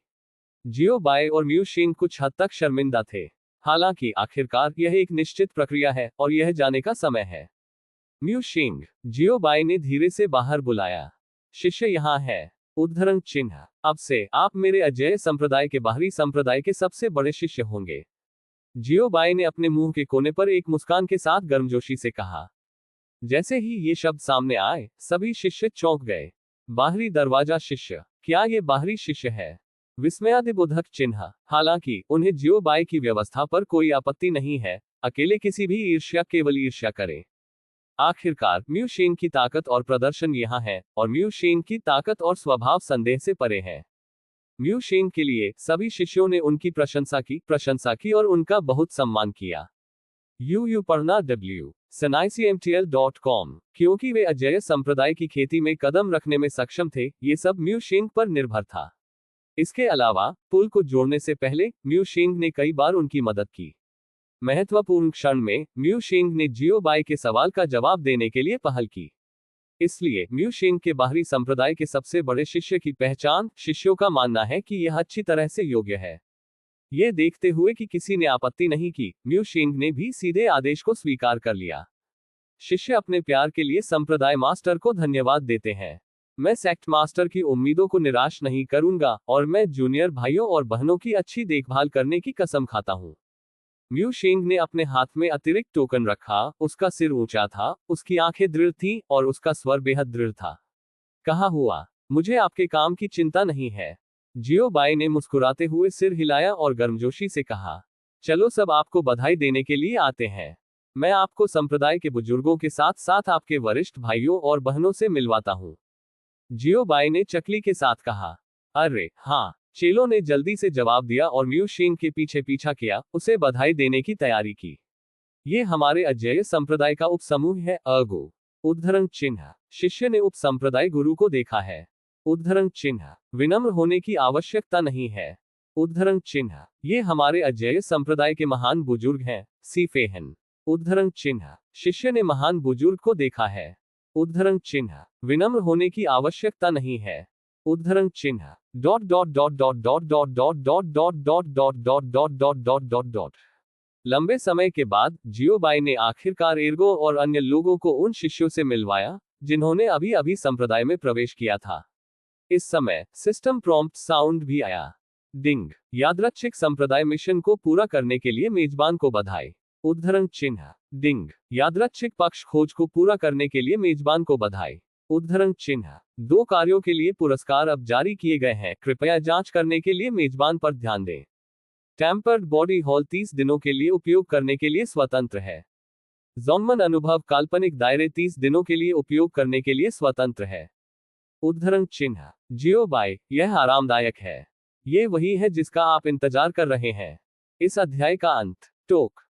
जियो बाय और म्यू शेंग कुछ हद तक शर्मिंदा थे। हालांकि आखिरकार यह एक निश्चित प्रक्रिया है और यह जाने का समय है। म्यू शिंग, जियो बाई ने धीरे से बाहर बुलाया। शिष्य यहाँ है। उद्धरण चिन्ह, अब से आप मेरे अजेय संप्रदाय के बाहरी संप्रदाय के सबसे बड़े शिष्य होंगे। जियो बाई ने अपने मुंह के कोने पर एक मुस्कान के साथ गर्मजोशी से कहा। जैसे ही ये शब्द सामने आए, सभी शिष्य चौंक गए। बाहरी दरवाजा शिष्य, क्या ये बाहरी शिष्य है? विस्मयादिबोधक चिन्ह। हालांकि उन्हें जियो बाई की व्यवस्था पर कोई आपत्ति नहीं है, अकेले किसी भी ईर्ष्या केवल ईर्ष्या करें। आखिरकार म्यू शेंग की ताकत और प्रदर्शन यहाँ है, और म्यू शेंग की ताकत और स्वभाव संदेह से परे है। म्यू शेंग के लिए सभी शिष्यों ने उनकी प्रशंसा की और उनका बहुत सम्मान किया। यू पढ़ना www.snicmtl.com, क्योंकि वे अजेय संप्रदाय की खेती में कदम रखने में सक्षम थे, ये सब म्यू शेंग पर निर्भर था। इसके अलावा पुल को जोड़ने से पहले म्यू शेंग ने कई बार उनकी मदद की। महत्वपूर्ण क्षण में म्यू शेंग ने जियो बाई के सवाल का जवाब देने के लिए पहल की। इसलिए म्यू शेंग के बाहरी संप्रदाय के सबसे बड़े शिष्य की पहचान, शिष्यों का मानना है कि यह अच्छी तरह से योग्य है। यह देखते हुए कि किसी ने आपत्ति नहीं की, म्यू शेंग ने भी सीधे आदेश को स्वीकार कर लिया। शिष्य अपने प्यार के लिए संप्रदाय मास्टर को धन्यवाद देते हैं। मैं सेक्ट मास्टर की उम्मीदों को निराश नहीं करूंगा, और मैं जूनियर भाइयों और बहनों की अच्छी देखभाल करने की कसम खाता हूं। म्यू शेंग ने अपने हाथ में अतिरिक्त टोकन रखा, उसका सिर ऊंचा था, उसकी आंखें दृढ़ थीं, और उसका स्वर बेहद दृढ़ था। कहा हुआ, मुझे आपके काम की चिंता नहीं है। जियो बाई ने मुस्कुराते हुए सिर हिलाया और गर्मजोशी से कहा, चलो सब आपको बधाई देने के लिए आते हैं। मैं आपको संप्रदाय के बुजुर्गों के साथ साथ आपके वरिष्ठ भाइयों और बहनों से मिलवाता हूं। जियो बाई ने चकली के साथ कहा। अरे हाँ, चेलों ने जल्दी से जवाब दिया और म्यू शेंग के पीछे पीछा किया, उसे बधाई देने की तैयारी की। ये हमारे अजेय संप्रदाय का उपसमूह है। अगो। उद्धरण चिन्ह, शिष्य ने उप संप्रदाय गुरु को देखा है। उद्धरण चिन्ह, विनम्र होने की आवश्यकता नहीं है। उद्धरण चिन्ह, ये हमारे अजेय संप्रदाय के महान बुजुर्ग हैं, सीफेहन। उद्धरण चिन्ह, शिष्य ने महान बुजुर्ग को देखा है। उद्धरण चिन्ह, विनम्र होने की आवश्यकता नहीं है। उद्धरण चिन्ह dot dot dot dot dot dot dot dot dot dot dot dot dot dot dot dot dot. लंबे समय के बाद जियो बाई ने आखिरकार एर्गो और अन्य लोगों को उन शिष्यों से मिलवाया जिन्होंने अभी अभी संप्रदाय में प्रवेश किया था। इस समय सिस्टम प्रॉम्प्ट साउंड भी आया। डिंग, यादृच्छिक संप्रदाय मिशन को पूरा करने के लिए मेजबान को बधाई। उद्धरण चिन्ह डिंग, यादृच्छिक पक्ष खोज को पूरा करने के लिए मेजबान को बधाई। उद्धरण चिन्ह, 2 कार्यों के लिए पुरस्कार अब जारी किए गए हैं, कृपया जांच करने के लिए मेजबान पर ध्यान दें। टेम्पर्ड बॉडी हॉल 30 दिनों के लिए उपयोग करने के लिए स्वतंत्र है। जोंगमन अनुभव काल्पनिक दायरे 30 दिनों के लिए उपयोग करने के लिए स्वतंत्र है। उद्धरण चिन्ह जियो बाई, यह आरामदायक है। ये वही है जिसका आप इंतजार कर रहे हैं। इस अध्याय का अंत। टोक।